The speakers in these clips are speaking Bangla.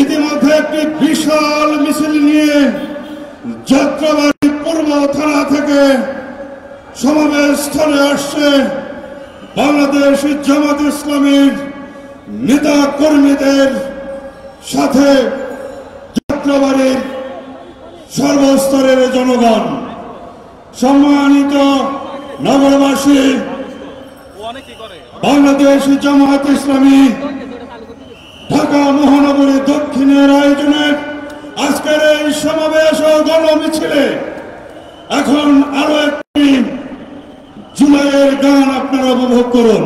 ইতিমধ্যে একটি বিশাল মিছিল নিয়ে যাত্রাবাড়ী পূর্ব থানা থেকে সমাবেশ স্থলে আসছে বাংলাদেশ জামাত ইসলামীর নেতা কর্মীদের সাথে যাত্রাবাড়ির সর্বস্তরের জনগণ। সম্মানিত নগরবাসী, বাংলাদেশ জামাত ইসলামী ঢাকা মহানগরী দক্ষিণের আয়োজনে আজকের এই সমাবেশ ও গণমিছিলে এখন আরো একটি জুলাইয়ের গান আপনারা উপভোগ করুন।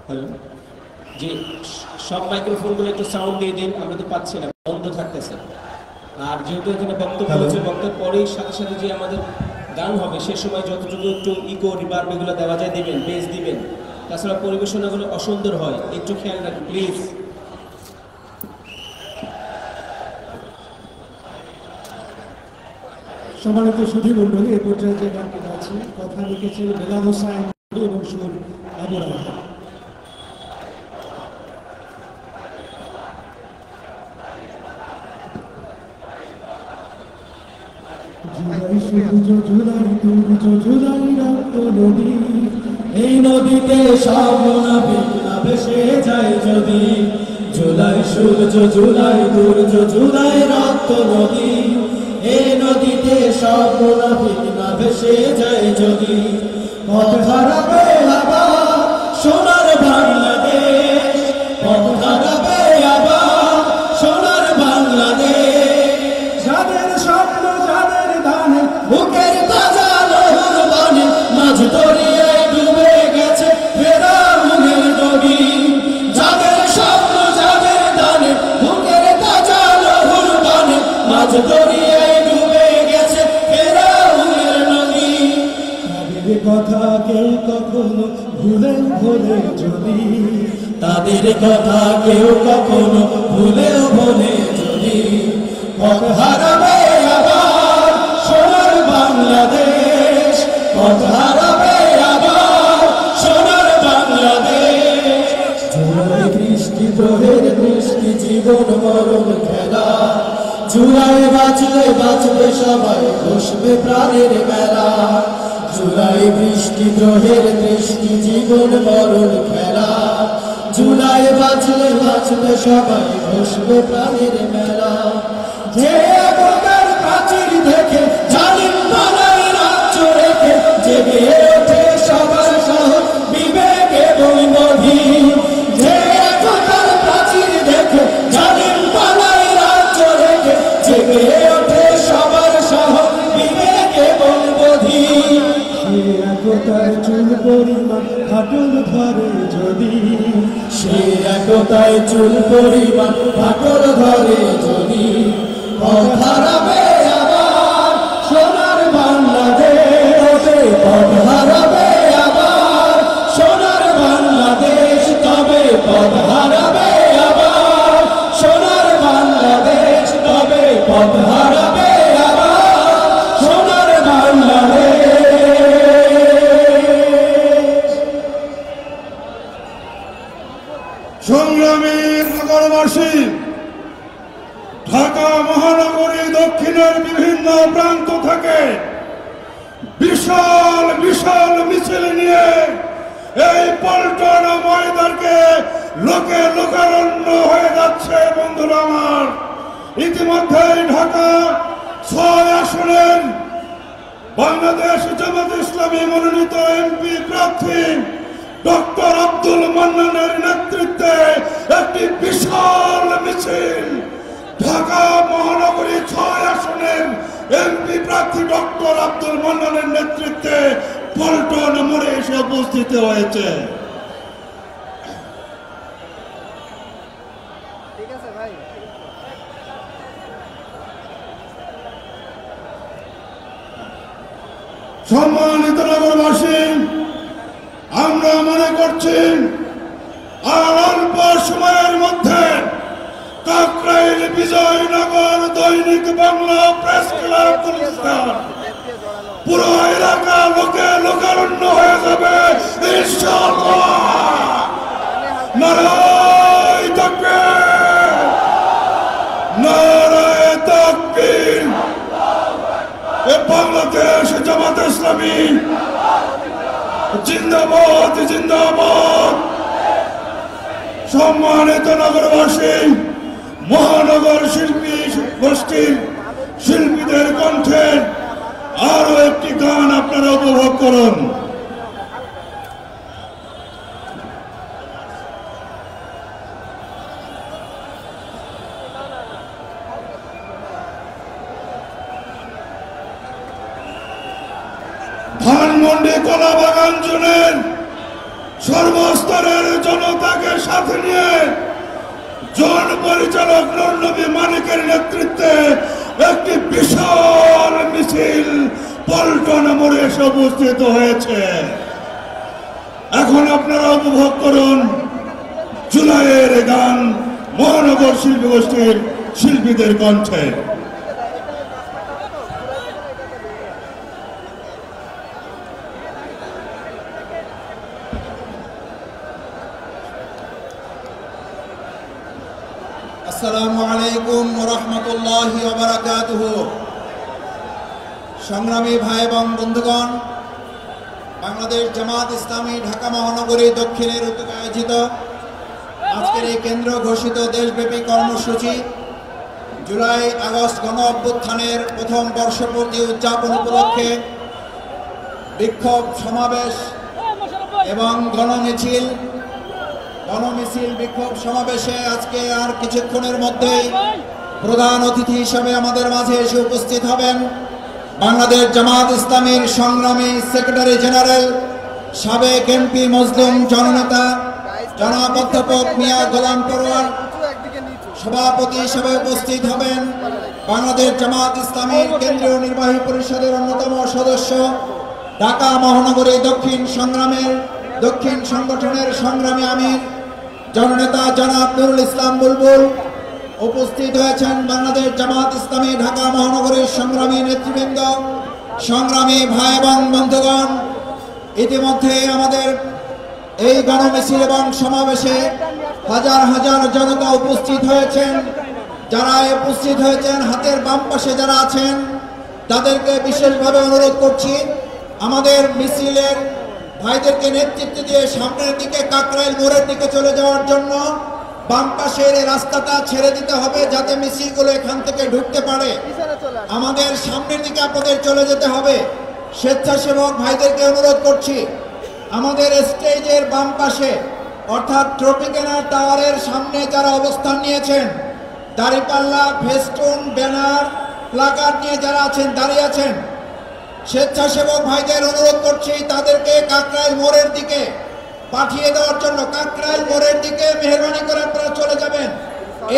হ্যালো জি, সব মাইক্রোফোনগুলো একটু সাউন্ড দিয়ে দিন, আমরা তো পাচ্ছি না, বন্ধ থাকতেছে। আর যেহেতু এখানে বক্তব্য হচ্ছে, বক্তব্যের পরেই সাথে সাথে যে আমাদের গান হবে সে সময় যতটুকু একটু ইকো রিভার্ব এগুলো দেওয়া যায় দিবেন, বেস দিবেন, তাছাড়া পরিবেশনাগুলো অসুন্দর হয়, একটু খেয়াল রাখুন প্লিজ। সম্মানিত সুধী মণ্ডলী, এ পর্যায়ে যে গানটি আছে কথা লিখেছেন বেলাল হোসাইন এবং সুর আবু রায়হান। এই নদীতে সব ভেসে যায় যদি, জুলাই সূর্য, জুলাই দুর্য, জুলাই রক্ত নদী। এই নদীতে সব ভেসে যায় যদি, পথ হারাবে আবার সোনার বাংলাদেশ, পথ হারাবে আবার সোনার বাংলাদেশ। যাদের স্বপ্ন, যাদের দানে, বুকের তাজা লহর বানে, মাঝ দরিয়ায় ডুবে গেছে ফেরাউনের নবী। যাদের স্বপ্ন, যাদের দানে, বুকের তাজা লহর বানে, মাঝ দরিয়ায় ডুবে গেছে ফেরাউনের নবী। তাদের কথা কেউ কখনো ভুলে যদি, তাদের কথা কেউ কখনো ভুলে যদি, পথ হারাবে আবার সোনার বাংলাদেশ, পথ হারাবে আবার সোনার বাংলাদেশ। জুলাই বৃষ্টি, প্রহের বৃষ্টি, জীবন মরণ খেলা, জুলাই বাঁচবে সবাই, বসবে প্রাণের মেলা। জুলাই বৃষ্টি, দ্রোহের দৃষ্টি, জীবন মরণ খেলা, জুলাই বাঁচবে সবাই, বসবে প্রাণের মেলা। যে আগের প্রাচীর দেখে জালিম পালায় রাজ্য রেখে, জেগে ওঠে সবার সাহস, বিবেক এবং বুদ্ধি। যে আগের প্রাচীর দেখে জালিম পালায় রাজ্য রেখে, জেগে ওঠে সবার সাহস, বিবেক এবং বুদ্ধি। সে একতার চুল পরিমাণ ফাটল ধরে যদি, সে একতায় চুল পরিমাণ ফাটল ধরে যদি, পথ হারাবে আবার সোনার বাংলাদেশ, পথ হারাবে আবার সোনার বাংলাদেশ। তবে পথ হারাবে আবার সোনার বাংলাদেশ, তবে পথ হারাবে আবার সোনার বাংলাদেশ। সংগ্রামী নগরবাসী, ঢাকা মহানগরী দক্ষিণের বিভিন্ন প্রান্ত থেকে বিশাল বিশাল মিছিল নিয়ে এই পল্টন ময়দানকে লোকে লোকারণ্য হয়ে যাচ্ছে। বন্ধুরা আমার, ইতিমধ্যেই ঢাকা ৬ আসনের বাংলাদেশ জামাত ইসলামী মনোনীত এমপি প্রার্থী ডক্টর আব্দুল মান্নানের নেতৃত্বে একটি বিশাল মিছিল ঢাকা মহানগরী ৬ আসনের এমপি প্রার্থী ডক্টর আব্দুল মান্নানের নেতৃত্বে পল্টন মোড়ে এসে উপস্থিত হয়েছে। সম্মানিত নগরবাসী, আমরা মনে করছি আর অল্প সময়ের মধ্যে কাকরাইল বিজয়নগর দৈনিক বাংলা প্রেস ক্লাব গুলিস্তান পুরো এলাকা লোকে লোকারণ্য হয়ে যাবে ইনশাআল্লাহ। নারায়ে তাকবীর, নারায়ে তাকবীর। এ বাংলাদেশ জামাত ইসলামী জিন্দাবাদ, জিন্দাবাদ। সম্মানিত নগরবাসী, মহানগর শিল্পী গোষ্ঠীর শিল্পীদের কণ্ঠে আরো একটি গান আপনারা উপভোগ করুন। ধানমন্ডি কলা বাগান জোনের সর্বস্তরের জনতাকে সাথে নিয়ে জোন পরিচালক নূরনবী মানিকের নেতৃত্বে একটি বিশাল মিছিল পল্টন মোড়ে এসে উপস্থিত হয়েছে। এখন আপনারা উপভোগ করুন জুলাইয়ের গান মহানগর শিল্পী গোষ্ঠীর শিল্পীদের কণ্ঠে। আসসালামু আলাইকুম ওয়া রাহমাতুল্লাহি ওয়া বারাকাতুহু। সংগ্রামী ভাই এবং বন্ধুগণ, বাংলাদেশ জামাত ইসলামী ঢাকা মহানগরী দক্ষিণের উদ্যোগে আয়োজিত আজকের এই কেন্দ্র ঘোষিত দেশব্যাপী কর্মসূচি জুলাই আগস্ট গণ অভ্যুত্থানের প্রথম বর্ষপূর্তি উদযাপন উপলক্ষে বিক্ষোভ সমাবেশ এবং গণমিছিল বিক্ষোভ সমাবেশে আজকে আর কিছুক্ষণের মধ্যেই প্রধান অতিথি হিসেবে আমাদের মাঝে এসে উপস্থিত হবেন বাংলাদেশ জামাত ইসলামীর সংগ্রামী সেক্রেটারি জেনারেল সাবেক এমপি মজলুম জননেতা জনাব অধ্যাপক মিয়া গোলাম পরোয়ার। সভাপতি হিসেবে উপস্থিত হবেন বাংলাদেশ জামাত ইসলামীর কেন্দ্রীয় নির্বাহী পরিষদের অন্যতম সদস্য ঢাকা মহানগরী দক্ষিণ সংগঠনের সংগ্রামী আমির জননেতা জনাব নুরুল ইসলাম বুলবুল। উপস্থিত হয়েছেন বাংলাদেশ জামাত ইসলামী ঢাকা মহানগরীর সংগ্রামী নেতৃবৃন্দ, সংগ্রামী ভাই এবং বন্ধুগণ। ইতিমধ্যে আমাদের এই গণমিছিল এবং সমাবেশে হাজার হাজার জনতা উপস্থিত হয়েছেন। যারা উপস্থিত হয়েছেন হাতের বাম পাশে যারা আছেন তাদেরকে বিশেষভাবে অনুরোধ করছি আমাদের মিছিলের ভাইদেরকে নেতৃত্ব দিয়ে সামনের দিকে কাকরাইল মোড়ের দিকে চলে যাওয়ার জন্য বাম পাশের এই রাস্তাটা ছেড়ে দিতে হবে যাতে মিছিলগুলো এখান থেকে ঢুকতে পারে। আমাদের সামনের দিকে আপনাদের চলে যেতে হবে। স্বেচ্ছাসেবক ভাইদেরকে অনুরোধ করছি আমাদের স্টেজের বাম পাশে অর্থাৎ ট্রপিক্যানা টাওয়ারের সামনে যারা অবস্থান নিয়েছেন, দাঁড়িপাল্লা, ফেস্টুন, ব্যানার, প্লাকার্ড নিয়ে যারা আছেন দাঁড়িয়ে আছেন, স্বেচ্ছাসেবক ভাইদের অনুরোধ করছি তাদেরকে কাকরাইল মোড়ের দিকে পাঠিয়ে দেওয়ার জন্য। কাকরাইল মোড়ের দিকে মেহরবানি করে আপনারা চলে যাবেন,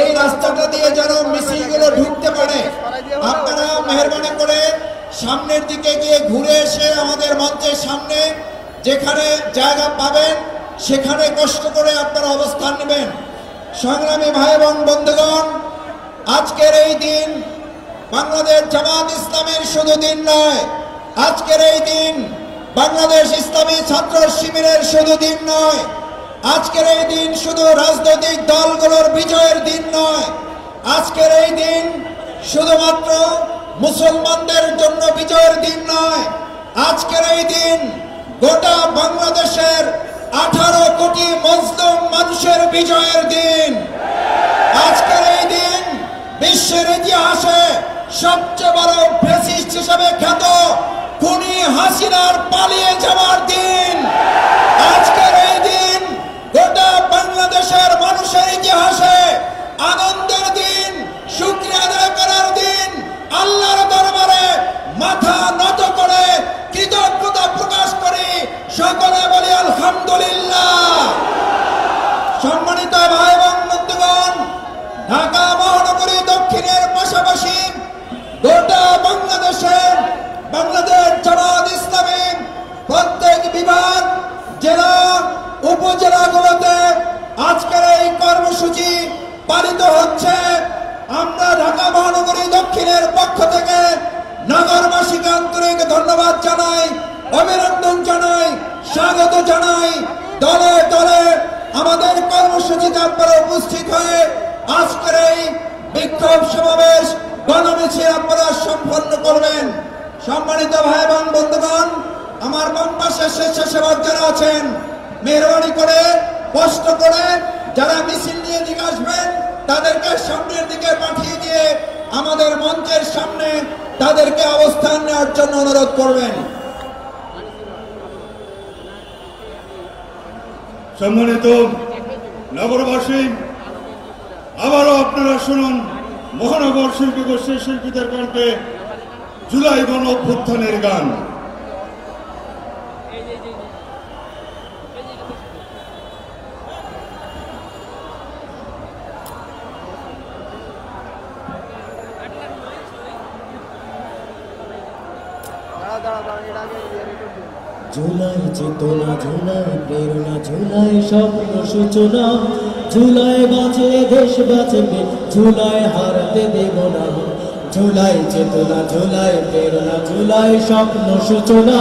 এই রাস্তাটা দিয়ে যেন মিছিলগুলো ঢুকতে পারে। আপনারা মেহরবানি করে সামনের দিকে গিয়ে ঘুরে এসে আমাদের মঞ্চের সামনে যেখানে জায়গা পাবেন সেখানে কষ্ট করে আপনারা অবস্থান নেবেন। সংগ্রামী ভাই এবং বন্ধুগণ, আজকের এই দিন বাংলাদেশ জামাত ইসলামের শুধু দিন নয়, আজকের এই দিন বাংলাদেশ ইসলামী ছাত্র শিবিরের শুধু দিন নয়, আজকের এই দিন শুধু রাজনৈতিক দলগুলোর বিজয়ের দিন নয়, আজকের এই দিন শুধুমাত্র মুসলমানদের জন্য বিজয়ের দিন নয়, আজকের এই দিন গোটা বাংলাদেশের 18 কোটি মুসলিম মানুষের বিজয়ের দিন। আজকের এই দিন বিশ্বের ইতিহাসে সবচেয়ে বড় ফ্যাসিস্ট হিসেবে খ্যাত খুনি হাসিনার পালিয়ে যাওয়ার দিন। আজকের এই দিন গোটা বাংলাদেশের মানুষের ইতিহাসে আনন্দের দিন, শুকরিয়া আদায় করার দিন, আল্লাহর দরবারে মাথা নত করে কৃতজ্ঞতা প্রকাশ করি, সকলে বলি আলহামদুলিল্লাহ। সম্মানিত ভাই এবং বন্ধুগণ, ঢাকা মহানগরী দক্ষিণের পাশাপাশি গোটা বাংলাদেশের বাংলাদেশ জামাত ইসলামী প্রত্যেক বিভাগ, জেলা, উপজেলাগুলোতে আজকের এই কর্মসূচি পালিত হচ্ছে। আমরা ঢাকা মহানগরী দক্ষিণের পক্ষ থেকে নগরবাসীকে আন্তরিক ধন্যবাদ জানাই, অভিনন্দন জানাই, স্বাগত জানাই। দলে দলে আমাদের কর্মসূচিতে আপনারা উপস্থিত হয়ে আজকের এই বিক্ষোভ সমাবেশ গণমিছিল আপনারা সম্পন্ন করবেন। সম্মানিত ভাই এবং বন্ধুগণ, আমার বাম পাশে স্বেচ্ছাসেবক যারা আছেন, মেহরবানি করে কষ্ট করে যারা মিছিল নিয়ে দিকে আসবেন তাদেরকে সামনের দিকে পাঠিয়ে দিয়ে আমাদের মঞ্চের সামনে তাদেরকে অবস্থান নেওয়ার জন্য অনুরোধ করবেন। সম্মানিত নগরবাসী, আবারও আপনারা শুনুন মহানগর শিল্পী গোষ্ঠীর শিল্পীদের কণ্ঠে জুলাই গণ অভ্যুত্থানের গান। জুলাই চেতনা, জুলাই প্রেরণা, জুলাই স্বপ্ন সূচনা, জুলাই বাঁচলে দেশ বাঁচবে, জুলাই হারাতে দেব না। জুলাই চেতনা, জুলাই প্রেরণা, জুলাই স্বপ্ন সূচনা,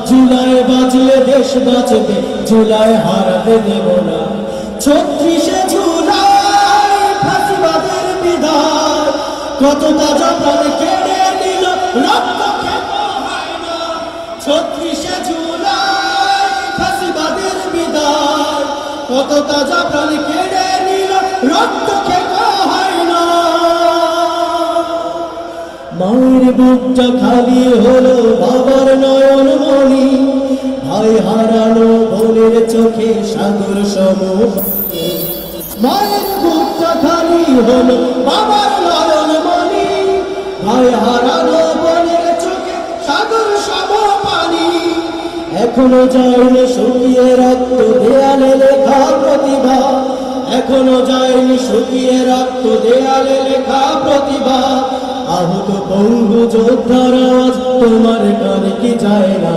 জুলাই বাঁচলে দেশ বাঁচবে, জুলাই হারাতে দেব না। ৩৬শে জুলাই ফাঁসিবাদের বিদায়, কত তাজা প্রাণ কেড়ে নিল, রক্ত খেত হয় না। ৩৬শে জুলাই ফাঁসিবাদের বিদায়, কত তাজা প্রাণ কেড়ে নিল, রক্ত খেত হয় না। মায়ের বুকটা খালি হলো, বাবার নয়ন মনি, ভাই হারানো বোনের চোখে সাগর সমপানি। মায়ের বুকটা খালি হলো, বাবার নয়ন মনি, ভাই হারানো বোনের চোখে সাগর সমপানি। এখনো যায়নি শুকিয়ে রক্ত দেয়ালে লেখা প্রতিভা, এখনো যায়নি শুকিয়ে রক্ত দেয়ালে লেখা প্রতিভা। আহত পঙ্গু যোদ্ধার আওয়াজ তোমার কানে কি যায় না।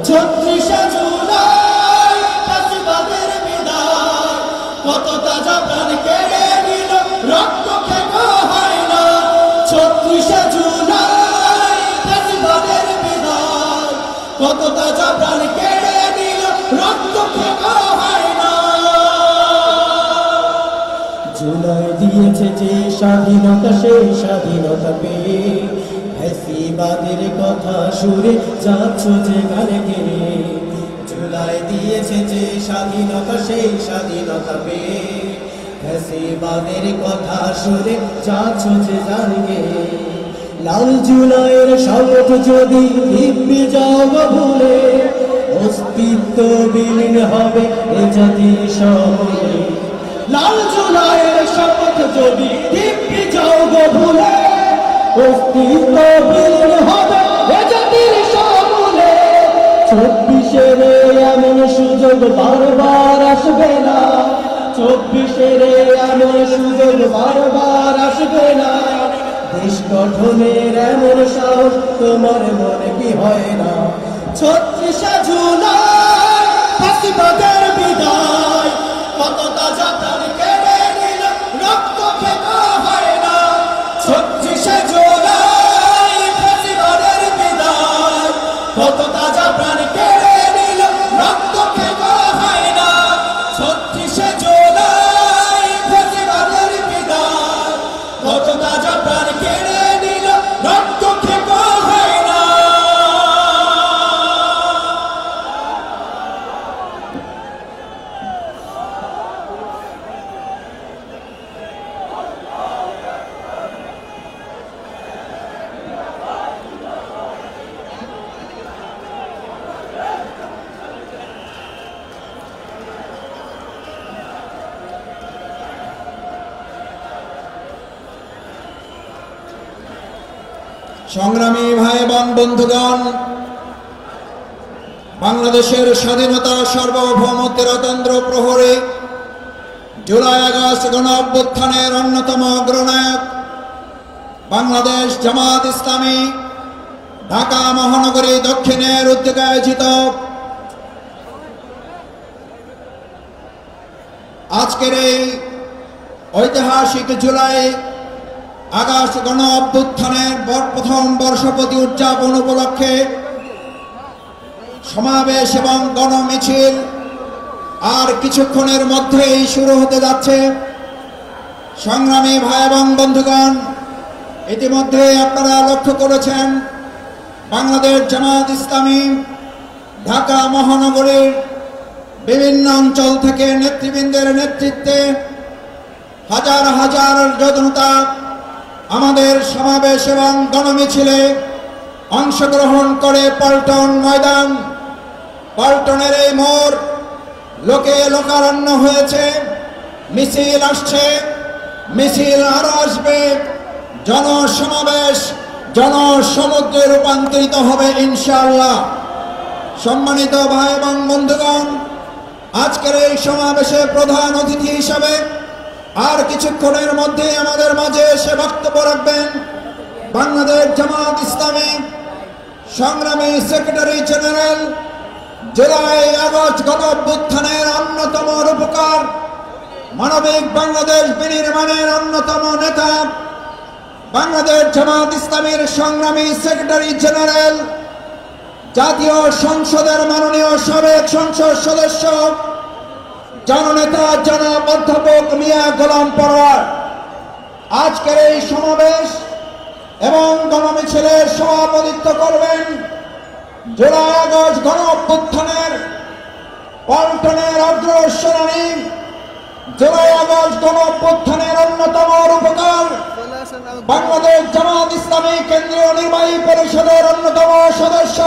৩৬শে জুলাই ফাঁসিবাদের বিদায়, কত তাজা প্রাণ কেড়ে নিল, রক্ত খেত হয় না। ৩৬শে জুলাই ফাঁসিবাদের বিদায়, কত তাজা প্রাণ কেড়ে নিল, রক্ত খেত হয় না। জুলাই দিয়েছে যে স্বাধীনতা, সেই স্বাধীনতা পেয়ে ফ্যাসিবাদের কথা সুরে যাচ্ছ যে গানে গেয়ে। জুলাই দিয়েছে যে স্বাধীনতা, সেই স্বাধীনতা পেয়ে ফ্যাসিবাদের কথা সুরে যাচ্ছ যে গানে গেয়ে। লাল জুলাইয়ের শপথ যদি দিব্যি যাও ভুলে, অস্তিত্ব বিলীন হবে এ জাতির সমূলে। লাল জুলাইয়ের শপথ যদি দিব্যি যাও ভুলে, অস্তিত্ব বিলীন হবে এ জাতির সমূলে। ২৪-এর এমন সুযোগ বারবার আসবে না, ২৪-এর এমন সুযোগ বারবার আসবে না। দেশ গঠনের এমন সাহস তোমার মনে কি হয় না। ৩৬শে জুলাই ফাঁসিবাদের বিদায়, কত তাজা প্রাণ কেড়ে নিল, রক্ত খেত হয় না। ৩৬শে জুলাই ফাঁসিবাদের বিদায়, কত তাজা প্রাণ কেড়ে নিল, রক্ত খেত হয় না। ৩৬শে জুলাই ফাঁসিবাদের বিদায়, কত তাজা প্রাণ কেড়ে নিল, রক্ত খেত হয় না। সংগ্রামী ভাই এবং বন্ধুগণ, বাংলাদেশের স্বাধীনতা সার্বভৌমত্বের অতন্দ্র প্রহরী জুলাই আগস্ট গণ অভ্যুত্থানের অন্যতম অগ্রনায়ক বাংলাদেশ জামাত ইসলামী ঢাকা মহানগরী দক্ষিণের উদ্যোগে আয়োজিত আজকের এই ঐতিহাসিক জুলাই আগস্ট গণ অভ্যুত্থানের প্রথম বর্ষপতি উদযাপন উপলক্ষে সমাবেশ এবং গণমিছিল আর কিছুক্ষণের মধ্যেই শুরু হতে যাচ্ছে। সংগ্রামী ভাই এবং বন্ধুগণ, ইতিমধ্যে আপনারা লক্ষ্য করেছেন বাংলাদেশ জামাত ইসলামী ঢাকা মহানগরীর বিভিন্ন অঞ্চল থেকে নেতৃবৃন্দের নেতৃত্বে হাজার হাজার জনতা আমাদের সমাবেশ এবং গণমিছিলে অংশগ্রহণ করে পল্টন ময়দান, পল্টনের এই মোড় লোকে লোকারণ্য হয়েছে। মিছিল আসছে, মিছিল আরো আসবে, জনসমাবেশ জনসমুদ্রে রূপান্তরিত হবে ইনশাআল্লাহ। সম্মানিত ভাই এবং বন্ধুগণ, আজকের এই সমাবেশে প্রধান অতিথি হিসাবে আর কিছুক্ষণের মধ্যে আমাদের মাঝে এসে বক্তব্য রাখবেন বাংলাদেশ জামাত ইসলামী সংগ্রামী সেক্রেটারি জেনারেল, জুলাই আগস্ট গণ অভ্যুত্থানের অন্যতম রূপকার, মানবিক বাংলাদেশ বিনির্মাণের অন্যতম নেতা, বাংলাদেশ জামাত ইসলামীর সংগ্রামী সেক্রেটারি জেনারেল, জাতীয় সংসদের মাননীয় সাবেক সংসদ সদস্য জননেতা জনাব অধ্যাপক মিয়া গোলাম পরোয়ার আজকের এই সমাবেশ এবং গণমিছিলের সভাপতিত্ব করবেন জুলাই আগস্ট গণ অভ্যুত্থানের পল্টনের অগ্রসেনানী, জুলাই আগস্ট গণ অভ্যুত্থানের অন্যতম রূপকার, বাংলাদেশ জামাত ইসলামী কেন্দ্রীয় নির্বাহী পরিষদের অন্যতম সদস্য,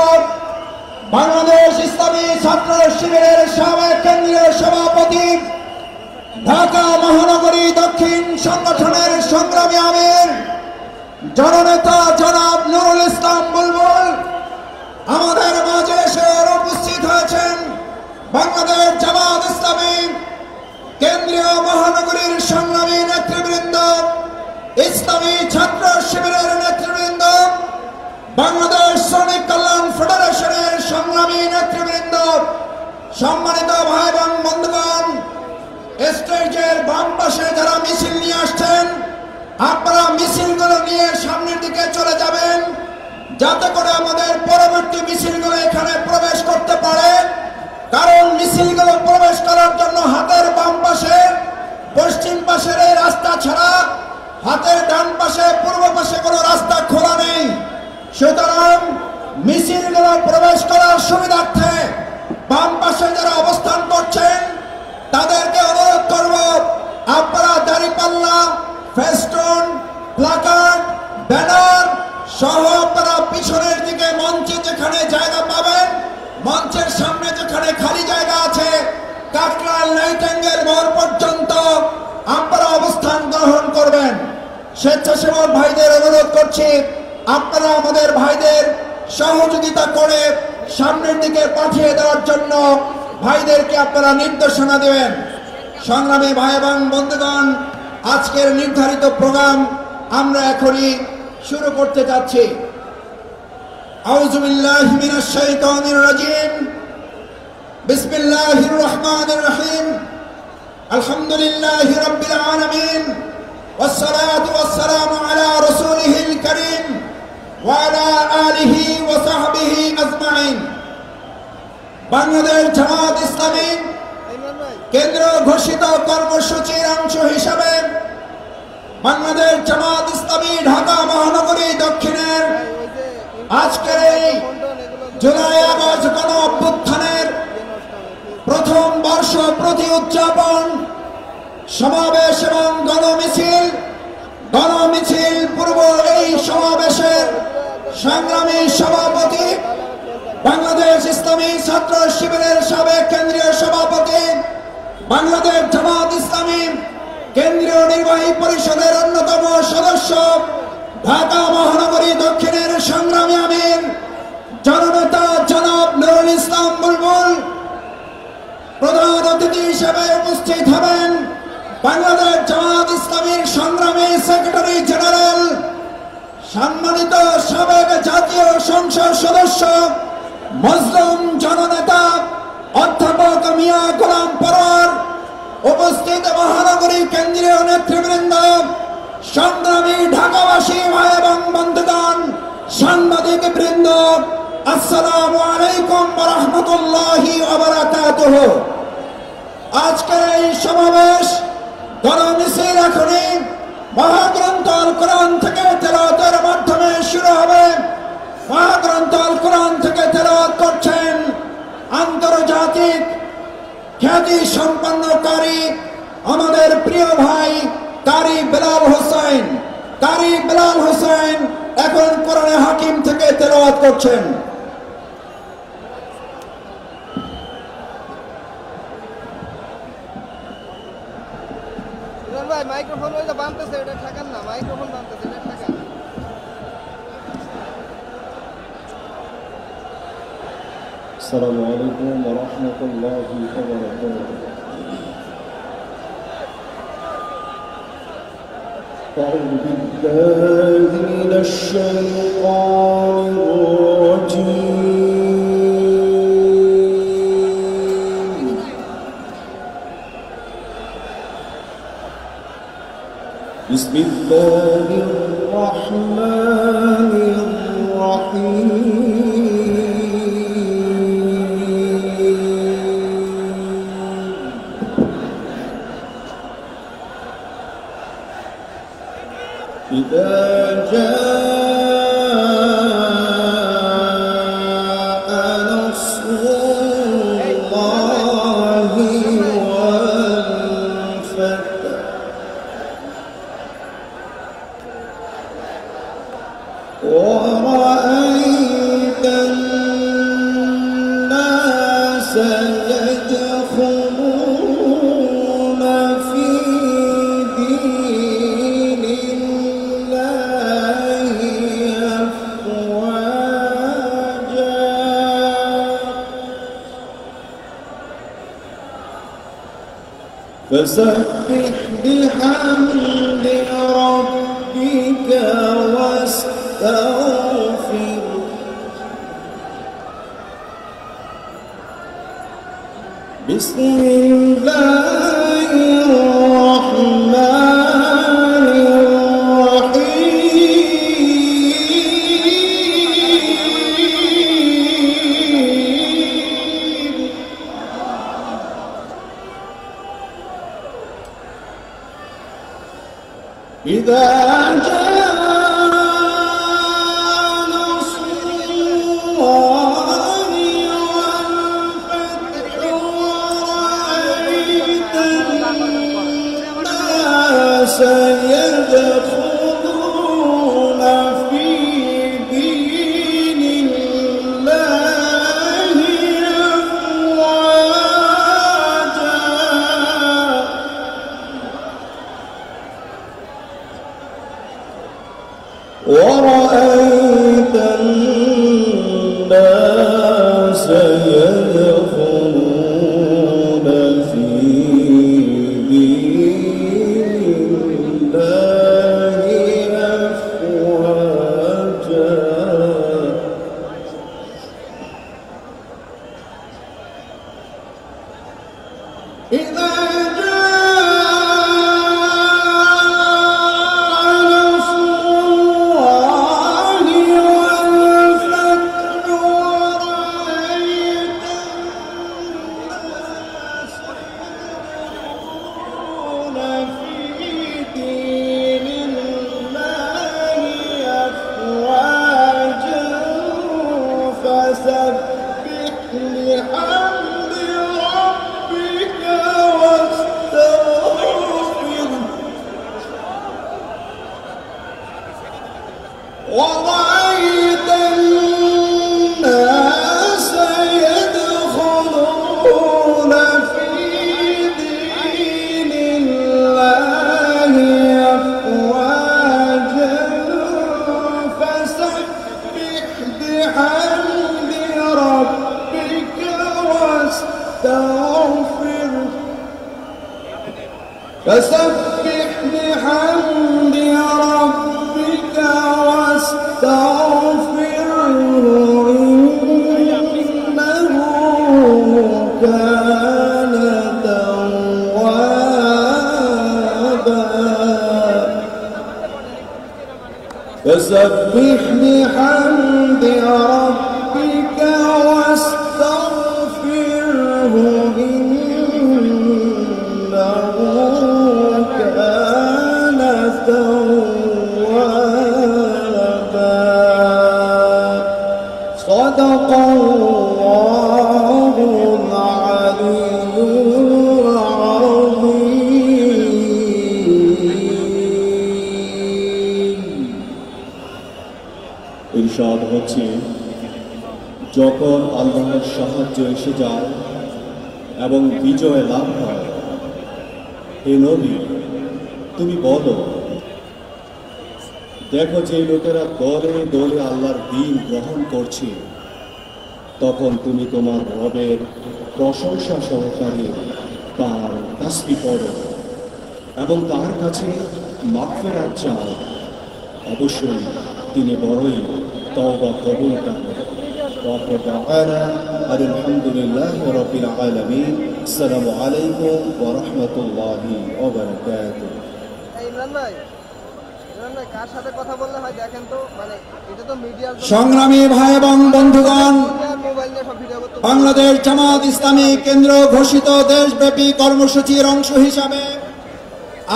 বাংলাদেশ ইসলামী ছাত্র শিবিরের সাবেক কেন্দ্রীয় সভাপতি, ঢাকা মহানগরী দক্ষিণ সংগঠনের সংগ্রামী আমির জননেতা জনাব নুরুল ইসলাম বুলবুল আমাদের মাঝে এসে উপস্থিত হয়েছেন। বাংলাদেশ জামাত ইসলামী কেন্দ্রীয় মহানগরীর সংগ্রামী নেতৃবৃন্দ, ইসলামী ছাত্র শিবিরের নেতৃবৃন্দ, বাংলাদেশ শ্রমিক কল্যাণ ফেডারেশনের সংগ্রামী নেতৃবৃন্দ, সম্মানিত ভাই এবং বন্ধুগণ, স্টেজের বাম পাশে যারা মিছিল নিয়ে আসছেন, আপনারা মিছিলগুলো নিয়ে সামনের দিকে চলে যাবেন যাতে করে আমাদের পরবর্তী মিছিলগুলো এখানে প্রবেশ করতে পারে। কারণ মিছিলগুলো প্রবেশ করার জন্য হাতের বাম পাশে পশ্চিম পাশের এই রাস্তা ছাড়া হাতের ডান পাশে পূর্ব পাশে কোনো রাস্তা খোলা নেই। সুতরাং মিছিলগুলো প্রবেশ করার সুবিধার্থে বাম পাশে যারা অবস্থান করছেন তাদেরকে অনুরোধ করব, আপনারা দাঁড়িপাল্লা, ফেস্টুন, প্লাকার্ড, ব্যানার সহ আপনারা পিছনের দিকে মঞ্চে যেখানে জায়গা পাবেন, মঞ্চের সামনে যেখানে খালি জায়গা আছে কাকরাইল নাইটেঙ্গেল মোড় পর্যন্ত আপনারা অবস্থান গ্রহণ করবেন। স্বেচ্ছাসেবক ভাইদের অনুরোধ করছি, আপনারা আমাদের ভাইদের সহযোগিতা করে সামনের দিকে পাঠিয়ে দেওয়ার জন্য ভাইদেরকে আপনারা নির্দেশনা দেবেন। সংগ্রামী ভাই এবং বন্ধুগণ, আজকের নির্ধারিত প্রোগ্রাম আমরা এখনই শুরু করতে যাচ্ছি। আউযু বিল্লাহি মিনাশ শাইতানির রাজিম, বিসমিল্লাহির রহমানির রহিম, আলহামদুলিল্লাহি রাব্বিল আলামিন, ওয়াসসালাতু ওয়াসসালামু আলা রাসূলিহিল কারীম ওয়া আলা আলিহি ওয়া সাহবিহি আজমাইন। বাংলাদেশ জামাত ইসলামী কেন্দ্র ঘোষিত কর্মসূচির অংশ হিসাবে বাংলাদেশ জামাত ইসলামী ঢাকা মহানগরী দক্ষিণের আজকের এই জুলাই আগস্ট গণ অভ্যুত্থানের প্রথম বর্ষ প্রতি উদযাপন সমাবেশ এবং গণমিছিল পূর্ব এই সমাবেশের সংগ্রামী সভাপতি, বাংলাদেশ ইসলামী ছাত্র শিবিরের সাবেক কেন্দ্রীয় সভাপতি, বাংলাদেশ জামাত ইসলামী কেন্দ্রীয় নির্বাহী পরিষদের অন্যতম সদস্য, ঢাকা মহানগরী দক্ষিণের সংগ্রামী আমির জননেতা জনাব নুরুল ইসলাম বুলবুল প্রধান অতিথি হিসেবে উপস্থিত হবেন বাংলাদেশ জামাত ইসলামীর সংগ্রামী সেক্রেটারি জেনারেল, সম্মানিত সাবেক জাতীয় সংসদ সদস্য মজলুম জননেতা অধ্যাপক মিয়া গোলাম পরোয়ার, উপস্থিত মহানগরী কেন্দ্রীয় নেতৃবৃন্দ, সংগ্রামী ঢাকাবাসী ভাই এবং বন্ধুগণ, সাংবাদিক বৃন্দ, আসসালামু আলাইকুম ওয়া রাহমাতুল্লাহি ওয়া বারাকাতুহু। আজকের এই সমাবেশ গণমিছিল এখনই মহাগ্রন্থ আল কোরআন থেকে তেলাওয়াতের মাধ্যমে শুরু হবে। মহাগ্রন্থ আল কোরআন থেকে তেলাওয়াত করছেন আন্তর্জাতিক খ্যাতি সম্পন্নকারী আমাদের প্রিয় ভাই কারি বেলাল হোসেন। কারি বেলাল হোসেন এখন কোরআনে হাকিম থেকে তেলাওয়াত করছেন। ভাই মাইক্রোফোন ওই যে বানতেছে, এটা ঠেকান না, মাইক্রোফোন বানতেছে, এটা ঠেকান। السلام عليكم ورحمة الله وبركاته. أعوذ بالله من الشيطان الرجيم. بسم الله الرحمن الرحيم. إذا جاء نصر الله والفتح ورأيت الناس يدخلون في دين الله أفواجا فسبح بحمد ربك واستغفر بسم الله الرحمن الرحيم. إذا جاء نصر الله والفتح ورأيت الناس يدخلون في دين الله أفواجا ورأيت الناس يدخلون في دين الله أفواجا إذا فسبح بحمد ربك واستغفر ورأيت الناس يدخلون في دين الله أفواجا فسبح بحمد ربك واستغفر فسبح بحمد ربك واستغفره إنه كان توابا فسبح بحمد ربك واستغفره إنه كان توابا صدق الله العلي العظيم ইরশাদ হচ্ছে, যখন আল্লাহর সাহায্য এসে যায় এবং বিজয় লাভ হয়, হে নবী তুমি বলো, দেখো যে লোকেরা দলে দলে আল্লাহর দ্বীন গ্রহণ করছে, তখন তুমি তোমার রবের প্রশংসা সহকারে তার তাসবিহ পড়ো এবং তার কাছে মাগফিরাত চাও। অবশ্যই তিনি বড়ই তওবা কবুলকারী। ওয়া তাআলা আলহামদুলিল্লাহি রাব্বিল আলামিন। আসসালামু আলাইকুম ওয়া রাহমাতুল্লাহি ওয়া বারাকাতুহু। ইমরান ভাই কার সাথে কথা বললে হয় দেখেন তো, মানে এটা তো মিডিয়ার সংগ্রামী ভাই এবং বন্ধুগণ, মোবাইল নিয়ে সব ভিডিও করতে বাংলাদেশ জামাত ইসলামী কেন্দ্র ঘোষিত দেশব্যাপী কর্মসূচির অংশ হিসাবে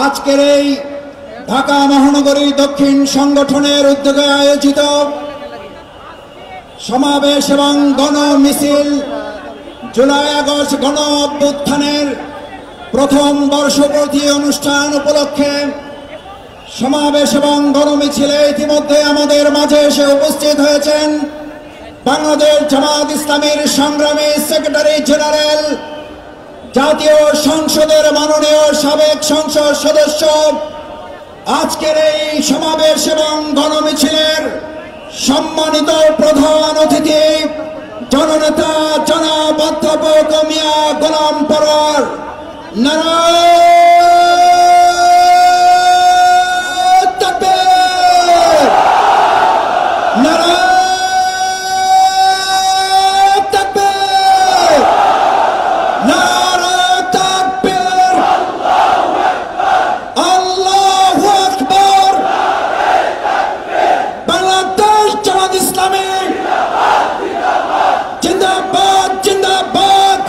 আজকের এই ঢাকা মহানগরী দক্ষিণ সংগঠনের উদ্যোগে আয়োজিত সমাবেশ এবং গণ মিছিল, জুলাই আগস্ট গণ অভ্যুত্থানের প্রথম বর্ষপূর্তি অনুষ্ঠান উপলক্ষে সমাবেশ এবং গণমিছিলে ইতিমধ্যে আমাদের মাঝে এসে উপস্থিত হয়েছেন বাংলাদেশ জামাত ইসলামীর সংগ্রামী সেক্রেটারি জেনারেল, জাতীয় সংসদের মাননীয় সাবেক সংসদ সদস্য, আজকের এই সমাবেশ এবং গণমিছিলের সম্মানিত প্রধান অতিথি জননেতা জনাব অধ্যাপক মিয়া গোলাম পরোয়ার। নারায়ে তাকবীর, নারায়ে তাকবীর, নারায়ে তাকবীর, আল্লাহু আকবার। বাংলাদেশ জামাত ইসলামী জিন্দাবাদ, জিন্দাবাদ।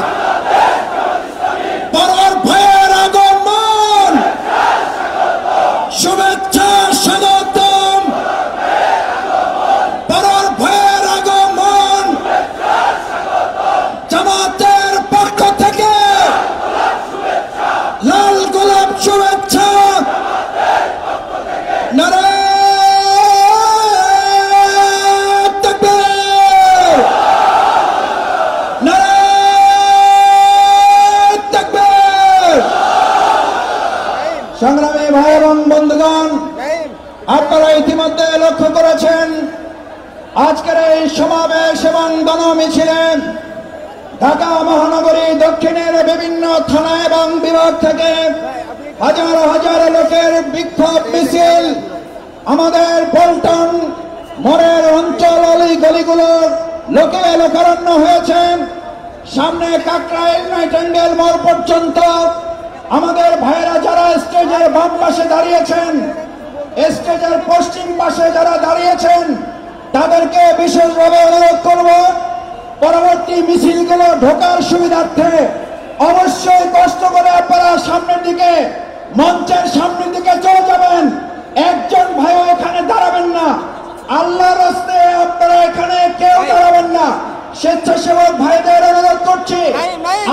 পরোয়ার ভাইয়ের আগমন, শুভেচ্ছা স্বাগতম। পরোয়ার ভাইয়ের আগমন, জামাতের পক্ষ থেকে লাল গোলাপ শুভেচ্ছা। নারায়ে তাকবীর, নারায়ে তাকবীর। সংগ্রামী ভাই এবং বন্ধুগণ, আপনারা ইতিমধ্যে লক্ষ্য করেছেন আজকের এই সমাবেশ এবং গণমিছিলে ঢাকা মহানগরী দক্ষিণের বিভিন্ন থানা এবং বিভাগ থেকে হাজার হাজার লোকের বিক্ষোভ মিছিল আমাদের পল্টন মোড়ের অঞ্চল অলি গলিগুলোর লোকে লোকারণ্য হয়েছেন। সামনে কাকরাইল নাইটেঙ্গেল মোড় পর্যন্ত আমাদের ভাইরা যারা স্টেজের বাম পাশে দাঁড়িয়েছেন, স্টেজের পশ্চিম পাশে যারা দাঁড়িয়েছেন, তাদেরকে বিশেষভাবে অনুরোধ করব, পরবর্তী মিছিলগুলো ঢোকার সুবিধার্থে অবশ্যই কষ্ট করে আপনারা সামনের দিকে, মঞ্চের সামনের দিকে চলে যাবেন। একজন ভাইও এখানে দাঁড়াবেন না, আল্লাহর রাস্তায় আপনারা এখানে কেউ দাঁড়াবেন না। স্বেচ্ছাসেবক ভাইদের অনুরোধ করছি,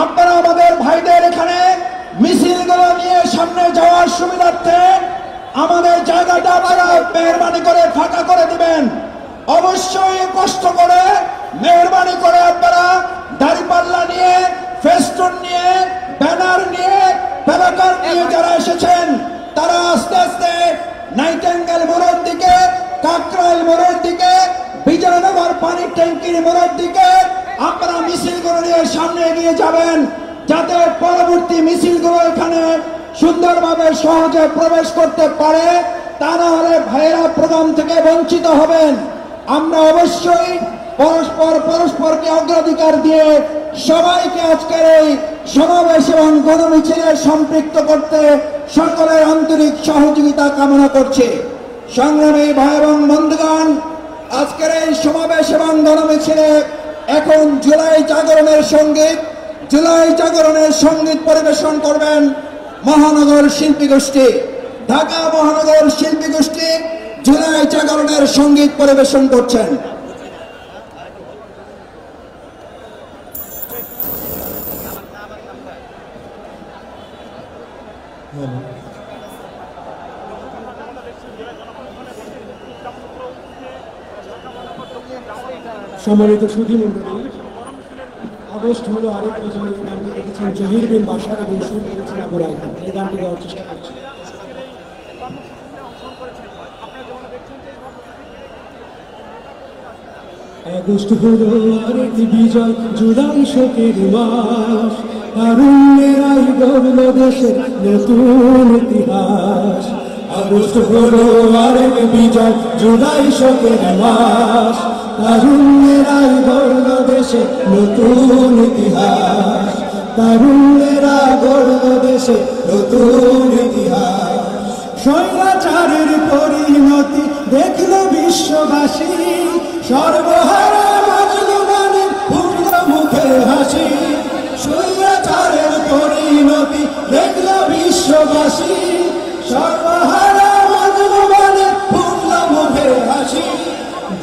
আপনারা আমাদের ভাইদের এখানে মিছিলগুলো নিয়ে সামনে যাওয়ার সুবিধার্থে আমাদের জায়গাটা আপনারা মেহরবানি করে ফাঁকা করে দিবেন। অবশ্যই কষ্ট করে মেহরবানি করে আপনারা দাড়িপাল্লা নিয়ে, ফেস্টুন নিয়ে, ব্যানার নিয়ে, প্যারাকার নিয়ে যারা এসেছেন তারা আস্তে আস্তে নাইটেঙ্গেল মোড়ের দিকে, কাকরাইল মোড়ের দিকে, বিজয়নগর পানির ট্যাঙ্কির মোড়ের দিকে আপনারা মিছিলগুলো নিয়ে সামনে এগিয়ে যাবেন, যাতে পরবর্তী মিছিলগুলো এখানে সুন্দরভাবে সহজে প্রবেশ করতে পারে। তা না হলে ভাইয়েরা প্রোগ্রাম থেকে বঞ্চিত হবেন। আমরা অবশ্যই পরস্পরকে অগ্রাধিকার দিয়ে সবাইকে আজকের এই সমাবেশ এবং গণমিছিলে সম্পৃক্ত করতে সকলের আন্তরিক সহযোগিতা কামনা করছি। সংগ্রামী ভাই এবং বন্ধুগণ, আজকের এই সমাবেশ এবং গণমিছিলে এখন জুলাই জাগরণের সঙ্গীত পরিবেশন করবেন মহানগর শিল্পী গোষ্ঠী। ঢাকা মহানগর শিল্পী গোষ্ঠী জুলাই জাগরণের সঙ্গীত পরিবেশন করছেন। সম্মানিত সুধীমণ্ডলী, আগস্ট হলো আরেক বছর এই গানটি লিখেছেন জহির বিন বাশার এবং সুর করেছেন আবু রায়হান। এই গানটি গাওয়ার চেষ্টা করছি। আগস্ট হলো আরেক বিজয়, জুলাই শোকের মাস, তারুণ্যের আই গড়ল দেশের নতুন ইতিহাস। আগস্ট হলো আরেক বিজয়, জুলাই শোকের মাস, তারুণ্যের আই গড়ল দেশে নতুন ইতিহাস। তারুণ্যেরা গড়ল দেশে নতুন ইতিহাস। স্বৈরাচারের পরিণতি দেখল বিশ্ববাসী, সর্বহারা মাজলুমানের ফুটল মুখে হাসি। স্বৈরাচারের পরিণতি দেখল বিশ্ববাসী, সর্বহারা মাজলুমানের ফুটল মুখে হাসি।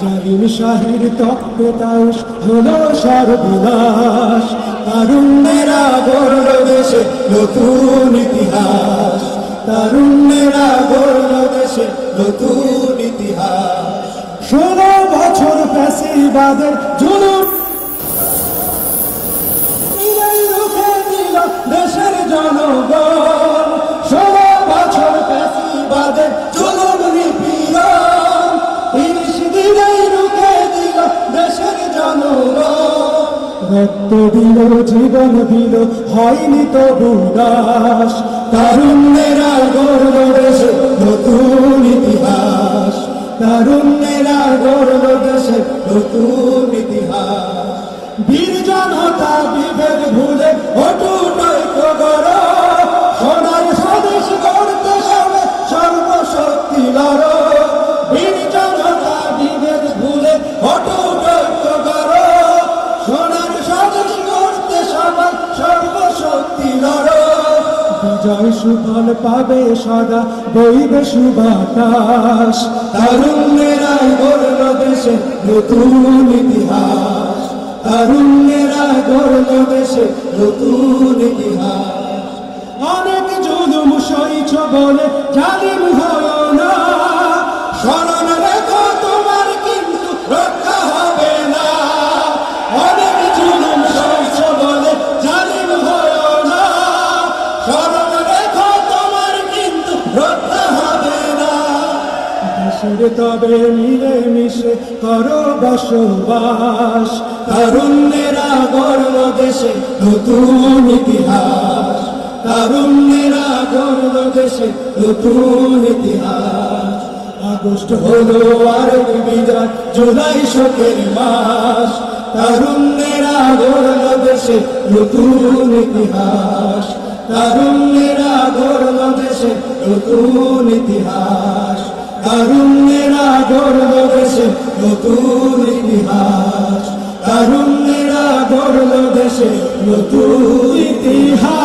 জালিম শাহের তপ্ততাস হলো সর্বনাশ, তারুণ্যেরা গড়ল দেশে নতুন ইতিহাস। তারুণ্যেরা গড়ল দেশে নতুন ইতিহাস। 16 বছর ফ্যাসিবাদের জুলুম রুখে দিল দেশের জনগণ। 16 বছর ফ্যাসিবাদের জুলুম নিপীড়ন 30 দিনেই রুখে দিল দেশের জনগণ। রক্ত দিল, জীবন দিল, হয়নি তো উদাস। তারুণ্যেরা গড়ল দেশে নতুন ইতিহাস। তারুণ্যেরা গড়ল দেশে নতুন ইতিহাস। বীর জনতা বিভেদ ভুলে অটুট ঐক্য গড়, সোনার স্বদেশ গড়তে হবে সর্বশক্তি লড়। বীর জনতা বিভেদ ভুলে অটুট ঐক্য গড়, সোনার স্বদেশ গড়তে সবাই সর্বশক্তি লড়। বিজয় সুফল পাবে সদা, বইবে সুবাতাস। তারুণ্যেরা গড়ল দেশে নতুন ইতিহাস। তারুণ্যেরা গড়ল দেশে নতুন ইতিহাস। অনেক জুলুম সইছ বলে জালিম হয় না, স্মরণ রেখো তোমার কিন্তু রক্ষা হবে না। অনেক জুলুম সইছ বলে জালিম হয় না, স্মরণ রেখো তোমার কিন্তু রক্ষা হবে না। দেশের তবে মিলে মিশে করো বসবাস। তারুণ্যেরা গড়ল দেশে নতুন ইতিহাস। তারুণ্যেরা গড়ল দেশে নতুন ইতিহাস। আগস্ট হলো আরেক বিজয়, জুলাই শোকের মাস, তারুণ্যেরা গড়ল দেশে নতুন ইতিহাস। তারুণ্যেরা গড়ল দেশে নতুন ইতিহাস। তারুণ্যেরা গড়ল দেশে নতুন ইতিহাস। তারুণ্যেরা গড়ল দেশে নতুন ইতিহাস।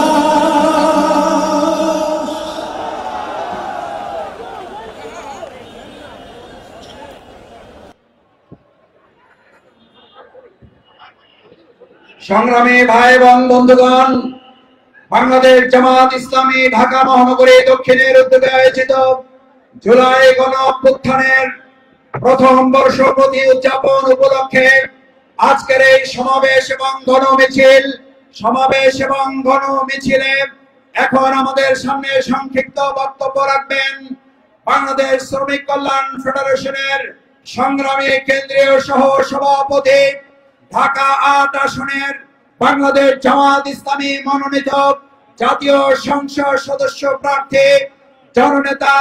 সংগ্রামী ভাই এবং বন্ধুগণ, বাংলাদেশ জামাত ইসলামী ঢাকা মহানগরী দক্ষিণের উদ্যোগে আয়োজিত জুলাই গণ অভ্যুত্থানের প্রথম বর্ষপূর্তি উদযাপন উপলক্ষে আজকের এই সমাবেশ এবং গণমিছিলে এখন আমাদের সামনে সংক্ষিপ্ত বক্তব্য রাখবেন বাংলাদেশ শ্রমিক কল্যাণ ফেডারেশনের সংগ্রামী কেন্দ্রীয় সহ সভাপতি, ঢাকা ৮ আসনের বাংলাদেশ জামাত ইসলামী মনোনীত জাতীয় সংসদ সদস্য প্রার্থী জননেতা,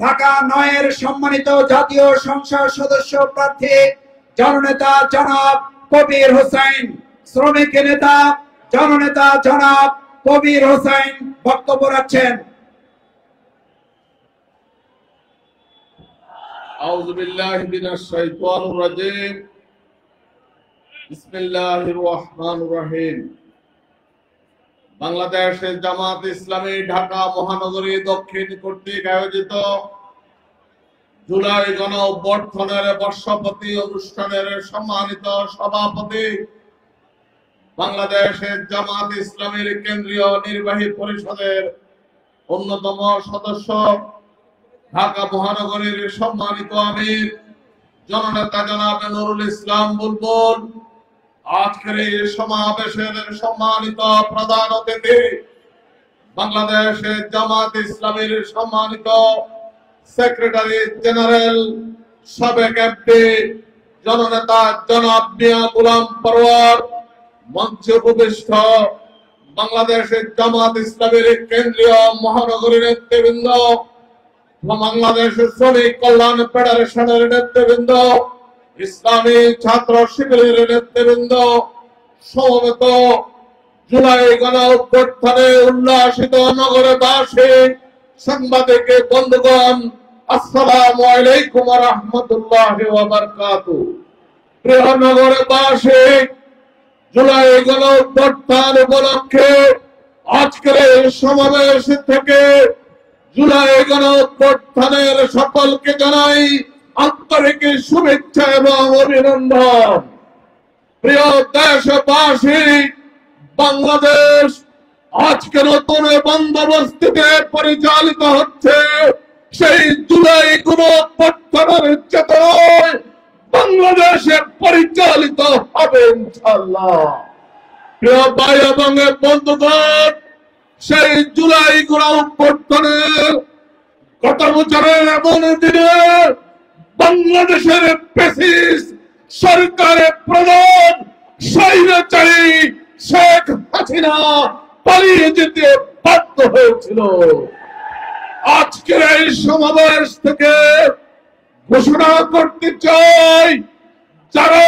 ঢাকা ৯-এর সম্মানিত জাতীয় সংসদ সদস্য প্রার্থী জননেতা জনাব কবির হোসেন, শ্রমিক নেতা জননেতা জনাব কবির হোসেন বক্তব্য রাখছেন। أعوذ بالله من الشيطان الرجيم بسم الله الرحمن الرحيم বাংলাদেশের জামাত ইসলামী ঢাকা মহানগরী দক্ষিণ কর্তৃক আয়োজিত জুলাই গণ অভ্যুত্থানের বর্ষপতি অনুষ্ঠানের সম্মানিত সভাপতি বাংলাদেশের জামাত ইসলামীর কেন্দ্রীয় নির্বাহী পরিষদের অন্যতম সদস্য ঢাকা মহানগরীর সম্মানিত আমির জননেতা জনাব নুরুল ইসলাম বুলবুল, আজকের এই সমাবেশের সম্মানিত প্রধান অতিথি বাংলাদেশের জামাত ইসলামীর সম্মানিত সেক্রেটারি জেনারেল সাবেক এমপি জননেতা জনাব মিয়া গোলাম পরওয়ার, মঞ্চে উপবিষ্ট বাংলাদেশের জামাত ইসলামীর কেন্দ্রীয় মহানগরী নেতৃবৃন্দ, বাংলাদেশের শ্রমিক কল্যাণ ফেডারেশনের নেতৃবৃন্দ, ইসলামী ছাত্র শিবিরের নেতৃবৃন্দ, সমবেত জুলাই গণ অভ্যুত্থানে উল্লাসিত নগরবাসী, সাংবাদিক বন্ধুগণ, আসসালামু আলাইকুম ওয়া রাহমাতুল্লাহি ওয়া বারাকাতুহু। প্রিয় নগরবাসী, জুলাই গণ অভ্যুত্থান উপলক্ষে আজকের এই সমাবেশ থেকে জুলাই গণ অভ্যুত্থানের সকলকে জানাই আন্তরিক শুভেচ্ছা এবং অভিনন্দন। প্রিয় দেশবাসী, বাংলাদেশ আজকে নতুন বন্দোবস্তিতে পরিচালিত হচ্ছে। সেই জুলাই গণ অভ্যুত্থানের চেতনায় বাংলাদেশে পরিচালিত হবে ইনশাআল্লাহ। প্রিয় ভাই এবং বন্ধুগণ, সেই জুলাই গণ অভ্যুত্থানের গত বছরের এমন দিনে বাংলাদেশের ফ্যাসিস্ট সরকারের প্রধান স্বৈরাচারী শেখ হাসিনা পালিয়ে যেতে বাধ্য হয়েছিল। আজকের এই সমাবেশ থেকে ঘোষণা করতে চাই, যারা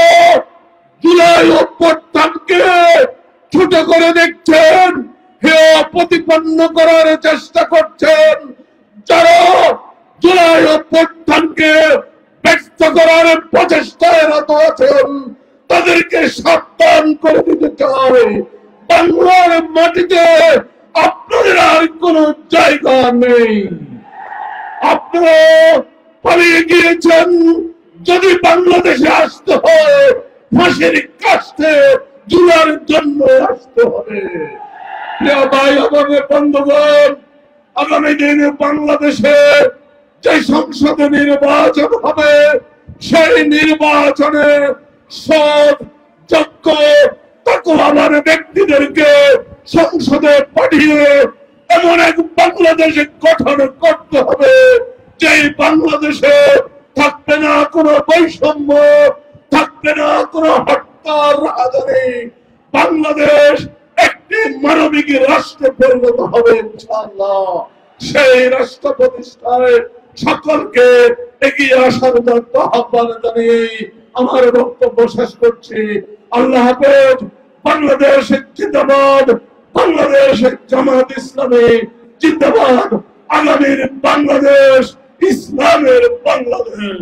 জুলাই অভ্যুত্থানকে ছোট করে দেখছেন, হেয় প্রতিপন্ন করার চেষ্টা করছেন, যারা জুলাই অভ্যুত্থানকে ব্যক্ত করার প্রচেষ্টায় রত আছেন, তাদেরকে সাবধান করে দিতে চাই, বাংলার মাটিতে আপনাদের আর কোন জায়গা নেই। আপনারা পালিয়ে গিয়েছেন, যদি বাংলাদেশে আসতে হয় ফাঁসির কাস্তে ঝুলার জন্য আসতে হবে। প্রিয় ভাই এবং বন্ধুগণ, আগামী দিনে বাংলাদেশে যে সংসদে নির্বাচন হবে, সেই নির্বাচনে সৎ যোগ্য তাকওয়াবান ব্যক্তিদেরকে সংসদে পাঠিয়ে এমন এক বাংলাদেশ গঠন করতে হবে, যেই বাংলাদেশে থাকবে না কোনো বৈষম্য, থাকবে না কোনো হত্যার রাজধানী। বাংলাদেশ একটি মানবিক রাষ্ট্রে পরিণত হবে ইনশাআল্লাহ। সেই রাষ্ট্র প্রতিষ্ঠায় সকলকে এগিয়ে আসার জন্য আহ্বান জানিয়ে আমার বক্তব্য শেষ করছি। আল্লাহ হাফেজ। বাংলাদেশ জিন্দাবাদ, বাংলাদেশ জামাত ইসলামী জিন্দাবাদ, আগামীর বাংলাদেশ ইসলামের বাংলাদেশ।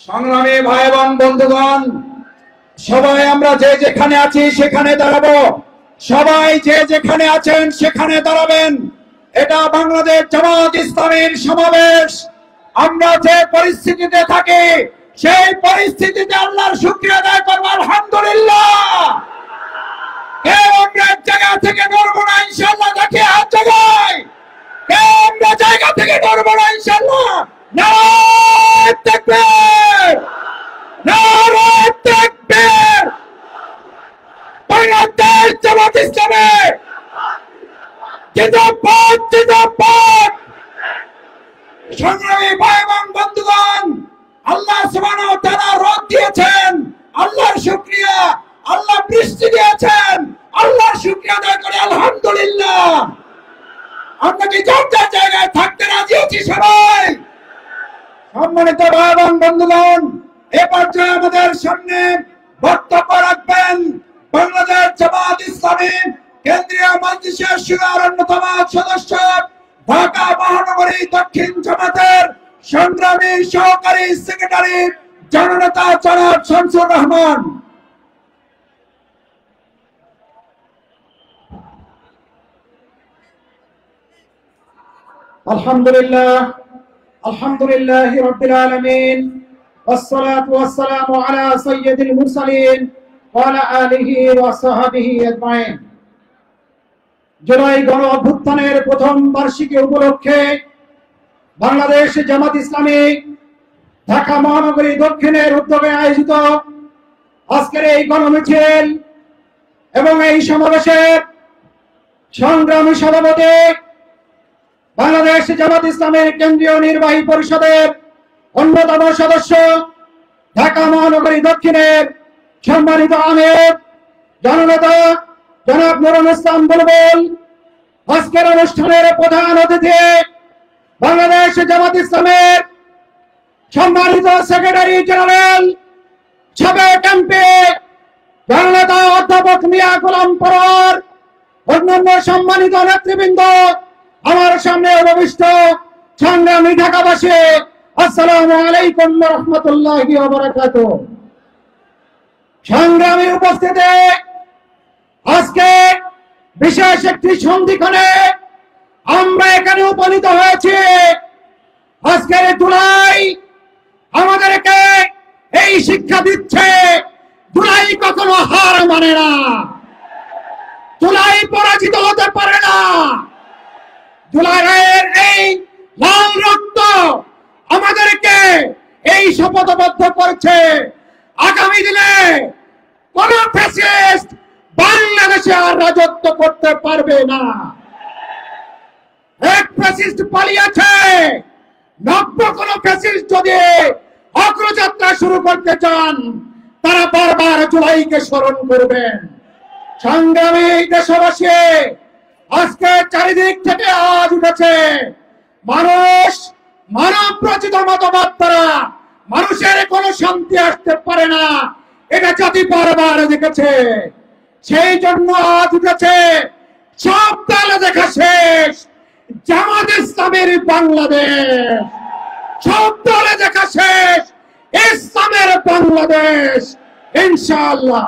সংগ্রামী ভাই এবং বন্ধুগণ, সবাই আমরা যে যেখানে আছি সেখানে দাঁড়াবো। সবাই যে যেখানে আছেন সেখানে দাঁড়াবেন। এটা বাংলাদেশ জামাত ইসলামীর সমাবেশ। আমরা যে পরিস্থিতিতে থাকি সেই পরিস্থিতিতে আল্লাহর শুকরিয়া আদায় করবো আলহামদুলিল্লাহ। কেউ আমরা জায়গা থেকে নড়বো না ইনশাআল্লাহ। দেখি হাত জায়গায়। কেউ আমরা জায়গা থেকে নড়বো না ইনশাআল্লাহ। নারায়ে তাকবীর, নারায়ে তাকবীর। বাংলাদেশ জামাত ইসলামী জিন্দাবাদ, জিন্দাবাদ। সংগ্রামী ভাই এবং বন্ধুগণ, আল্লাহ সুবহানাহু ওয়া তাআলা রোদ দিয়েছেন, আল্লাহর শুকরিয়া। আল্লাহ বৃষ্টি দিয়েছেন, আল্লাহর শুকরিয়া আদায় করে আলহামদুলিল্লাহ। আমরা কি যার যার জায়গায় থাকতে রাজি আছি সবাই? সম্মানিত ভাই এবং বন্ধুগণ, এ পর্যায়ে আমাদের সামনে বক্তব্য রাখবেন বাংলাদেশ জামাত ইসলামী কেন্দ্রীয় মজলিসের শুরার অন্যতম সদস্য, ঢাকা মহানগরী দক্ষিণ জামাতের সংগ্রামী সহকারী সেক্রেটারি জননেতা জনাব শামসুর রহমান। আলহামদুলিল্লাহ রাব্বিল আলামিন والصلاه والسلام على سيد المرسلين وعلى آله وصحبه أجمعين। জুলাই গণ অভ্যুত্থানের প্রথম বার্ষিকী উপলক্ষে বাংলাদেশ জামাত ইসলামী ঢাকা মহানগরী দক্ষিণের উদ্যোগে আয়োজিত আজকের এই গণমিছিল এবং এই সমাবেশের সংগ্রামী সভাপতি বাংলাদেশ জামাত ইসলামের কেন্দ্রীয় নির্বাহী পরিষদের অন্যতম সদস্য ঢাকা মহানগরী দক্ষিণের সম্মানিত আমির জননেতা জনাব নুরুল ইসলাম বুলবুল, আজকের অনুষ্ঠানের প্রধান অতিথি বাংলাদেশ জামাত ইসলামের সম্মানিত সেক্রেটারি জেনারেল সাবেক এমপি জননেতা অধ্যাপক মিয়া গোলাম পরোয়ার, অন্যান্য সম্মানিত নেতৃবৃন্দ, আমার সামনে উপবিষ্ট সংগ্রামী ঢাকাবাসী, আসসালামু আলাইকুম ওয়া রাহমাতুল্লাহি ওয়া বারাকাতুহু। সংগ্রামী উপস্থিতি, আজকে বিশেষ একটি সন্ধিক্ষণে আমরা এখানে উপনীত হয়েছি। আজকের জুলাই আমাদেরকে এই শিক্ষা দিচ্ছে, জুলাই কখনো হার মানে না, জুলাই পরাজিত হতে পারে না। জুলাইয়ের এই লাল রক্ত আমাদেরকে এই শপথবদ্ধ করছে, আগামী দিনে কোন ফ্যাসিস্ট বাংলাদেশে আর রাজত্ব করতে পারবে না। এক ফ্যাসিস্ট পালিয়েছে, নব্য কোন ফ্যাসিস্ট যদি অগ্রযাত্রা শুরু করতে চান তারা বারবার জুলাইকে স্মরণ করবেন। সংগ্রামী দেশবাসী, আজকে চারিদিক থেকে আওয়াজ উঠেছে, মানুষ মানব রচিত মতবাদ দ্বারা মানুষের কোনো শান্তি আসতে পারে না, এটা জাতি বারবার দেখেছে। সেই জন্য আওয়াজ উঠেছে, সব দলে দেখা শেষ, জামাত ইসলামের বাংলাদেশ, সব দলে দেখা শেষ, ইসলামের বাংলাদেশ ইনশাআল্লাহ।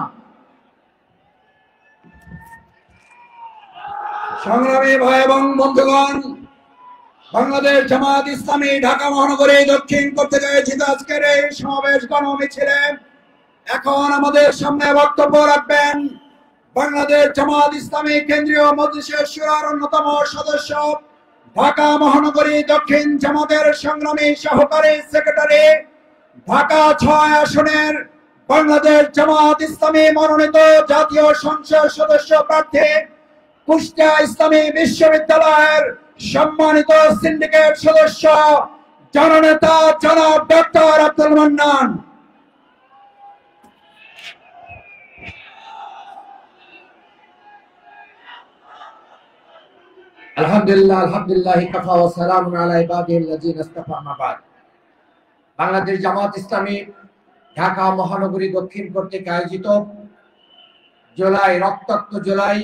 সংগ্রামী ভাই এবং বন্ধুগণ, বাংলাদেশ জামাত ইসলামী ঢাকা মহানগরী দক্ষিণ করতে চাইছিল আজকের এই সমাবেশ গণমিছিলে। এখন আমাদের সামনে বক্তব্য রাখবেন বাংলাদেশ জামাত ইসলামী কেন্দ্রীয় মজলিসের শুরার অন্যতম সদস্য, ঢাকা মহানগরী দক্ষিণ জামাতের সংগ্রামী সহকারী সেক্রেটারি, ঢাকা 6 আসনের বাংলাদেশ জামাত ইসলামী মনোনীত জাতীয় সংসদ সদস্য প্রার্থী, কুষ্টিয়া ইসলামী বিশ্ববিদ্যালয়ের সম্মানিত সিন্ডিকেট সদস্য জননেতা জনাব ডক্টর আব্দুল মান্নান। আলহামদুলিল্লাহ আলহামদুলিল্লাহি কাফা ওয়া সালামুন আলা ইবাদিল্লাযিনা ইসতাফা আম্মা বাদ। বাংলাদেশ জামাত ইসলামী ঢাকা মহানগরী দক্ষিণ কর্তৃক আয়োজিত জুলাই রক্তাক্ত জুলাই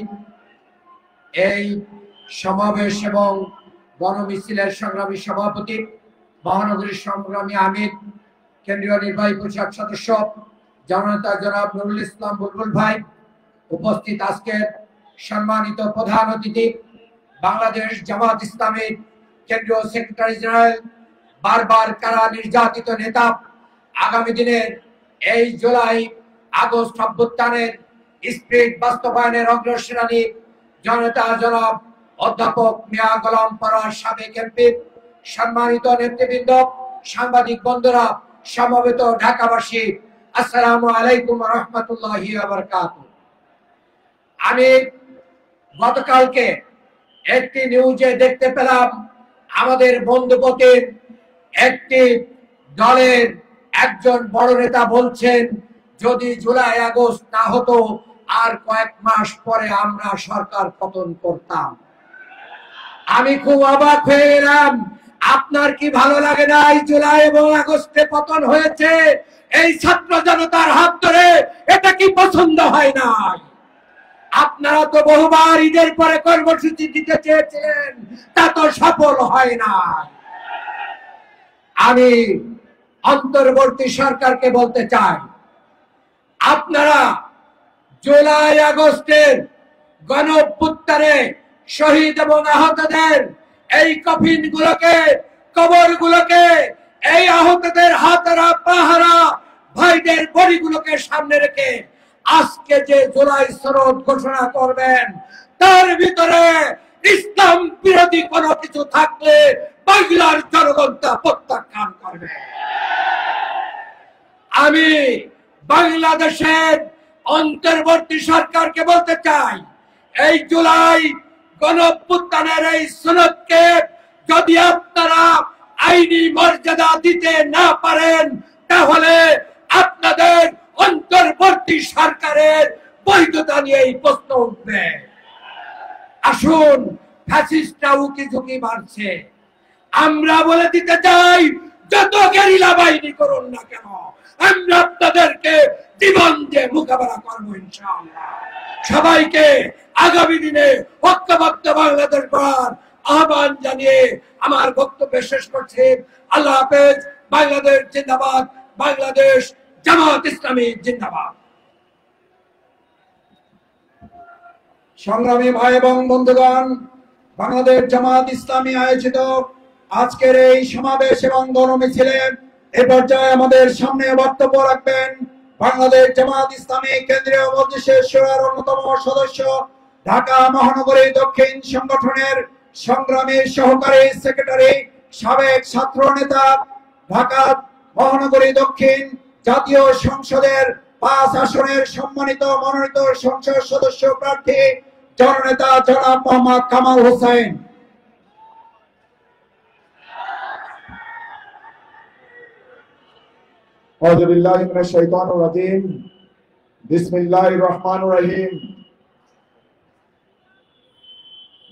এই সমাবেশ এবং গণমিছিলের সংগ্রামী সভাপতি, মহানগরীর সংগ্রামী আমির, কেন্দ্রীয় নির্বাহী পরিষদ সদস্য জননেতা জনাব নুরুল ইসলাম বুলবুল ভাই, উপস্থিত আজকের সম্মানিত প্রধান অতিথি বাংলাদেশ জামাত ইসলামীর কেন্দ্রীয় সেক্রেটারি জেনারেল, বারবার কারা নির্যাতিত নেতা, আগামী দিনের এই জুলাই আগস্ট অভ্যুত্থানের স্পিরিট বাস্তবায়নের অগ্রসেনানী জননেতা জনাব অধ্যাপক মিয়া গোলাম পরোয়ার, সাবেক এমপি, সম্মানিত নেতৃবৃন্দ, সাংবাদিক বন্ধুরা, সমবেত ঢাকাবাসী, আসসালামু আলাইকুম ওয়া রাহমাতুল্লাহি ওয়া বারাকাতুহু। আমি গতকালকে একটি নিউজে দেখতে পেলাম আমাদের বন্ধুপতির একটি দলের একজন বড় নেতা বলছেন, যদি জুলাই আগস্ট না হতো আর কয়েক মাস পরে আমরা সরকার পতন করতাম। আমি খুব অবাক হয়ে গেলাম। আপনার কি ভালো লাগে না এই জুলাই এবং আগস্টে পতন হয়েছে এই ছাত্র জনতার হাত ধরে? এটা কি পছন্দ হয় না? আপনারা তো বহুবার ঈদের পরে কর্মসূচি দিতে চেয়েছিলেন, তা তো সফল হয় না। আমি অন্তর্বর্তী সরকারকে বলতে চাই, আপনারা জুলাই আগস্টের গণঅভ্যুত্থানে শহীদ এবং আহতদের এই কফিনগুলোকে, কবরগুলোকে, এই আহতদের হাতহারা পাহারা ভাইদের বডিগুলোকে সামনে রেখে আজকে যে জুলাই সনদ ঘোষণা করবেন, তার ভিতরে ইসলাম বিরোধী কোনো কিছু থাকলে বাংলার জনগণ তা প্রত্যাখ্যান করবে। আমি বাংলাদেশের অন্তর্বর্তী সরকারকে বলতে চাই, এই জুলাই গণঅভ্যুত্থানের এই সনদকে যদি আপনারা আইনি মর্যাদা দিতে না পারেন, তাহলে আপনাদের অন্তর্বর্তী সরকারের বৈধতা নিয়ে এই প্রশ্ন উঠবে। আসুন, ফ্যাসিস্টরা উকি ঝুঁকি মারছে, আমরা বলে দিতে চাই, যত গেরিলা বাহিনী করুন না কেন, আমরা আপনাদেরকে জীবন দিয়ে মোকাবেলা করবো ইনশাআল্লাহ। সবাইকে আগামী দিনে ঐক্যবদ্ধ বাংলাদেশ গড়ার আহ্বান জানিয়ে আমার বক্তব্য শেষ করছি। আল্লাহ হাফেজ। বাংলাদেশ জিন্দাবাদ। বাংলাদেশ জামাত ইসলামী জিন্দাবাদ। সংগ্রামী ভাই এবং বন্ধুগণ, বাংলাদেশ জামাত ইসলামী আয়োজিত আজকের এই সমাবেশ এবং গণমিছিলে এ পর্যায়ে আমাদের সামনে বক্তব্য রাখবেন বাংলাদেশ জামাত ইসলামী কেন্দ্রীয় মজলিসের শূরার অন্যতম সদস্য, ঢাকা মহানগরী দক্ষিণ সংগঠনের সংগ্রামী সহকারী সেক্রেটারি, সাবেক ছাত্র নেতা, ঢাকা মহানগরী দক্ষিণ জাতীয় সংসদের 5 আসনের সম্মানিত মনোনীত সংসদ সদস্য প্রার্থী জননেতা জনাব মোহাম্মদ কামাল হোসেন। আউযু বিল্লাহি মিনাশ শাইতানির রাজিম। বিসমিল্লাহির রহমানির রহিম।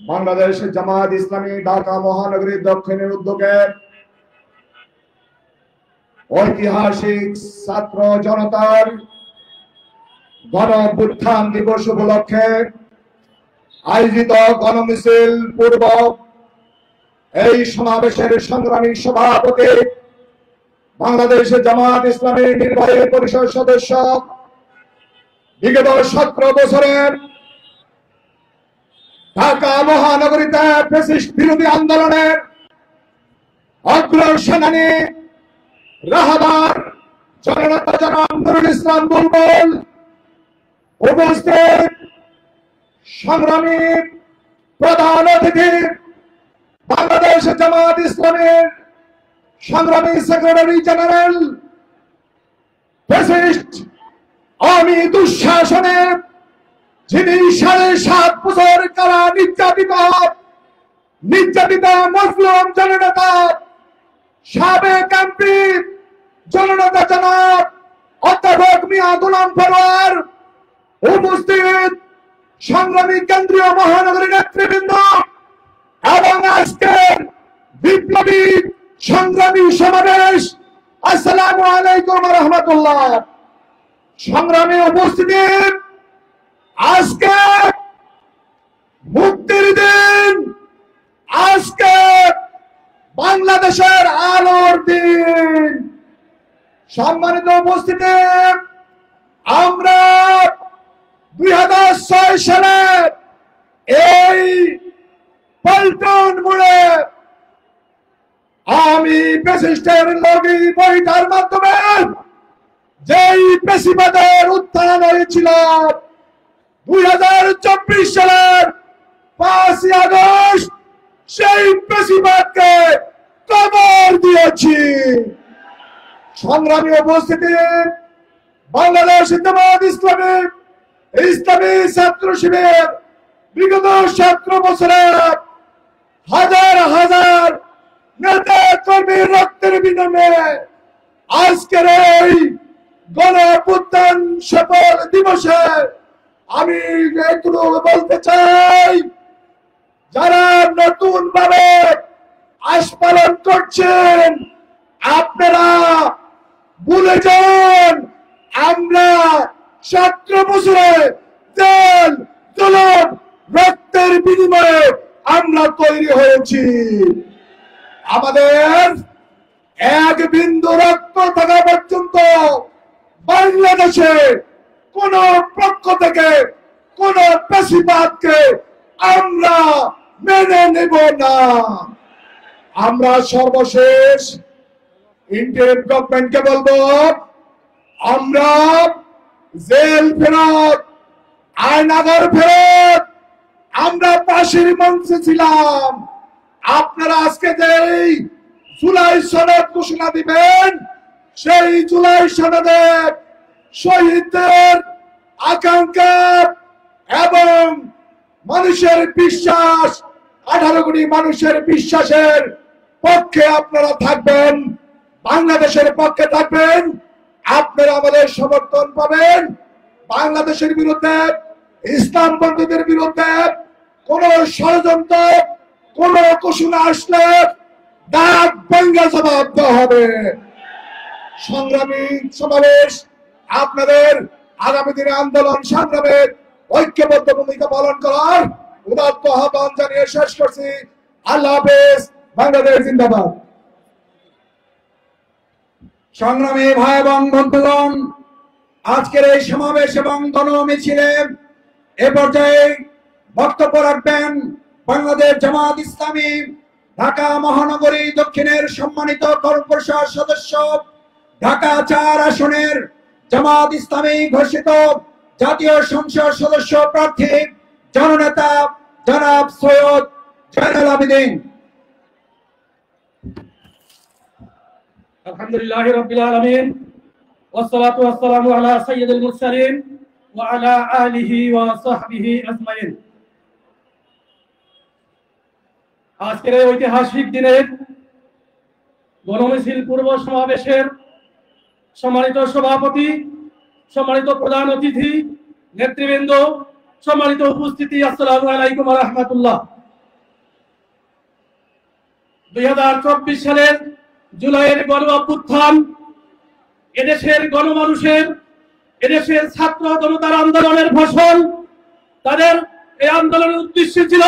বাংলাদেশ জামাত ইসলামী ঢাকা মহানগরী দক্ষিণের উদ্যোগে ঐতিহাসিক ছাত্র জনতার গণঅভ্যুত্থান দিবস উপলক্ষে আয়োজিত গণমিছিল পূর্বক এই সমাবেশের সংগ্রামী সভাপতি, বাংলাদেশ জামাত ইসলামী নির্বাহী পরিষদ সদস্য, বিগত 17 বছরের ঢাকা মহানগরীতে ফ্যাসিস্ট বিরোধী আন্দোলনের অগ্রসেনানী রাহবার জননেতা জনাব নুরুল ইসলাম বুলবুল, উপস্থিত সংগ্রামী প্রধান অতিথি, বাংলাদেশ জামাত ইসলামের সংগ্রামী সেক্রেটারি জেনারেল, ফ্যাসিস্ট আওয়ামী দুঃশাসনে যিনি 7.5 বছর কারা নির্যাতিত মুসলিম জননেতা, সাবেক এমপি জননেতা জনাব অধ্যাপক মিয়া গোলাম পরোয়ার, উপস্থিত সংগ্রামী কেন্দ্রীয় মহানগরী নেতৃবৃন্দ এবং আজকের বিপ্লবী সংগ্রামী সমাবেশ, আসসালামু আলাইকুম ওয়া রাহমাতুল্লাহ। সংগ্রামী উপস্থিতি, আজকে মুক্তির দিন, আজকে বাংলাদেশের আলোর দিন। সম্মানিত উপস্থিতি, আমরা 2006 সালে এই পল্টন মোড়ে আমি ফ্যাসিস্টের লগি বইটার মাধ্যমে যেই পেশিবাদের উত্থান হয়েছিল, 2024 সালের 5 আগস্ট সেই পেশিবাদকে কবর দিয়েছি। সংগ্রামী উপস্থিতি, বাংলাদেশ জামাত ইসলামী ইসলামী ছাত্র শিবির বিগত 17 বছরের হাজার হাজার নেতা কর্মীর রক্তের বিনিময়ে আজকের এই গণঅভ্যুত্থান সফল দিবসে আমি এগুলো বলতে চাই, যারা নতুন ভাবে আস্পালন করছেন, আপনারা ভুলে যান আমরা 17 বছরে তেল জলম রক্তের বিনিময়ে আমরা তৈরি হয়েছি। আমাদের এক বিন্দু রক্ত থাকা পর্যন্ত বাংলাদেশে কোন পক্ষ থেকে কোন পেশিবাদকে আমরা মেনে নেব না। আমরা সর্বশেষ ইন্ডিয়ান গভর্নমেন্টকে বলবো, আমরা জেল ফেরত, আয়নাগর ফেরত, আমরা ফাঁসির মঞ্চে ছিলাম। আপনারা আজকে যেই জুলাই সনদ ঘোষণা দিবেন, সেই জুলাই সনদে শহীদদের আকাঙ্ক্ষা এবং মানুষের বিশ্বাস, 18 কোটি মানুষের বিশ্বাসের পক্ষে আপনারা থাকবেন, বাংলাদেশের পক্ষে থাকবেন। আপনারা আমাদের সমর্থন পাবেন। বাংলাদেশের বিরুদ্ধে, ইসলাম বন্ধুদের বিরুদ্ধে কোন ষড়যন্ত্র, কোন ঘোষণা আসলে দাঁত ভেঙে জবাব দেওয়া হবে। সংগ্রামী সমাবেশ আপনাদের আগামী দিনে আন্দোলন সংগ্রামের ঐক্যবদ্ধ ভূমিকা পালন করার উদাত্ত আহ্বান জানিয়ে শেষ করছি। আল্লাহ হাফেজ। বাংলাদেশ জিন্দাবাদ। সংগ্রামী ভাই এবং বন্ধুগণ, আজকের এই সমাবেশ এবং গণমিছিলে এ পর্যায়ে বক্তব্য রাখবেন বাংলাদেশ জামাত ইসলামী ঢাকা মহানগরী দক্ষিণের সম্মানিত কর্পোরেশন সদস্য, ঢাকা 4 আসনের জামাত ইসলামী ঘোষিত জাতীয় সংসদ সদস্য প্রার্থী জননেতা জনাব সৈয়দ জয়নুল আবেদিন। আলহামদুলিল্লাহি রাব্বিল আলামিন ওয়াসসালাতু ওয়াসসালামু আলা সাইয়্যিদিল মুরসালিন ওয়া আলা আলিহি ওয়া সাহবিহি আজমাইন। আজকের এই ঐতিহাসিক দিনের গণমিছিল পূর্ব সমাবেশের সম্মানিত সভাপতি, সম্মানিত প্রধান অতিথি, নেতৃবৃন্দ, সম্মানিত উপস্থিতি, আসসালামু আলাইকুম ওয়া রাহমাতুল্লাহ। 2024 সালের জুলাইয়ের গণ অভ্যুত্থান, এদেশের গণমানুষের, এদেশের ছাত্র জনতার আন্দোলনের ফসল। তাদের এই আন্দোলনের উদ্দেশ্য ছিল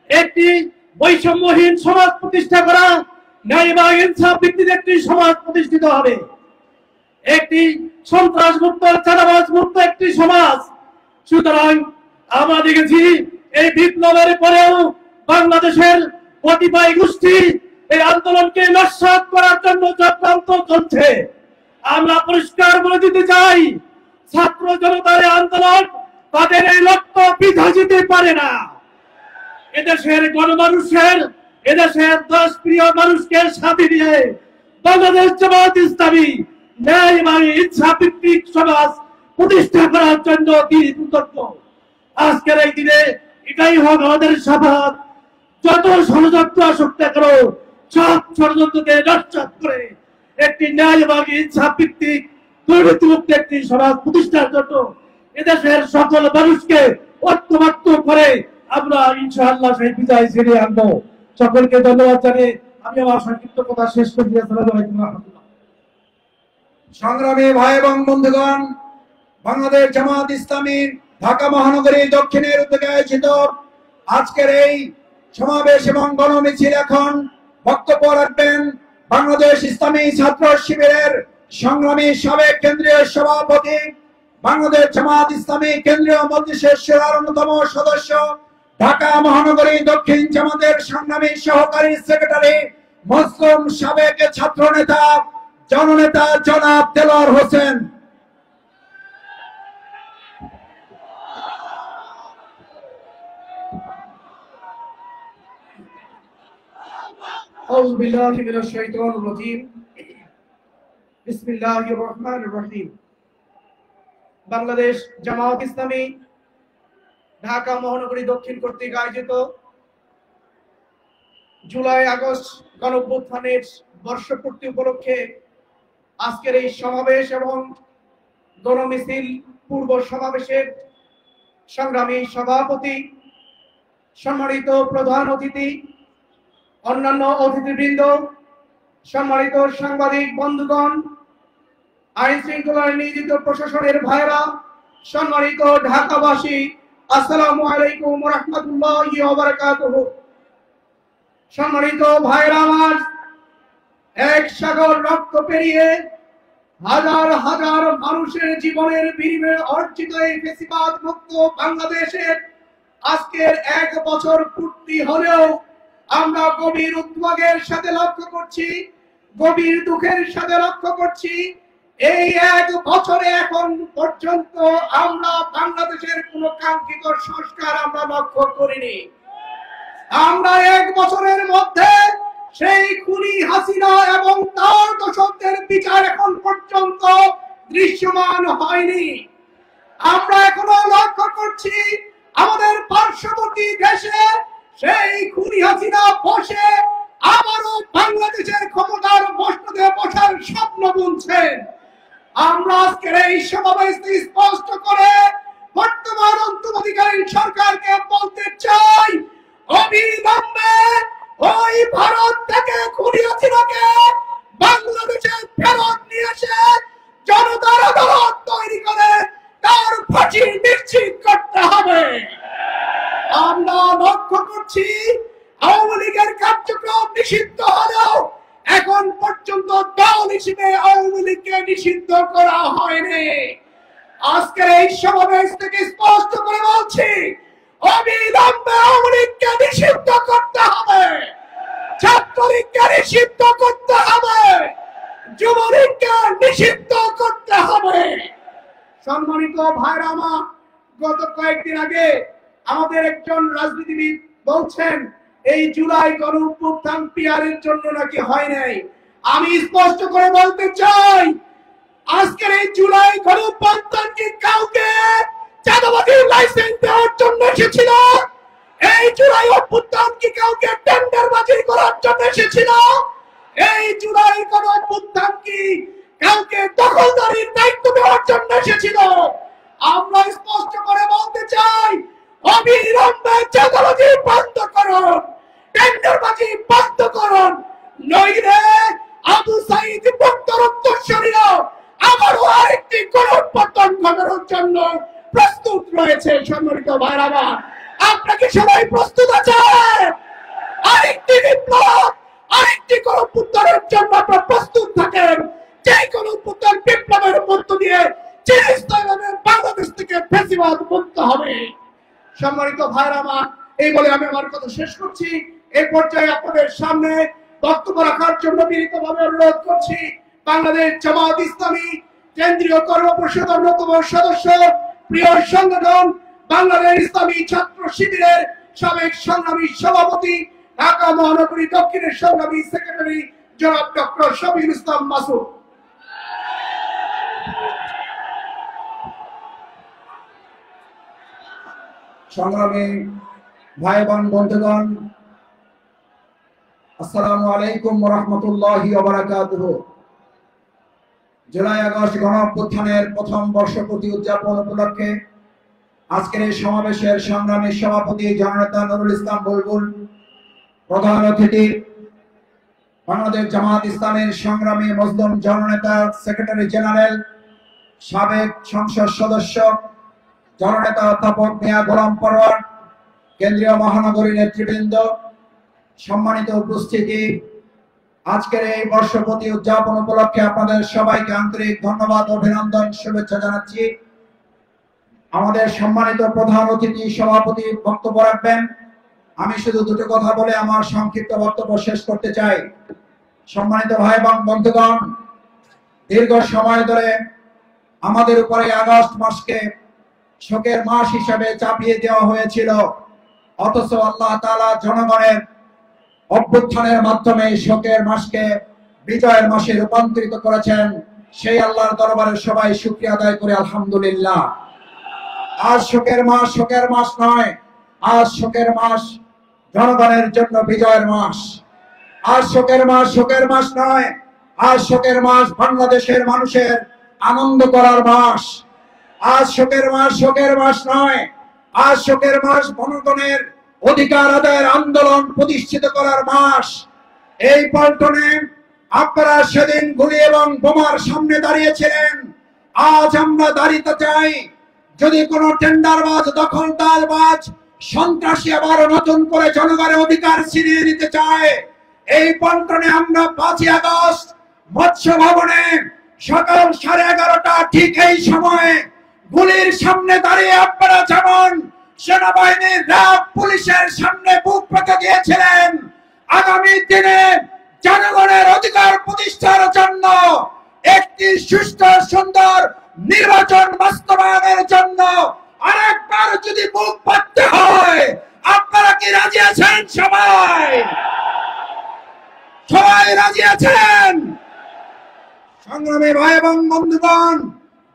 একটি বৈষম্যহীন সমাজ প্রতিষ্ঠা করা, ন্যায় বা ইনসাফ ভিত্তিক একটি সমাজ প্রতিষ্ঠিত হবে, একটি সন্ত্রাস মুক্ত, চাঁদাবাজ মুক্ত একটি সমাজ। সুতরাং আমরা দেখেছি এই বিপ্লবের পরেও বাংলাদেশের কতিপয় গোষ্ঠী এই আন্দোলনকে নস্যাৎ করার জন্য চক্রান্ত চলছে। আমরা পরিষ্কার বলে দিতে চাই, ছাত্র জনতার আন্দোলন তাদের এই লক্ষ্য বৃথা যেতে পারে না। এদেশের গণমানুষের, এদেশের দেশপ্রিয় মানুষকে সাথে নিয়ে বাংলাদেশ জামাত ইসলামী ন্যায় এবং ইনসাফ ভিত্তিক সমাজ প্রতিষ্ঠা করার জন্য কৃতজ্ঞ। আজকের এই দিনে এটাই হোক আমাদের শপথ, যত ষড়যন্ত্র আসক্ত করো সব ষড়যন্ত্রকে নস্যাৎ করে একটি ন্যায় এবং ইনসাফ ভিত্তিক দুর্নীতিমুক্ত একটি সমাজ প্রতিষ্ঠার জন্য এদেশের সকল মানুষকে ঐক্যবদ্ধ করে আমরা ইনশাআল্লাহ সেই বিজয় ছিনিয়ে আনবো। সকলকে ধন্যবাদ জানিয়ে আমি আমার সংক্ষিপ্ত কথা শেষ করছি। আসসালামু আলাইকুম ওয়া রাহমাতুল্লাহ। সংগ্রামী ভাই এবং বন্ধুগণ, বাংলাদেশ জামাত ইসলামী ঢাকা মহানগরী দক্ষিণের উদ্যোগে আয়োজিত আজকের এই সমাবেশ এবং গণমিছিল এখন বক্তব্য রাখবেন বাংলাদেশ ইসলামী ছাত্র শিবিরের সংগ্রামী সাবেক কেন্দ্রীয় সভাপতি, বাংলাদেশ জামাত ইসলামী কেন্দ্রীয় মজলিসের শূরার অন্যতম সদস্য, ঢাকা মহানগরী দক্ষিণ জামাতের সংগ্রামী সহকারী সেক্রেটারি, মুসলিম সাবেক ছাত্র নেতা, জননেতা জনাব দেলোয়ার হোসেন। আউযু বিল্লাহি মিনাশ শাইতানির রাজীম। বিসমিল্লাহির রহমানির রহিম। বাংলাদেশ জামাত ইসলামী ঢাকা মহানগরী দক্ষিণ কর্তৃক আয়োজিত জুলাই আগস্ট গণঅভ্যুত্থানের বর্ষপূর্তি উপলক্ষে আজকের এই সমাবেশ এবং গণমিছিল পূর্ব সমাবেশের সংগ্রামী সভাপতি, সম্মানিত প্রধান অতিথি, অন্যান্য অতিথিবৃন্দ, সম্মানিত সাংবাদিক বন্ধুগণ, আইন শৃঙ্খলায় নিয়োজিত প্রশাসনের ভাইরা, সম্মানিত ঢাকাবাসী, আসসালামু আলাইকুম ওয়া রাহমাতুল্লাহি ওয়া বারাকাতুহু। সম্মানিত ভাইরা আমার, এক সাগর রক্ত পেরিয়ে হাজার হাজার মানুষের জীবনের বিনিময়ে অর্জিত এই ফ্যাসিবাদ মুক্ত বাংলাদেশের আজকের 1 বছর পূর্তি হলেও আমরা গভীর উদ্বেগের সাথে লক্ষ্য করছি, গভীর দুঃখের সাথে লক্ষ্য করছি, এই 1 বছরে এখন পর্যন্ত আমরা বাংলাদেশের কোনো কাঙ্ক্ষিত সংস্কার আমরা লক্ষ্য করিনি। আমরা 1 বছরের মধ্যে সেই খুনি হাসিনা এবং তার দোষকদের বিচার এখন পর্যন্ত দৃশ্যমান হয়নি। আমরা এখনো লক্ষ্য করছি আমাদের পার্শ্ববর্তী দেশে সেই খুনি হাসিনা বসে আবারও বাংলাদেশের ক্ষমতার মসনদে বসার স্বপ্ন বুনছেন। আমরা আজকের এই সমাবেশে স্পষ্ট করে বর্তমান অন্তর্বর্তীকালীন সরকারকে বলতে চাই, অবিলম্বে ওই ভারত থেকে খুনি হাসিনাকে বাংলাদেশে ফেরত নিয়ে এসে জনতার আদালত তৈরি করে তার ফাঁসি নিশ্চিত করতে হবে। আমরা লক্ষ্য করছি আওয়ামী লীগের কার্যক্রম নিষিদ্ধ হলেও এখন পর্যন্ত দল হিসেবে আওয়ামী লীগকে নিষিদ্ধ করা হয়নি। আজকের এই সমাবেশ থেকে স্পষ্ট করে বলছি, অবিলম্বে আওয়ামী লীগকে নিষিদ্ধ করতে হবে, ছাত্রলীগকে নিষিদ্ধ করতে হবে, যুবলীগকে নিষিদ্ধ করতে হবে। সম্মানিত ভাইরা আমার, গত কয়েকদিন আগে আমাদের একজন রাজনীতিবিদ বলছেন এই জুলাই গণ অভ্যুত্থান পিয়ারের জন্য নাকি হয় নাই। আমি স্পষ্ট করে বলতে চাই, আজকের এই জুলাই গণ অভ্যুত্থান কি কাউকে চাঁদাবাজির লাইসেন্স দেওয়ার জন্য এসেছিল? এই জুলাই অভ্যুত্থান কি কাউকে টেন্ডারবাজি করার জন্য এসেছিল? এই জুলাই গণ অভ্যুত্থান কি কাউকে দখলদারির দায়িত্ব দেওয়ার জন্য এসেছিল? আমরা স্পষ্ট করে বলতে চাই, অবিলম্বে চাঁদাবাজি বন্ধ করুন, টেন্ডারবাজি বন্ধ করুন, নইলে আবু সাঈদ বক্তর উত্তরসূরিরা আবারও আরেকটি গণঅভ্যুত্থান ঘটানোর জন্য প্রস্তুত রয়েছে। সম্মানিত ভাইরা আমার, আপনাকে সবাই প্রস্তুত আছেন? আরেকটি বিপ্লব, আরেকটি গণঅভ্যুত্থানের জন্য আপনারা প্রস্তুত থাকেন। যে গণঅভ্যুত্থান বিপ্লবের মধ্য দিয়ে চিরস্থায়ীভাবে বাংলাদেশ থেকে ফ্যাসিবাদ মুক্ত হবে। সম্মানিত ভাইরা আমার, এই বলে আমি আমার কথা শেষ করছি। এই পর্যায়ে আপনাদের সামনে বক্তব্য রাখার জন্য বিনীতভাবে অনুরোধ করছি বাংলাদেশ জামাত ইসলামী কেন্দ্রীয় কর্মপরিষদের অন্যতম সদস্য, প্রিয় সংগঠন বাংলাদেশ ইসলামী ছাত্র শিবিরের সাবেক সংগ্রামী সভাপতি, ঢাকা মহানগরী দক্ষিণের সংগ্রামী সেক্রেটারি জনাব ডক্টর শফিকুল ইসলাম মাসুদ। সংগ্রামী ভাই বোন বন্ধুগণ, আসসালামু আলাইকুম ওয়া রাহমাতুল্লাহি ওয়া বারাকাতুহু। জুলাই আগস্ট গণ অভ্যুত্থানের প্রথম বর্ষপূর্তি উদযাপন উপলক্ষে আজকের এই সমাবেশের সংগ্রামী সভাপতি জননেতা নুরুল ইসলাম বুলবুল, প্রধান অতিথি বাংলাদেশ জামাত ইসলামের সংগ্রামী মুসলিম জননেতা সেক্রেটারি জেনারেল, সাবেক সংসদ সদস্য জননেতা অধ্যাপক মিয়া গোলাম পরোয়ার, কেন্দ্রীয় মহানগরী নেতৃবৃন্দ, সম্মানিত উপস্থিতি, আজকের এই বর্ষপূর্তি উদযাপন উপলক্ষে আপনাদের সবাইকে আন্তরিক ধন্যবাদ, অভিনন্দন, শুভেচ্ছা জানাচ্ছি। আমাদের সম্মানিত প্রধান অতিথি সভাপতি বক্তব্য রাখবেন। আমি শুধু দুটো কথা বলে আমার সংক্ষিপ্ত বক্তব্য শেষ করতে চাই। সম্মানিত ভাই এবং বন্ধুগণ, দীর্ঘ সময় ধরে আমাদের উপরে আগস্ট মাসকে শোকের মাস হিসেবে চাপিয়ে দেওয়া হয়েছিল, অথচ আল্লাহ তাআলা জনগণের অভ্যুত্থানের মাধ্যমে শোকের মাসকে বিজয়ের মাসে রূপান্তরিত করেছেন। সেই আল্লাহর দরবারে সবাই শুকরিয়া আদায় করে আলহামদুলিল্লাহ। আজ শোকের মাস নয়, আজ শোকের মাস জনগণের জন্য বিজয়ের মাস। আজ শোকের মাস নয়, আজ শোকের মাস বাংলাদেশের মানুষের আনন্দ করার মাস। আজ শোকের মাস নয়, আজ শোকের মাস জনগণের অধিকার আদায়ের আন্দোলন প্রতিষ্ঠিত করার মাস। এই পল্টনে আপনারা সেদিন গুলি এবং বোমার সামনে দাঁড়িয়েছিলেন, আজ আমরা দাঁড়িয়ে চাই। যদি কোনো টেন্ডারবাজ, দখলদারবাজ, সন্ত্রাসী আবার নতুন করে জনগণের অধিকার ছিনিয়ে নিতে চায়, এই বন্টনে আমরা 5ই আগস্ট মৎস্য ভবনে সকাল 11:30 ঠিক এই সময়ে গুলির সামনে দাঁড়িয়ে আপনারা যেমন সেনাবাহিনীর র্যাব পুলিশের সামনে বুক পেতে দিয়েছিলেন, আগামী দিনে জনগণের অধিকার প্রতিষ্ঠার জন্য একটি সুষ্ঠু সুন্দর নির্বাচন বাস্তবায়নের জন্য আরেকবার যদি বুক পাততে হয়, আপনারা কি রাজি আছেন? সবাই রাজি আছেন? সংগ্রামী ভাই এবং বন্ধুগণ,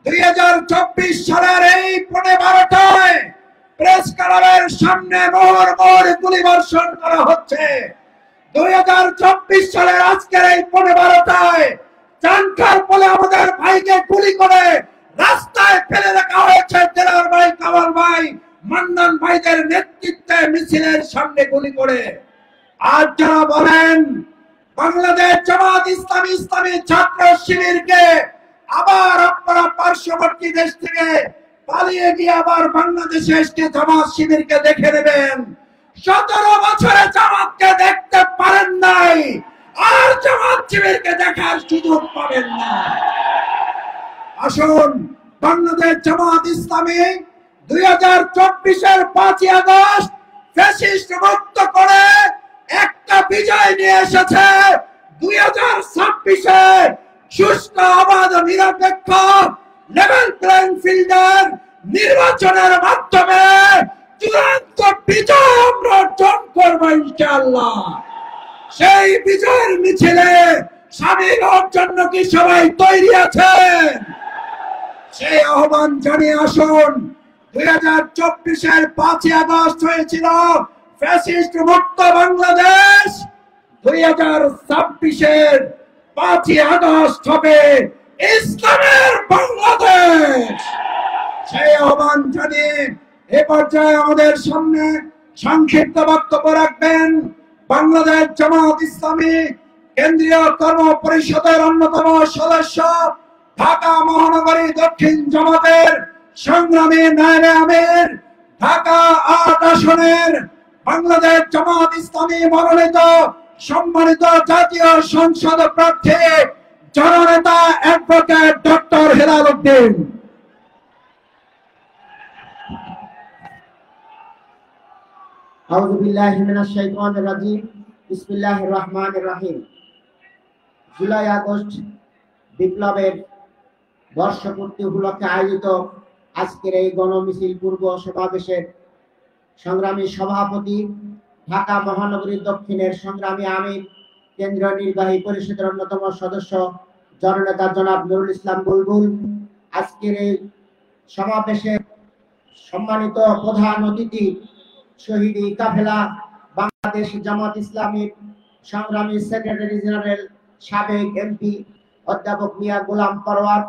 2024 সালের এই 12টায় প্রেস ক্লাবের সামনে মোহর গুলিবর্ষণ করা হচ্ছে। 2024 সালের আজকের এই 12টায় চানখার বলে আমাদের ভাইকে গুলি করে রাস্তায় ফেলে রাখা হয়েছে। দেলার ভাই, কামাল ভাই, মান্নান ভাইদের নেতৃত্বে মিছিলের সামনে গুলি করে। আর যারা বলেন বাংলাদেশ জামাত ইসলামী ছাত্র শিবিরকে আবার আপনারা পার্শ্ববর্তী দেশ থেকে পালিয়ে গিয়ে আবার বাংলাদেশে এসে জামাত শিবিরকে দেখে নেবেন, 17 বছরে জামাতকে দেখতে পারেন নাই, আর জামাত শিবিরকে দেখার সুযোগ পাবেন না। আসুন বাংলাদেশ জামাত ইসলামী 2024-এর 5ই আগস্ট ফ্যাসিস্ট মুক্ত করে একটা বিজয় নিয়ে এসেছে। 2026-এ সুষ্ঠু অবাধ নিরপেক্ষ লেভেল প্লেইং ফিল্ডের নির্বাচনের মাধ্যমে চূড়ান্ত বিজয় আমরা অর্জন করবো ইনশাআল্লাহ। সেই বিজয়ের মিছিলে সামিল হওয়ার জন্য কি সবাই তৈরি আছেন? সেই আহ্বান জানিয়ে আসুন। 2024-এর 5ই আগস্ট হয়েছিল ফ্যাসিস্ট মুক্ত বাংলাদেশ, 2026-এর 5ই আগস্ট হবে ইসলামের বাংলাদেশ। সেই আহ্বান জানিয়ে এ পর্যায়ে আমাদের সামনে সংক্ষিপ্ত বক্তব্য রাখবেন বাংলাদেশ জামাত ইসলামী কেন্দ্রীয় কর্ম পরিষদের অন্যতম সদস্য, ঢাকা মহানগরী দক্ষিণ জামাতের সংগ্রামী নায়েবে আমির, ঢাকা 8 আসনের বাংলাদেশ জামাত ইসলামী মনোনীত সম্মানিত জাতীয় সংসদ প্রার্থী জননেতা অ্যাডভোকেট ডক্টর হেলাল উদ্দিন। আউযু বিল্লাহি মিনাশ শাইতানির রাজিম। বিসমিল্লাহির রহমানির রহিম। জুলাই আগস্ট বিপ্লবের বর্ষপূর্তি উপলক্ষে আয়োজিত আজকের এই গণমিছিল পূর্ব সমাবেশের সংগ্রামী সভাপতি, ঢাকা মহানগরী দক্ষিণের সংগ্রামী আমির, কেন্দ্রীয় নির্বাহী পরিষদের অন্যতম সদস্য জননেতা জনাব নুরুল ইসলাম বুলবুল, আজকের এই সমাবেশে সম্মানিত প্রধান অতিথি, শহীদি কাফেলা বাংলাদেশ জামাত ইসলামীর সংগ্রামী সেক্রেটারি জেনারেল সাবেক এমপি অধ্যাপক মিয়া গোলাম পরওয়ার,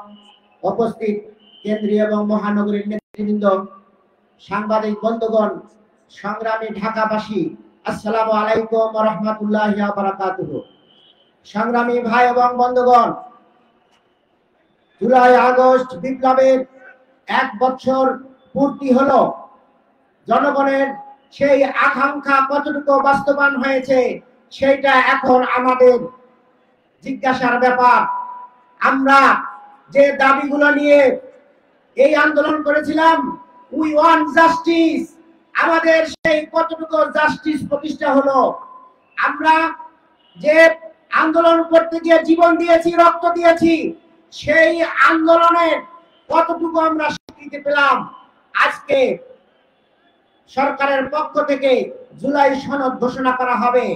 উপস্থিত কেন্দ্রীয় এবং মহানগরীর নেতৃবৃন্দ, সাংবাদিক বন্ধুগণ, সংগ্রামী ঢাকাবাসী, আসসালামু আলাইকুম ওয়া রাহমাতুল্লাহি ওয়া বারাকাতুহু। সংগ্রামী ভাই এবং বন্ধুগণ, জুলাই আগস্ট বিপ্লবের 1 বছর পূর্তি হলো। জনগণের সেই আকাঙ্ক্ষা কতটুকু বাস্তবায়ন হয়েছে সেটা এখন আমাদের জিজ্ঞাসার ব্যাপার। আমরা যে দাবিগুলো নিয়ে এই আন্দোলন করেছিলাম, উই ওয়ান্ট জাস্টিস, আমাদের সেই কতটুকু জাস্টিস প্রতিষ্ঠা হলো? আমরা যে আন্দোলন করতে গিয়ে জীবন দিয়েছি, রক্ত দিয়েছি, সেই আন্দোলনের কতটুকু আমরা স্বীকৃতি পেলাম? আজকে সরকারের পক্ষ থেকে জুলাই সনদ ঘোষণা করা হবে,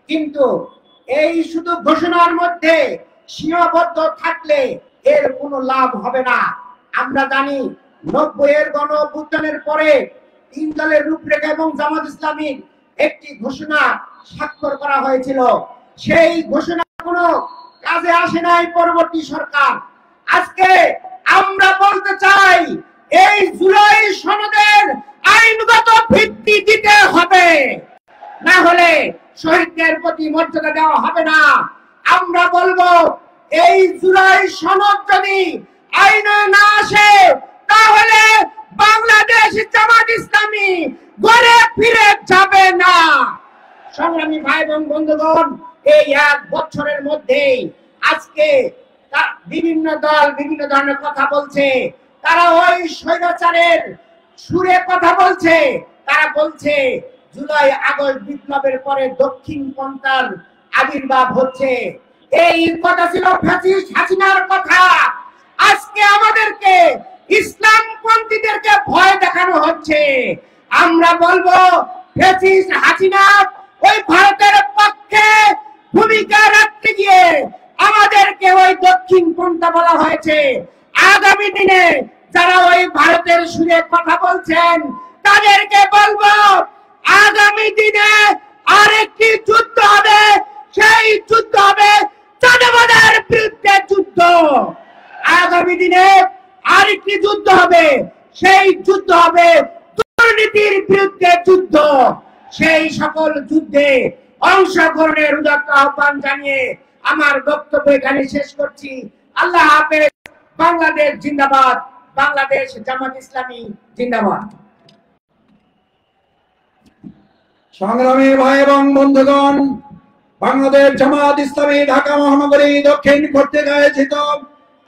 কিন্তু এই শুধু ঘোষণার মধ্যে সীমাবদ্ধ থাকলে এর কোনো লাভ হবে না। আমরা জানি 90-এর গণ অভ্যুত্থানের পরে 3 দলের রূপরেখা এবং জামাত ইসলামীর একটি ঘোষণা স্বাক্ষর করা হয়েছিল। সেই ঘোষণা কোনো কাজে আসে নাই পরবর্তী সরকার। আজকে আমরা বলতে চাই, এই জুলাই সনদের আইনগত ভিত্তি দিতে হবে, না হলে শহীদদের প্রতি মর্যাদা দেওয়া হবে না। আমরা বলবো, এই জুলাই সনদ যদি আইনে না আসে, তাহলে বাংলাদেশ জামাত ইসলামী ঘরে ফিরে যাবে না। সংগ্রামী ভাই এবং বন্ধুগণ, এই 1 বছরের মধ্যেই আজকে বিভিন্ন দল বিভিন্ন ধরনের কথা বলছে। তারা ওই স্বৈরাচারের সুরে কথা বলছে। তারা বলছে জুলাই আগস্ট বিপ্লবের পরে দক্ষিণ পন্থার আবির্ভাব হচ্ছে। এই কথা ছিল ফ্যাসিস্ট হাসিনার কথা। আজকে আমাদেরকে ইসলামপন্থীদেরকে ভয় দেখানো হচ্ছে। আমরা বলবো ফ্যাসিস্ট হাসিনা ওই ভারতের পক্ষে ভূমিকা রাখতে গিয়ে আমাদেরকে ওই দক্ষিণ পন্থা বলা হয়েছে। আগামী দিনে যারা ওই ভারতের সুরে কথা বলছেন তাদেরকে বলবো আগামী দিনে আরেকটি যুদ্ধ হবে। সেই যুদ্ধ হবে চাঁদাবাজের বিরুদ্ধে যুদ্ধ। আগামী দিনে আরেকটি যুদ্ধ হবে। সেই যুদ্ধ হবে দুর্নীতির বিরুদ্ধে যুদ্ধ। সেই সকল যুদ্ধে অংশগ্রহণের উদাত্ত আহ্বান জানিয়ে আমার বক্তব্য এখানে শেষ করছি। আল্লাহ হাফেজ। বাংলাদেশ জিন্দাবাদ। বাংলাদেশ জামাত ইসলামী জিন্দাবাদ। সংগ্রামী ভাই এবং বন্ধুগণ, বাংলাদেশ জামাত ইসলামী ঢাকা মহানগরী দক্ষিণ কর্তৃক আয়োজিত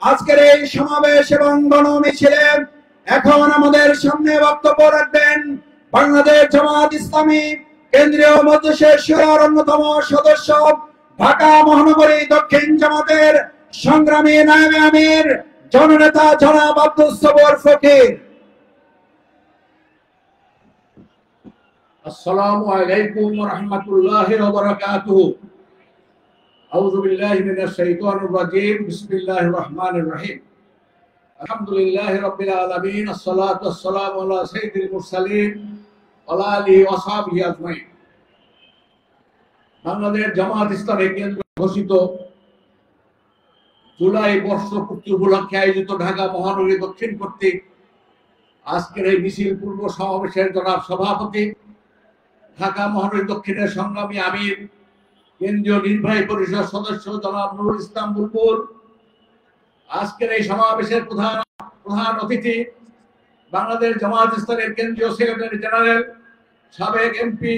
আজকের এই সমাবেশ এবং গণমিছিলে এখন আমাদের সামনে বক্তব্য রাখবেন বাংলাদেশ জামাত ইসলামী কেন্দ্রীয় মজলিসের শুরার অন্যতম সদস্য, ঢাকা মহানগরী দক্ষিণ জামাতের সংগ্রামী নায়েবে আমির জননেতা জনাব আব্দুস সবুর ফকির। আসসালামু আলাইকুম ওয়া রাহমাতুল্লাহি ওয়া বারাকাতুহু। আউযু বিল্লাহি মিনাশ শাইতানির রাজীম। বিসমিল্লাহির রহমানির রহিম। আলহামদুলিল্লাহি রাব্বিল আলামিন। আসসালাতু ওয়াসসালামু আলা সাইয়্যিদিল মুরসালিন ওয়া আলা আলিহি ওয়া সাহবিহি আজমাইন। বাংলাদেশ জামাত ইসলামী কেন্দ্র ঘোষিত জুলাই বর্ষপূর্তি উপলক্ষে আয়োজিত ঢাকা মহানগরী দক্ষিণ কর্তৃক আজকের এই মিছিল পূর্ব সমাবেশের জনাব সভাপতি, ঢাকা মহানগরী দক্ষিণের সংগ্রামী আমির, কেন্দ্রীয় নির্বাহী পরিষদ সদস্য জনাব নুরুল ইসলাম বুলবুল, আজকের এই সমাবেশের প্রধান অতিথি বাংলাদেশ জামাত ইসলামের কেন্দ্রীয় সেক্রেটারি জেনারেল সাবেক এমপি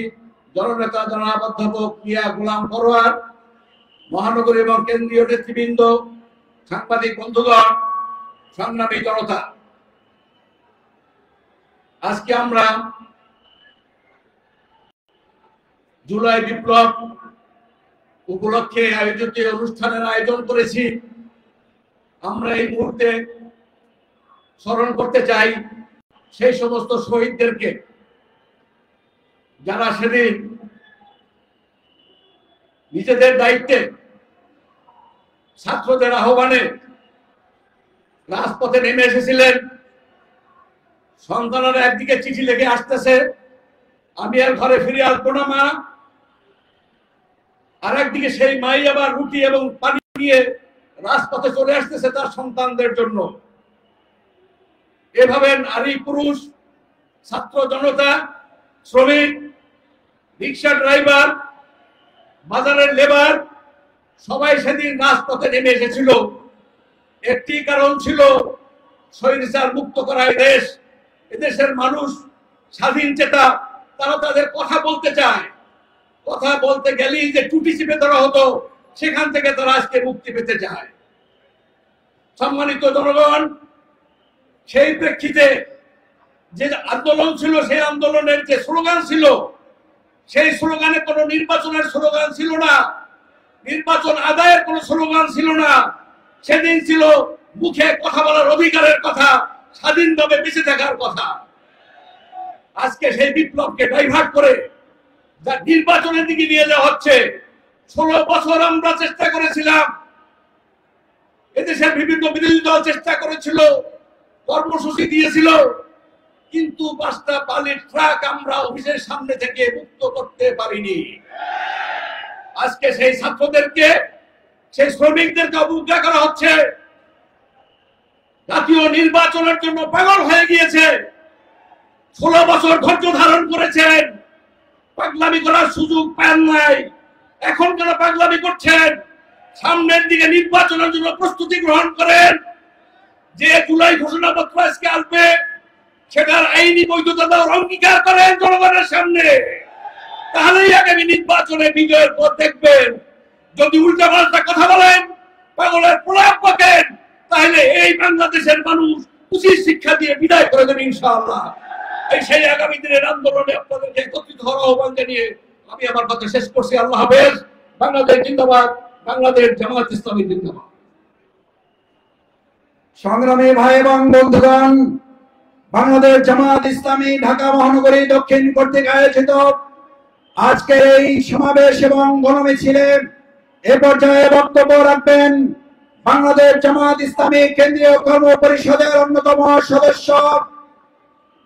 জননেতা জনাব অধ্যাপক মিয়া গোলাম পরোয়ার, মহানগরী এবং কেন্দ্রীয় নেতৃবৃন্দ, সাংবাদিক বন্ধুগণ, সংগ্রামী জনতা, আজকে আমরা জুলাই বিপ্লব উপলক্ষে আয়োজিত অনুষ্ঠানের আয়োজন করেছি। আমরা এই মুহূর্তে স্মরণ করতে চাই সেই সমস্ত শহীদদেরকে যারা সেদিন নিজেদের দায়িত্বে ছাত্রদের আহ্বানে রাজপথে নেমে এসেছিলেন। সন্তানেরা একদিকে চিঠি লিখে আসতেছে, আমি আর ঘরে ফিরে আসবো না মা, আর একদিকে সেই মাই আবার রুটি এবং পানি নিয়ে রাজপথে চলে আসতেছে তার সন্তানদের জন্য। এভাবে নারী পুরুষ, ছাত্র জনতা, শ্রমিক, রিক্সা ড্রাইভার, বাজারের লেবার সবাই সেদিন রাজপথে নেমে এসেছিল। একটি কারণ ছিল স্বৈরাচার মুক্ত করা দেশ। এদেশের মানুষ স্বাধীন চেতা, তারা তাদের কথা বলতে চায়। কথা বলতে গেলেই যে টুটি চিপে ধরা হতো, সেখান থেকে তারা আজকে মুক্তি পেতে চায়। সম্মানিত জনগণ, সেই প্রেক্ষিতে যে আন্দোলন ছিল, সেই আন্দোলনের যে স্লোগান ছিল, সেই স্লোগানে কোনো নির্বাচনের স্লোগান ছিল না, নির্বাচন আদায়ের কোনো স্লোগান ছিল না। সেদিন ছিল মুখে কথা বলার অধিকারের কথা, স্বাধীনভাবে বেঁচে থাকার কথা। আজকে সেই বিপ্লবকে ডাইভার্ট করে যা নির্বাচনের দিকে নিয়ে যাওয়া হচ্ছে। 16 বছর আমরা চেষ্টা করেছিলাম, এদেশের বিভিন্ন বিরোধী দল চেষ্টা করেছিল, কর্মসূচি দিয়েছিল, কিন্তু 5টা বালির ট্রাক আমরা অফিসের সামনে থেকে মুক্ত করতে পারিনি। আজকে সেই ছাত্রদেরকে, সেই শ্রমিকদেরকে অবজ্ঞা করা হচ্ছে। জাতীয় নির্বাচনের জন্য পাগল হয়ে গিয়েছে। 16 বছর ধৈর্য ধারণ করেছেন, পাগলামি করার সুযোগ পান নাই। এখন কেন পাগলামি করছেন? সামনের দিকে নির্বাচনের জন্য প্রস্তুতি গ্রহণ করেন। যে জুলাই ঘোষণাপত্র আজকে আসবে, সেটার আইনি বৈধতা দেওয়ার অঙ্গীকার করেন জনগণের সামনে। তাহলেই আগামী নির্বাচনে বিজয়ের পথ দেখবেন। যদি উল্টা পাল্টা কথা বলেন, পাগলের প্রলাপ বকেন, তাহলে এই বাংলাদেশের মানুষ উচিত শিক্ষা দিয়ে বিদায় করে দেবেন ইনশাআল্লাহ। এই সেই আগামী দিনের আন্দোলনে আপনাদেরকে একত্রিত হওয়ার আহ্বান জানিয়ে আমি আমার কথা শেষ করছি। আল্লাহ হাফেজ। বাংলাদেশ জিন্দাবাদ, বাংলাদেশ জামাত ইসলামী জিন্দাবাদ। সংগ্রামী ভাই এবং বন্ধুগণ, বাংলাদেশ জামাত ইসলামী ঢাকা মহানগরী দক্ষিণ কর্তৃক আয়োজিত আজকের এই সমাবেশ এবং গণমিছিলে এ পর্যায়ে বক্তব্য রাখবেন বাংলাদেশ জামাত ইসলামী কেন্দ্রীয় কর্ম পরিষদের অন্যতম সদস্য,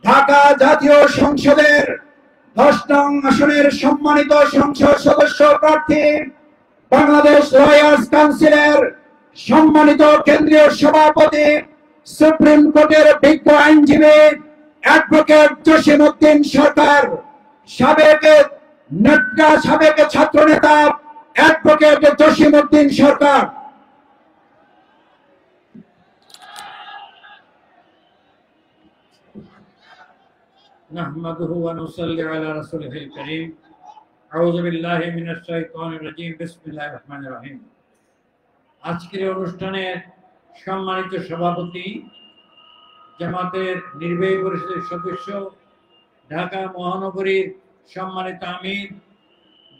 ঢাকা জাতীয় সংসদের 10 নং আসনের সম্মানিত সংসদ সদস্য প্রার্থী, বাংলাদেশ লয়ার্স কাউন্সিলের সম্মানিত কেন্দ্রীয় সভাপতি, সুপ্রিম কোর্টের বিজ্ঞ আইনজীবী অ্যাডভোকেট জসিমউদ্দিন সরকার, সাবেক ছাত্র নেতা অ্যাডভোকেট জসিমউদ্দিন সরকার। نحمده ونصلي على رسوله الكريم أعوذ بالله من الشيطان الرجيم بسم الله الرحمن الرحيم। আজকের অনুষ্ঠানের সম্মানিত সভাপতি, জামাতের নির্বাহী পরিষদের সদস্য, ঢাকা মহানগরীর সম্মানিত আমির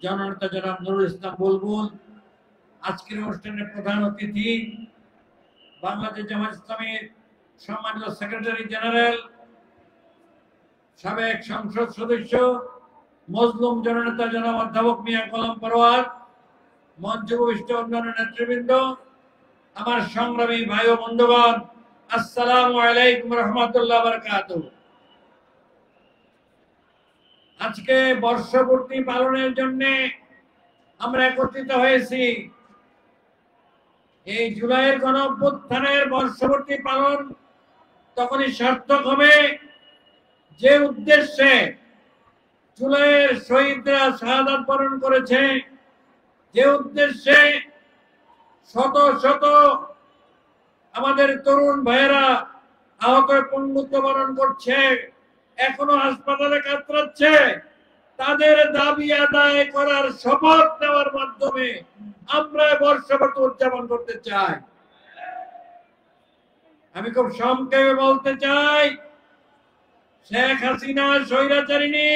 জননেতা জনাব নুরুল ইসলাম বুলবুল, আজকের অনুষ্ঠানের প্রধান অতিথি বাংলাদেশ জামাত ইসলামীর সম্মানিত সেক্রেটারি জেনারেল, সাবেক সংসদ সদস্য মজলুম জননেতা জনাব অধ্যাপক মিয়া গোলাম পরোয়ার, মঞ্চ উপবিষ্ট অন্যান্য নেতৃবৃন্দ, আমার সংগ্রামী ভাই ও বন্ধুগণ, আসসালামু আলাইকুম রহমতুল্লাহ বারাকাতুহু। আজকে বর্ষপূর্তি পালনের জন্য আমরা একত্রিত হয়েছি। এই জুলাইয়ের গণঅভ্যুত্থানের বর্ষপূর্তি পালন তখনই সার্থক হবে যে উদ্দেশ্যে জুলাইয়ের শহীদরা শাহাদাত বরণ করেছে, যে উদ্দেশ্যে শত শত আমাদের তরুণ ভাইয়েরা আহত পঙ্গুত্ব বরণ করছে, এখনো হাসপাতালে কাতরাচ্ছে, তাদের দাবি আদায় করার শপথ নেওয়ার মাধ্যমে আমরা বর্ষপূর্তি উদযাপন করতে চাই। আমি খুব সংক্ষেপে বলতে চাই, শেখ হাসিনা স্বৈরাচারিণী,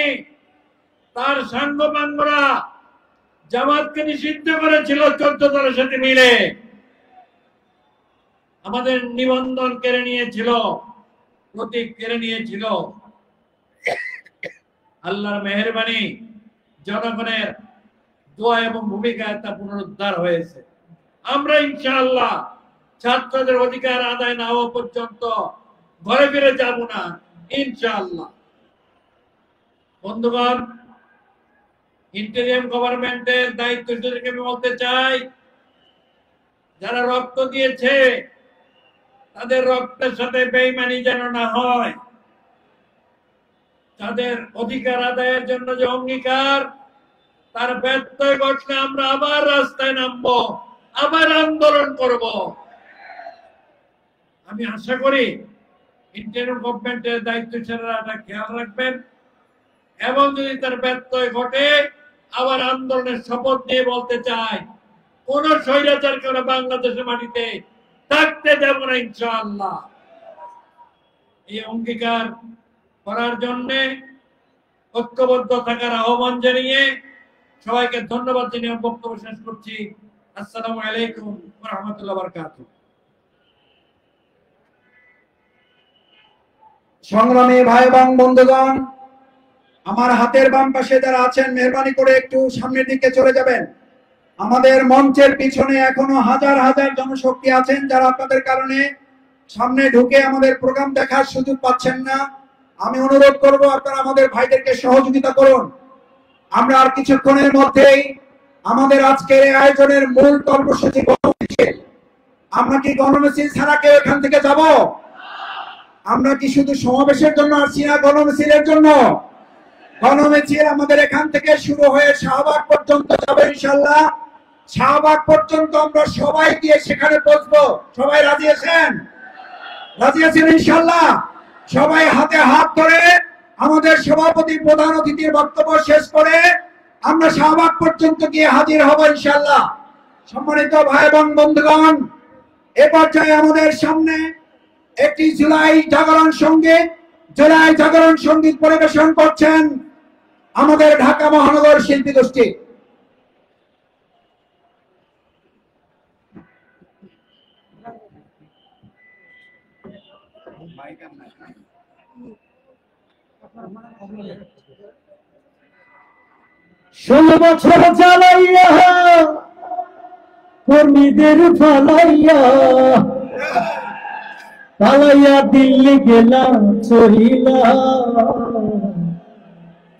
তার সাঙ্গপাঙ্গরা জামাতকে নিষিদ্ধ করেছিল 14 দলের সাথে মিলে, আমাদের নিবন্ধন কেড়ে নিয়েছিল, প্রতীক কেড়ে নিয়েছিল। আল্লাহর মেহেরবানি, জনগণের দোয়া এবং ভূমিকায় তা পুনরুদ্ধার হয়েছে। আমরা ইনশাআল্লাহ ছাত্রদের অধিকার আদায় না হওয়া পর্যন্ত ঘরে ফিরে যাব না ইনশাআল্লাহ। বন্ধুগণ, ইন্টেরিয়াম গভর্নমেন্টের দায়িত্বশীলদেরকে আমি বলতে চাই, যারা রক্ত দিয়েছে তাদের রক্তের সাথে বেঈমানি যেন না হয়। তাদের অধিকার আদায়ের জন্য যে অঙ্গীকার, তার ব্যত্যয় ঘটলে আমরা আবার রাস্তায় নামবো, আবার আন্দোলন করব। আমি আশা করি ইন্টারিম গভর্নমেন্টের দায়িত্বশীলরা এটা খেয়াল রাখবেন এবং যদি তার ব্যত্যয় ঘটে আবার আন্দোলনের শপথ নিয়ে বলতে চাই, কোন স্বৈরাচারকে আমরা বাংলাদেশের মাটিতে থাকতে দেব না ইনশাআল্লাহ। এই অঙ্গীকার করার জন্য ঐক্যবদ্ধ থাকার আহ্বান জানিয়ে সবাইকে ধন্যবাদ জানিয়ে বক্তব্য শেষ করছি। আসসালামু আলাইকুম ওয়া রাহমাতুল্লাহি ওয়া বারাকাতুহু। সংগ্রামী ভাই এবং বন্ধুগণ, আমার হাতের বাম পাশে যারা আছেন মেহরবানি করে একটু সামনের দিকে চলে যাবেন। আমাদের মঞ্চের পিছনে এখনো হাজার হাজার জনশক্তি আছেন যারা আপনাদের কারণে সামনে ঢুকে আমাদের প্রোগ্রাম দেখার সুযোগ পাচ্ছেন না। আমি অনুরোধ করব আপনারা আমাদের ভাইদেরকে সহযোগিতা করুন। আমরা আর কিছুক্ষণের মধ্যেই আমাদের আজকের আয়োজনের মূল কর্মসূচি গণমিছিল। আমরা কি গণমিছিল ছাড়া কেউ এখান থেকে যাব? আমরা কি শুধু সমাবেশের জন্য আসছি না গণমিছিলের জন্য? গণমিছিল আমাদের এখান থেকে শুরু হয়ে শাহবাগ পর্যন্ত যাবে ইনশাআল্লাহ। শাহবাগ পর্যন্ত আমরা সবাই গিয়ে সেখানে পৌঁছবো। সবাই রাজি আছেন? রাজি আছেন ইনশাআল্লাহ? সবাই হাতে হাত ধরে আমাদের সভাপতি প্রধান অতিথির বক্তব্য শেষ করে আমরা শাহবাগ পর্যন্ত গিয়ে হাজির হব ইনশাআল্লাহ। সম্মানিত ভাই এবং বন্ধুগণ, এ পর্যায়ে আমাদের সামনে একটি জুলাই জাগরণ সঙ্গীত পরিবেশন করছেন আমাদের ঢাকা মহানগর শিল্পী গোষ্ঠী। ষোলো বছর জ্বালাইয়া কর্মীদের ফালাইয়া পালাইয়া দিল্লি গেলাম চলিলা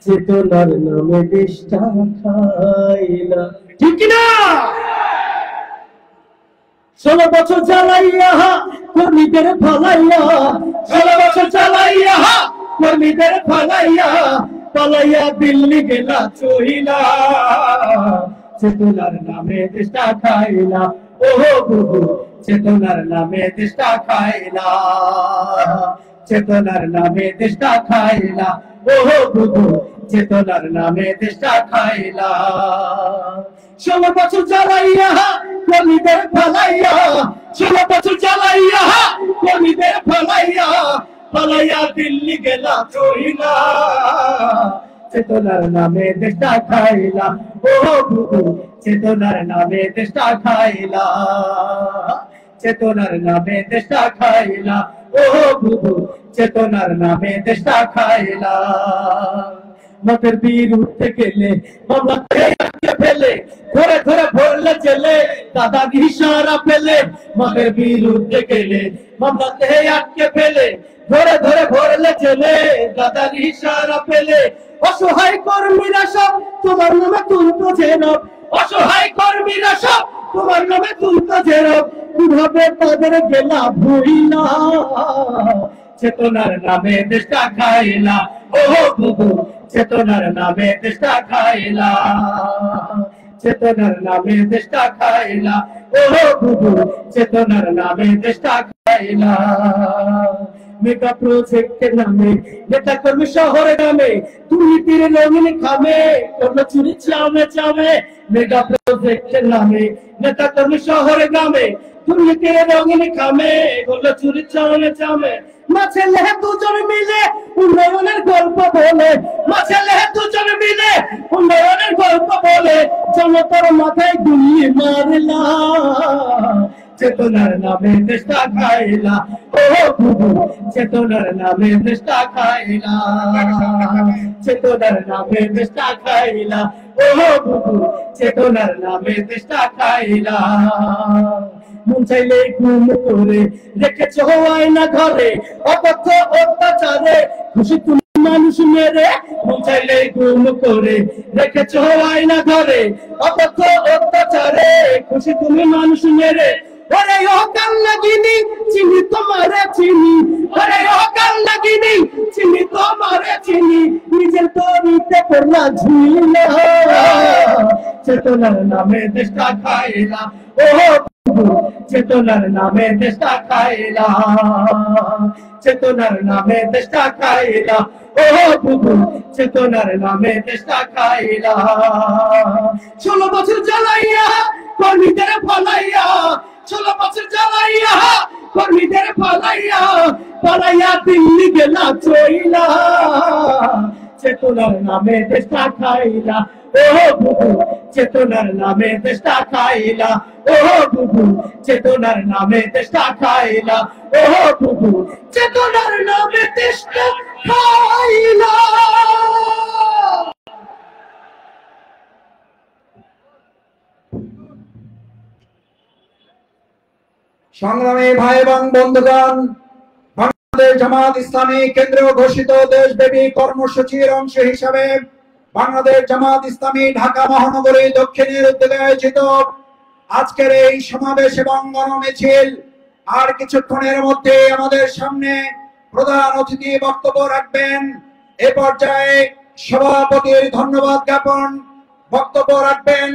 চেতনার নামে দেশটা খাইলা। ঠিক না? 16 বছর জ্বালাইয়া কর্মীদের ফালাইয়া, 16 বছর জ্বালাইয়া কর্মীদের ফালাইয়া পালাইয়া দিল্লি গেলা চহিলা চেতনার নামে দেশটা খাইলা। ও বুবু চেতনার নামে দেশটা খাইলা, চেতনার নামে দেশটা খাইলা। ও বুবু চেতনার নামে দেশটা খাইলা। 16 বছর জ্বালাইয়া কর্মীদের ফালাইয়া, 16 বছর জ্বালাইয়া কর্মীদের ফালাইয়া পালাইয়া দিল্লি গেলা চহিলা চেতনার নামে দেশটা খাইলা। ও বুবু চেতনার নামে দেশটা খাইলা, চেতনার নামে দেশটা খাইলা। ও বুবু চেতনার নামে দেশটা খাইলা। মতের বিরুদ্ধে গেলে মামলাতে আটকে ফেলে, ধরে ধরে ভরলে চলে দাদা ইশারা পেলে। মতের বিরুদ্ধে গেলে মামলাতে আটকে ফেলে, ধরে ধরে ভরলে চলে দাদা ইশারা পেলে। অসহায় কর্মীরা সব তোমার নামে তুলতো জেরব, অসহায় কর্মীরা সব তোমার নামে তুলতো জেরব। কিভাবে তাদের গেলা ভুইলা চেতনার নামে দেশটা খাইলা। ও বুবু চেতনার নামে দেশটা খাইলা, চেতনার নামে দেশটা খাইলা। ও বুবু চেতনার নামে দেশটা খাইলা। মেগা প্রজেক্টের নামে নেতা কর্মী শহরে নামে দুর্নীতির রঙিন খামে করলো চুরি চামে চামে। মেগা প্রজেক্টের নামে নেতা কর্মী শহরে নামে দুর্নীতির রঙিন খামে করলো চুরি চামে চামে। মাঝে লেহে দুজন মিলে উন্নয়নের গল্প বলে, মাঝে লেহে দুজন মিলে উন্নয়নের গল্প বলে জনতার মাথায় গুলি মারলা চেতনার নামে দেশটা খাইলা। ও বুবু চেতনার নামে দেশটা খাইলা, চেতনার নামে দেশটা খাইলা। ও বুবু চেতনার নামে দেশটা খাইলা। মন চাইলে গুম করে রেখেছ আয়না ঘরে, অকথ্য অত্যাচারে খুশি তুমি মানুষ মেরে। মন চাইলে গুম করে রেখেছ আয়না ঘরে, অকথ্য অত্যাচারে খুশি তুমি মানুষ মেরে। ওরে অকাল লাগিনি চিনি তোমারে চিনি, ওরে অকাল লাগিনি চিনি তোমারে চিনি। নিজের তরিতে পড়লা ঝিলা চেতনার নামে দেশটা খাইলা। ও চেতনার নামে দেশটা খাইলা, চেতনার নামে দেশটা খাইলা। ও বুবু চেতনার নামে দেশটা খাইলা। 16 বছর জ্বালাইয়া কর্মীদের ফালাইয়া, 16 বছর জ্বালাইয়া কর্মীদের ফালাইয়া পালাইয়া দিল্লি গেলা চইলা চেতনার নামে দেশটা খাইলা। ও বুবু চেতনার নামে দেশটা খাইলা। ও বুবু চেতনার নামে দেশটা খাইলা। ও বুবু চেতনার নামে দেশটা খাইলা। সংগ্রামী ভাই এবং বন্ধুগণ, বাংলাদেশ জামাত ইসলামী কেন্দ্রীয় ঘোষিত দেশব্যাপী কর্মসূচির অংশ হিসাবে বাংলাদেশ জামাত ইসলামী ঢাকা মহানগরী দক্ষিণের উদ্যোগে আয়োজিত আজকের এই সমাবেশ এবং গণমিছিল আর কিছুক্ষণের মধ্যে আমাদের সামনে প্রধান অতিথি বক্তব্য রাখবেন। এ পর্যায়ে সভাপতির ধন্যবাদ জ্ঞাপন বক্তব্য রাখবেন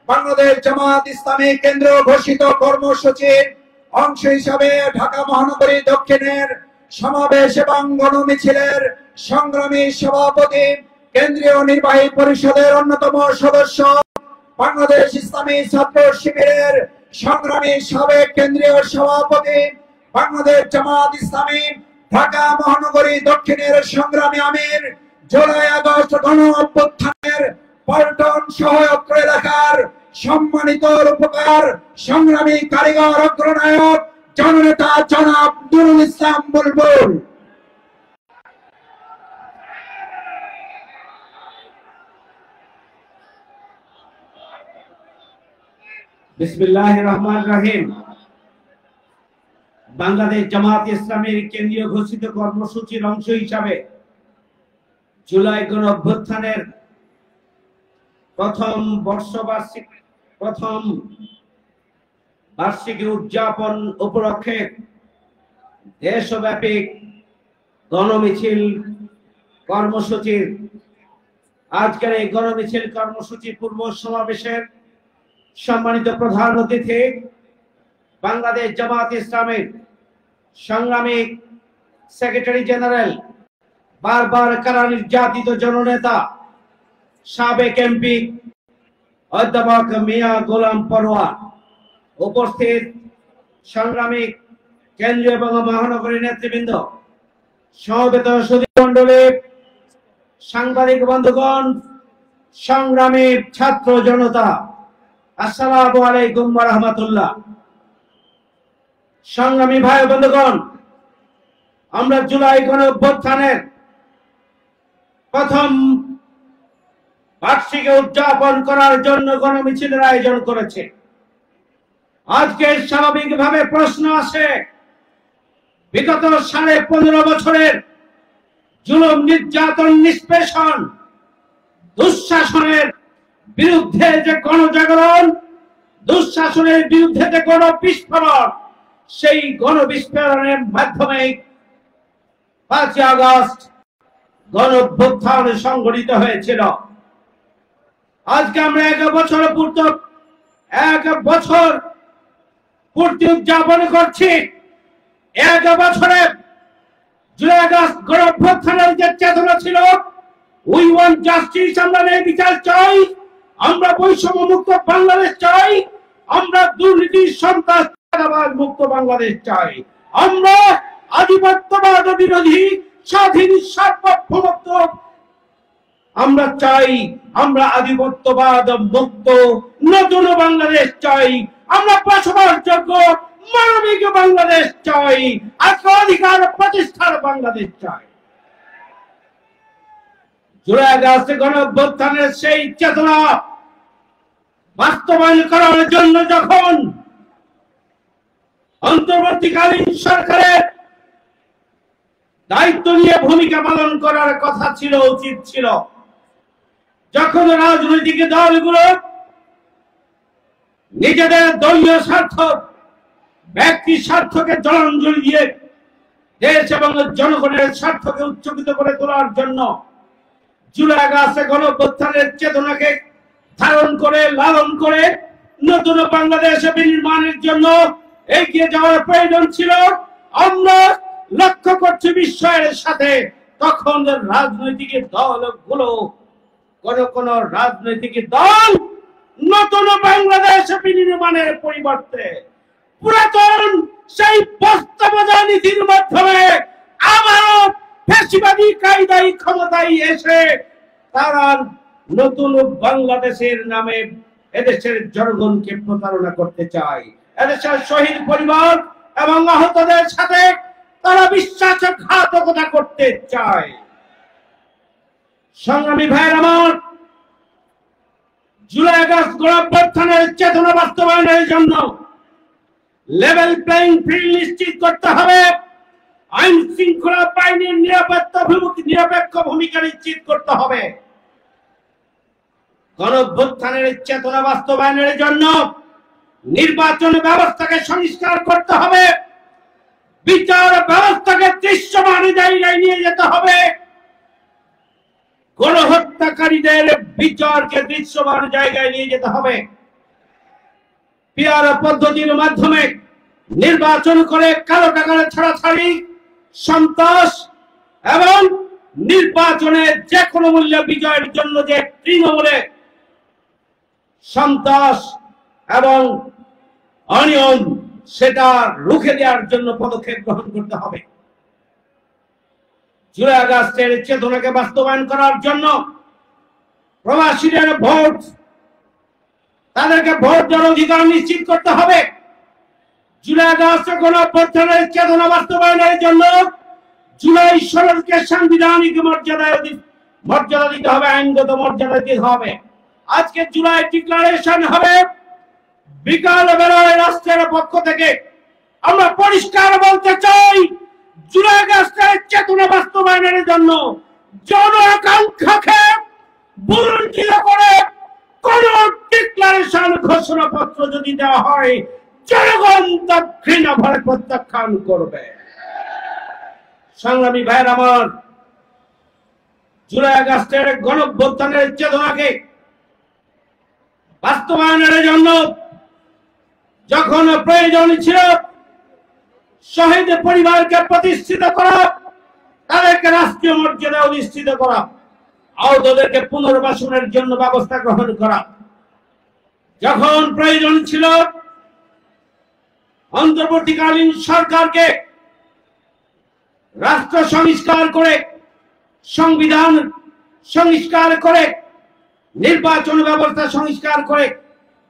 বাংলাদেশ জামাত ইসলামী কেন্দ্রীয় ঘোষিত কর্মসূচির অংশ হিসাবে ঢাকা মহানগরী দক্ষিণের সমাবেশ এবং গণমিছিলের সংগ্রামী সভাপতি কেন্দ্রীয় নির্বাহী পরিষদের অন্যতম সদস্য, বাংলাদেশ ইসলামী ছাত্র শিবিরের সংগ্রামী সাবেক কেন্দ্রীয় সভাপতি, বাংলাদেশ জামাত ইসলামী ঢাকা মহানগরী দক্ষিণের সংগ্রামী আমির, জুলাই আগস্ট গণ অভ্যুত্থানের পল্টন সহায়ক এলাকার সম্মানিত রূপকার, সংগ্রামী কারিগর, অগ্রনায়ক, জননেতা জনাব নুরুল ইসলাম বুলবুল। বিসমিল্লাহির রহমানির রহিম। বাংলাদেশ জামাত ইসলামীর কেন্দ্রীয় ঘোষিত কর্মসূচির অংশ হিসাবে জুলাই গণ অভ্যুত্থানের প্রথম বার্ষিকী উদযাপন উপলক্ষে দেশব্যাপী গণমিছিল কর্মসূচির আজকের এই গণমিছিল কর্মসূচি পূর্ব সমাবেশের সম্মানিত প্রধান অতিথি, বাংলাদেশ জামাত ইসলামের সংগ্রামী সেক্রেটারি জেনারেল, বারবার কারা নির্যাতিত জননেতা, সাবেক এমপি অধ্যাপক মিয়া গোলাম পরোয়ার, উপস্থিত সংগ্রামী কেন্দ্রীয় এবং মহানগরী নেতৃবৃন্দ, সমবেত সুধী মণ্ডলী, সাংবাদিক বন্ধুগণ, সংগ্রামী ছাত্র জনতা, আসসালামু আলাইকুম ওয়া রাহমাতুল্লাহ। সংগ্রামী ভাই বন্ধুগণ, আমরা জুলাই গণ অভ্যুত্থানের প্রথম বার্ষিকী উদযাপন করার জন্য গণমিছিলের আয়োজন করেছে। আজকে স্বাভাবিকভাবে প্রশ্ন আসে, বিগত 15.5 বছরের জুলুম, নির্যাতন, নিষ্পেষণ, দুঃশাসনের বিরুদ্ধে যে গণজাগরণ, দুঃশাসনের বিরুদ্ধে যে গণবিস্ফোরণ, সেই গণবিস্ফোরণের মাধ্যমে 5 আগস্ট গণ অভ্যুত্থান সংঘটিত হয়েছিল। আজকে আমরা 1 বছর পূর্তি উদযাপন করছি। 1 বছরে জুলাই আগস্ট গণ অভ্যুত্থানের যে চেতনা ছিল, উই ওয়ান্ট জাস্টিস, আমরা ন্যায় বিচার চাই, আমরা বৈষম্য মুক্ত বাংলাদেশ চাই, আমরা দুর্নীতি, সন্ত্রাস, চাঁদাবাজ মুক্ত বাংলাদেশ চাই, আমরা আধিপত্যবাদ বিরোধী স্বাধীন সার্বভৌমত্ব আমরা চাই, আমরা আধিপত্যবাদ মুক্ত নতুন বাংলাদেশ চাই, আমরা বসবাসযোগ্য মানবিক বাংলাদেশ চাই, অধিকার প্রতিষ্ঠার বাংলাদেশ চাই। জুলাই আগস্ট গণ অভ্যুত্থানের সেই চেতনা বাস্তবায়ন করার জন্য যখন অন্তর্বর্তীকালীন সরকারের দায়িত্ব নিয়ে ভূমিকা পালন করার কথা ছিল, উচিত ছিল, যখন রাজনৈতিক দলগুলো নিজেদের দলীয় স্বার্থ, ব্যক্তি স্বার্থকে জলাঞ্জলি দিয়ে দেশ এবং জনগণের স্বার্থকে উচ্চকিত করে তোলার জন্য জুলাই আগস্ট গণ অভ্যুত্থানের চেতনাকে ধারণ করে, লালন করে নতুন বাংলাদেশ বিনির্মাণের জন্য এগিয়ে যাওয়ার প্রয়োজন ছিল। আমরা লক্ষ্য করছি বিস্ময়ের সাথে তখন রাজনৈতিক দলগুলো, কোন রাজনৈতিক দল নতুন বাংলাদেশ বিনির্মাণের পরিবর্তে পুরাতন সেই বস্তাবজা নীতির মাধ্যমে আবারও ফ্যাসিবাদী কায়দায় ক্ষমতায় এসে তারা নতুন বাংলাদেশের নামে এদেশের জনগণকে প্রতারণা করতে চায়। এদেশের শহীদ পরিবার এবং আহতদের সাথে তারা বিশ্বাসঘাতকতা করতে চায়। সংগ্রামী ভাইয়ের আমার, জুলাই আগস্ট গণ অভ্যুত্থানের চেতনা বাস্তবায়নের জন্য লেভেল প্লেইং ফিল্ড নিশ্চিত করতে হবে, আইন শৃঙ্খলা বাহিনীর নিরপেক্ষ ভূমিকা নিশ্চিত করতে হবে। গণ অভ্যুত্থানের চেতনা বাস্তবায়নের জন্য নির্বাচন ব্যবস্থাকে সংস্কার করতে হবে, বিচার ব্যবস্থাকে দৃশ্যমান জায়গায় নিয়ে যেতে হবে, গণহত্যাকারীদের বিচারকে দৃশ্যমান জায়গায় নিয়ে যেতে হবে, পিআর পদ্ধতির মাধ্যমে নির্বাচন করে কালো টাকার ছাড়াছাড়ি, সন্ত্রাস এবং নির্বাচনে যে কোনো মূল্যে বিজয়ের জন্য যে তৃণমূলে সন্ত্রাস এবং অনিয়ম সেটা রুখে দেওয়ার জন্য পদক্ষেপ গ্রহণ করতে হবে। জুলাই আগস্টের চেতনাকে বাস্তবায়ন করার জন্য প্রবাসীদের ভোট, তাদেরকে ভোট দেওয়ার অধিকার নিশ্চিত করতে হবে। জুলাই আগস্ট গণঅভ্যুত্থানের চেতনা বাস্তবায়নের জন্য জুলাই সনদকে সাংবিধানিক মর্যাদা দিতে হবে, আইনগত মর্যাদা দিতে হবে। আজকে জুলাই ডিক্লারেশন হবে, বিকাল বেলায় রাষ্ট্রের পক্ষ থেকে আমরা পরিষ্কার বলতে চাই, জুলাই আগস্টের চেতনা বাস্তবায়নের জন্য জন আকাঙ্ক্ষাকে বঞ্চিত করে কোন ডিক্লারেশন ঘোষণাপত্র যদি দেওয়া হয়, জনগণ তা ঘৃণা ভরে প্রত্যাখ্যান করবে। সংগ্রামী ভাইয়ের আমার, জুলাই আগস্টের গণঅভ্যুত্থানের চেতনাকে বাস্তবায়নের জন্য যখন প্রয়োজন ছিল শহীদ পরিবারকে প্রতিষ্ঠিত করা, তাদেরকে রাষ্ট্রীয় মর্যাদা অধিষ্ঠিত করা, আহতদেরকে পুনর্বাসনের জন্য ব্যবস্থা গ্রহণ করা, যখন প্রয়োজন ছিল অন্তর্বর্তীকালীন সরকারকে রাষ্ট্র সংস্কার করে, সংবিধান সংস্কার করে, নির্বাচন ব্যবস্থা সংস্কার করে,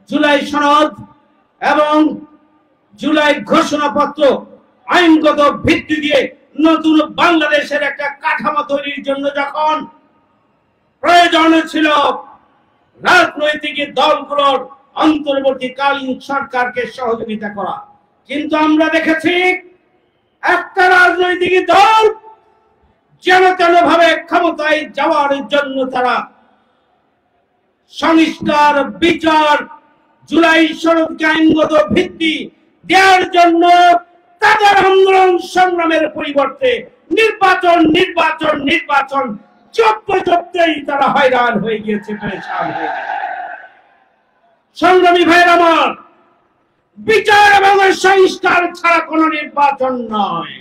জুলাই সনদ এবং জুলাই ঘোষণাপত্র আইনগত ভিত্তি দিয়ে নতুন বাংলাদেশের একটা কাঠামো তৈরির জন্য যখন প্রয়োজন ছিল রাজনৈতিক দলগুলোর অন্তর্বর্তীকালীন সরকারকে সহযোগিতা করা, কিন্তু আমরা দেখেছি একটা রাজনৈতিক দল যেন তেন ভাবে ক্ষমতায় যাওয়ার জন্য তারা সংস্কার, বিচার, জুলাই সনদকে আইনগত ভিত্তি দেওয়ার জন্য তাদের আন্দোলন সংগ্রামের পরিবর্তে নির্বাচন নির্বাচন নির্বাচন চপ্পেই তারা হয়রান হয়ে গিয়েছে, পরেশান হয়ে গেছে। সংগ্রামী ভাইয়ের আমার, বিচার এবং সংস্কার ছাড়া কোন নির্বাচন নয়।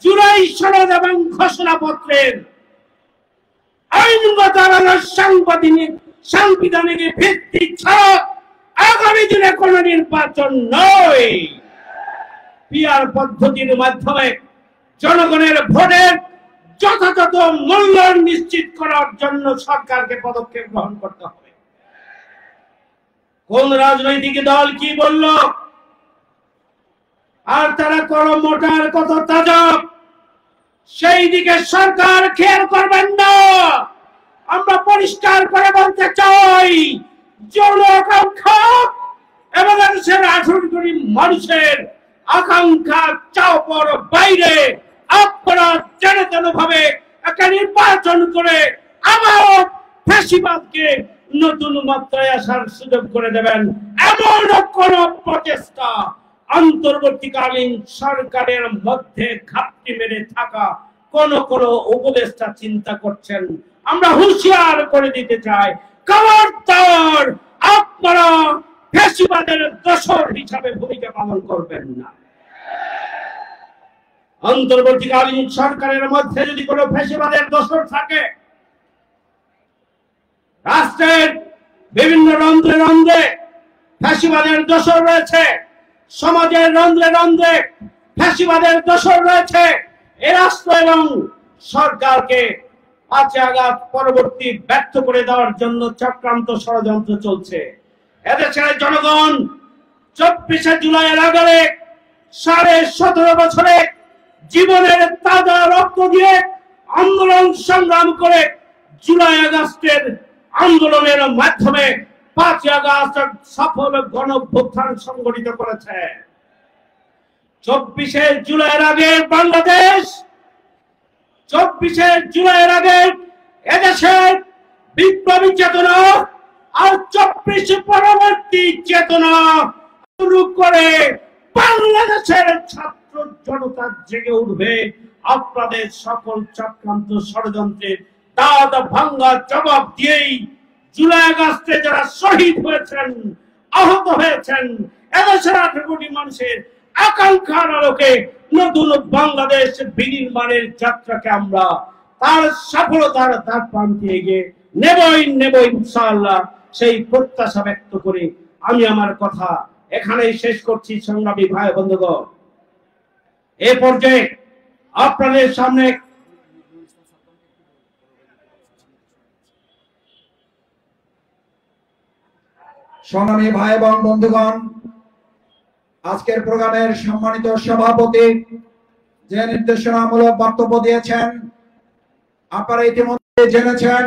জুলাই সনদ এবং ঘোষণাপত্রের আইনগত এবং সাংবিধানিক ভিত্তি ছাড়া আগামী দিনে কোন নির্বাচন নয়। পিআর পদ্ধতির মাধ্যমে জনগণের ভোটের যথাযথ মূল্যায়ন নিশ্চিত করার জন্য সরকারকে পদক্ষেপ গ্রহণ করতে হবে। কোন রাজনৈতিক দল কি বলল আর তারা কত মোটার কত তাজা, সেই দিকে সরকার খেয়াল করবেন না। আমরা পরিষ্কার করে বলতে চাই, জন আকাঙ্ক্ষা এবং দেশের 18 কোটি মানুষের আকাঙ্ক্ষা চাওয়ার বাইরে আপনারা জেনে তেন ভাবে একটা নির্বাচন করে আবার ফ্যাসিবাদকে নতুন মাত্রায় আসার সুযোগ করে দেবেন, এমন কোন প্রচেষ্টা অন্তর্বর্তীকালীন সরকারের মধ্যে ঘাপটি মেরে থাকা কোন কোন উপদেষ্টা চিন্তা করছেন, আমরা হুঁশিয়ার করে দিতে চাই, খবরদার আপনারা ফ্যাসিবাদের দোসর হিসাবে ভূমিকা পালন করবেন না। অন্তর্বর্তীকালীন সরকারের মধ্যে যদি কোনো ফ্যাসিবাদের দোসর থাকে, রাষ্ট্রের বিভিন্ন রন্ধ্রে রন্ধ্রে ফ্যাসিবাদের দোসর রয়েছে, সমাজের রন্ধ্রে রন্ধ্রে ফ্যাসিবাদের দোসর রয়েছে, এ রাষ্ট্র এবং সরকারকে 5 আগস্ট পরবর্তী ব্যর্থ করে দেওয়ার জন্য চক্রান্ত ষড়যন্ত্র চলছে। এদেশের জনগণ 24শে জুলাইয়ের আগে 17.5 বছরে জীবনের তাজা রক্ত দিয়ে আন্দোলন সংগ্রাম করে জুলাই আগস্টের আন্দোলনের মাধ্যমে 5 আগস্ট সফল গণঅভ্যুত্থান সংগঠিত করেছে। 24শে জুলাইয়ের আগে বাংলাদেশ, 24শে জুলাইয়ের আগে এদেশের বিপ্লবী চেতনা আর 24 পরবর্তী চেতনা শুরু করে বাংলাদেশের ছাত্র জনতা জেগে উঠবে। আপনাদের সকল চক্রান্ত ষড়যন্ত্রের দাঁত ভাঙ্গা জবাব দিয়েই জুলাই আগস্টে যারা শহীদ হয়েছেন, আহত হয়েছেন, এদেশের 18 কোটি মানুষের আকাঙ্ক্ষার আলোকে নতুন বাংলাদেশ বিনির্মাণের যাত্রাকে আমরা তার সফলতার দ্বার প্রান্তে এগিয়ে নেব ইনশাআল্লাহ। সেই প্রত্যাশা ব্যক্ত করে আমি আমার কথা এখানেই শেষ করছি। সংগ্রামী ভাই বন্ধুগণ, এ পর্যায়ে আপনাদের সামনে সংগ্রামী ভাই এবং বন্ধুগণ, আজকের প্রোগ্রামের সম্মানিত সভাপতি যে নির্দেশনামূলক বক্তব্য দিয়েছেন, আপনারা ইতিমধ্যে জেনেছেন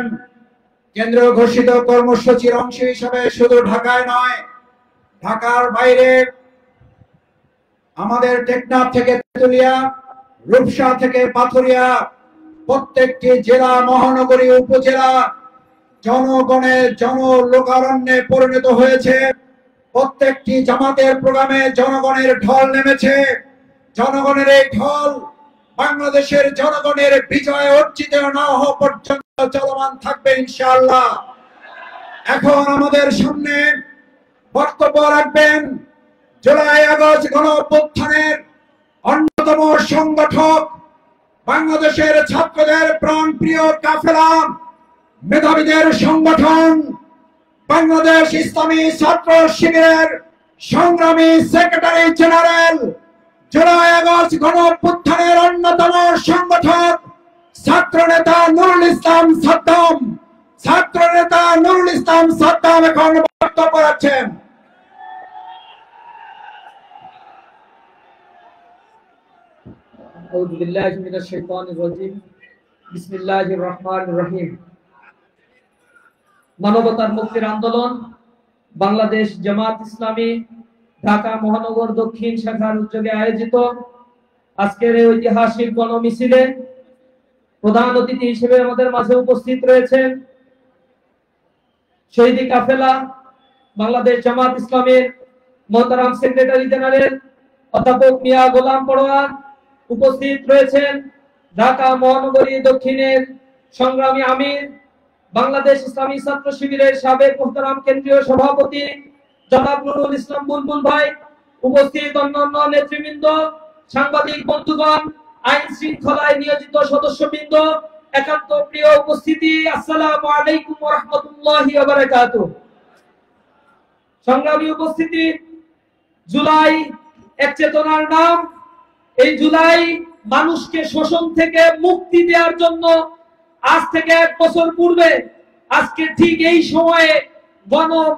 কেন্দ্রীয় ঘোষিত কর্মসূচির অংশ হিসেবে শুধু ঢাকায় নয়, ঢাকার বাইরে আমাদের টেকনাফ থেকে তেতুলিয়া, রূপসা থেকে পাথুরিয়া প্রত্যেকটি জেলা, মহানগরী, উপজেলা জনগণের জনলোকারণ্যে পরিণত হয়েছে। প্রত্যেকটি জামাতের প্রোগ্রামে জনগণের ঢল নেমেছে। জনগণের এই ঢল বাংলাদেশের জনগণের বিজয় অর্জিত না হওয়া পর্যন্ত চলমান থাকবে ইনশাআল্লাহ। এখন আমাদের সামনে বক্তব্য রাখবেন জুলাই আগস্ট গণ অভ্যুত্থানের অন্যতম সংগঠক, বাংলাদেশের ছাত্রদের প্রাণপ্রিয় কাফেলা, মেধাবীদের সংগঠন, বাংলাদেশ ইসলামী ছাত্র শিবিরের সংগ্রামী সেক্রেটারি জেনারেল, জুলাই আগস্ট গণ অভ্যুত্থানের অন্যতম সংগঠক, ছাত্রনেতা নুরুল ইসলাম সাদ্দাম। ছাত্রনেতা নুরুল ইসলাম সাদ্দাম এখন বক্তব্য রাখছেন। আউযু বিল্লাহি মিনাশ শাইতানির রাজীম। বিসমিল্লাহির রহমানির রহিম। মানবতার মুক্তির আন্দোলন বাংলাদেশ জামাত ইসলামী ঢাকা মহানগর দক্ষিণ শাখার উদ্যোগে আয়োজিত আজকের এই ঐতিহাসিক গণমিছিলে প্রধান অতিথি হিসেবে আমাদের মাঝে উপস্থিত রয়েছেন শহীদ কাফেলা বাংলাদেশ জামাত ইসলামের মোহতারাম সেক্রেটারি জেনারেল অধ্যাপক মিয়া গোলাম পরোয়ার। উপস্থিত রয়েছেন ঢাকা মহানগরী দক্ষিণের সংগ্রামী আমির, বাংলাদেশ ইসলামী ছাত্র শিবিরের সাবেক মোহতারাম কেন্দ্রীয় সভাপতি জনাব নুরুল ইসলাম বুলবুল ভাই। উপস্থিত অন্যান্য নেতৃবৃন্দ, সাংবাদিক বন্ধুগণ, আইন শৃঙ্খলায় নিয়োজিত সদস্যবৃন্দ, একান্ত প্রিয় উপস্থিতি, আসসালামু আলাইকুম ওয়া রাহমাতুল্লাহি ওয়া বারাকাতুহু। সংগ্রামী উপস্থিতি, জুলাই এক চেতনার নাম। এই জুলাই মানুষকে শোষণ থেকে মুক্তি দেওয়ার জন্য আজ থেকে 1 বছর পূর্বে আজকে ঠিক এই সময়ে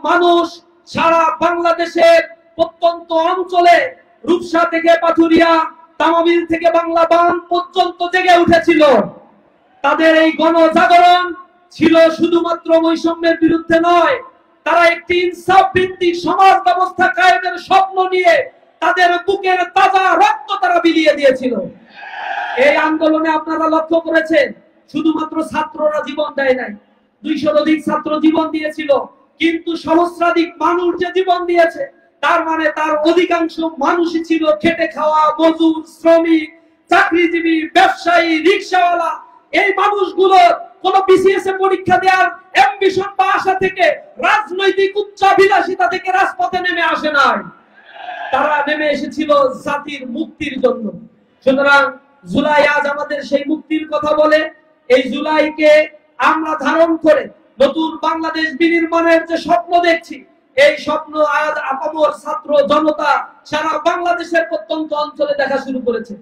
মানুষ সারা বাংলাদেশের প্রত্যন্ত অঞ্চলে রূপসা থেকে পাথুরিয়া, তামাবিল থেকে বাংলা বান পর্যন্ত জেগে উঠেছিল। তাদের এই গণজাগরণ ছিল শুধুমাত্র বৈষম্যের বিরুদ্ধে নয়, তারা একটি ইনসাফ ভিত্তিক সমাজ ব্যবস্থা কায়েমের স্বপ্ন নিয়ে তাদের বুকের তাজা রক্ত তারা বিলিয়ে দিয়েছিল। এই আন্দোলনে আপনারা লক্ষ্য করেছেন শুধুমাত্র ছাত্ররা জীবন দেয় নাই, 200 অধিক ছাত্র জীবন দিয়েছিল, কিন্তু সহস্রাধিক মানুষ যে জীবন দিয়েছে তার মানে তার অধিকাংশ মানুষই ছিল খেটে খাওয়া মজুর, শ্রমিক, চাকরিজীবী, ব্যবসায়ী, রিকশাওয়ালা। এই মানুষগুলো কোন বিসিএস এ পরীক্ষা দেওয়ার অ্যাম্বিশন বা আশা থেকে, রাজনৈতিক উচ্চাভিলাষিতা থেকে রাজপথে নেমে আসে নাই, তারা নেমে এসেছিল জাতির মুক্তির জন্য। সুতরাং জুলাই আজ আমাদের সেই মুক্তির কথা বলে। এই জুলাইকে আমরা ধারণ করে নতুন বাংলাদেশ বিনির্মাণের যে স্বপ্ন দেখছি, এই স্বপ্ন আজ আপামর ছাত্র জনতা সারা বাংলাদেশের প্রত্যন্ত অঞ্চলে দেখা শুরু করেছে।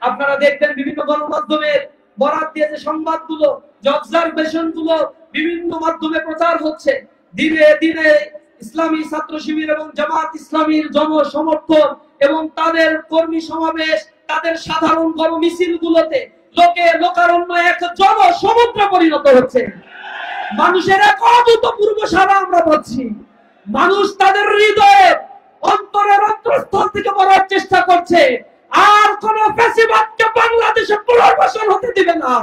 আপনারা দেখবেন বিভিন্ন গণমাধ্যমের বরাত দিয়ে যে সংবাদগুলো, যে অবজারভেশন গুলো বিভিন্ন মাধ্যমে প্রচার হচ্ছে, দিনে দিনে ইসলামী ছাত্র শিবির এবং জামাত ইসলামীর জনসমর্থন এবং তাদের কর্মী সমাবেশ, তাদের সাধারণ গণমিছিল গুলোতে লোকে লোকারণ্য এক জনসমুদ্রে পরিণত হচ্ছে। মানুষের এক অভূতপূর্ব সাড়া আমরা পাচ্ছি। মানুষ তাদের হৃদয়ের অন্তরের অন্তঃস্থল থেকে বলার চেষ্টা করছে, আর কোন ফ্যাসিবাদকে বাংলাদেশে পুনর্বাসন হতে দিবে না।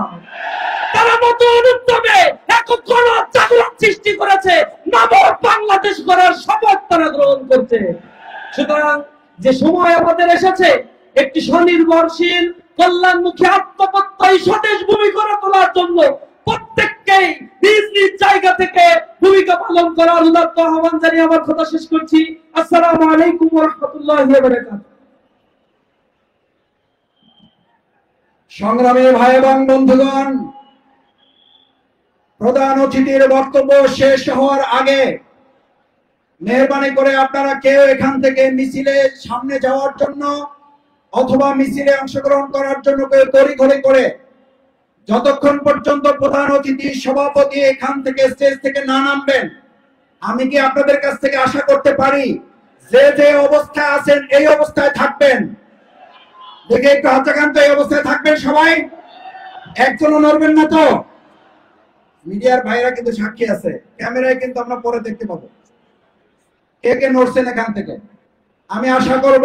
তারা নতুন উদ্যমে এক গণজাগরণ সৃষ্টি করেছে, নব বাংলাদেশ গড়ার শপথ তারা গ্রহণ করছে। সুতরাং যে সময় আমাদের এসেছে একটি স্বনির্ভরশীল, কল্যাণমুখী, আত্মপ্রত্যয়ী স্বদেশ ভূমি গড়ে তোলার জন্য প্রত্যেককেই নিজ নিজ জায়গা থেকে ভূমিকা পালন করার উদাত্ত আহ্বান জানিয়ে আমার কথা শেষ করছি। আসসালামু আলাইকুম ওয়া রাহমাতুল্লাহি ওয়া বারাকাতুহু। সংগ্রামী ভাই এবং বন্ধুগণ, প্রধান অতিথির বক্তব্য শেষ হওয়ার আগে মেহরবানি করে আপনারা কেউ এখান থেকে মিছিলে সামনে যাওয়ার জন্য অথবা মিছিলে অংশগ্রহণ করার জন্য কেউ তড়িঘড়ি করে যতক্ষণ পর্যন্ত প্রধান অতিথি সভাপতি এখান থেকে স্টেজ থেকে না নামবেন, আমি কি আপনাদের কাছ থেকে আশা করতে পারি যে যে অবস্থায় আছেন এই অবস্থায় থাকবেন? দেখে একটু হাতাকান্ত এই অবস্থায় থাকবেন সবাই, একজনও নড়বেন না তো? মিডিয়ার ভাইরা কিন্তু সাক্ষী আছে, ক্যামেরায় কিন্তু আমরা পরে দেখতে পাবো কে কে নড়ছেন এখান থেকে। আমি আশা করব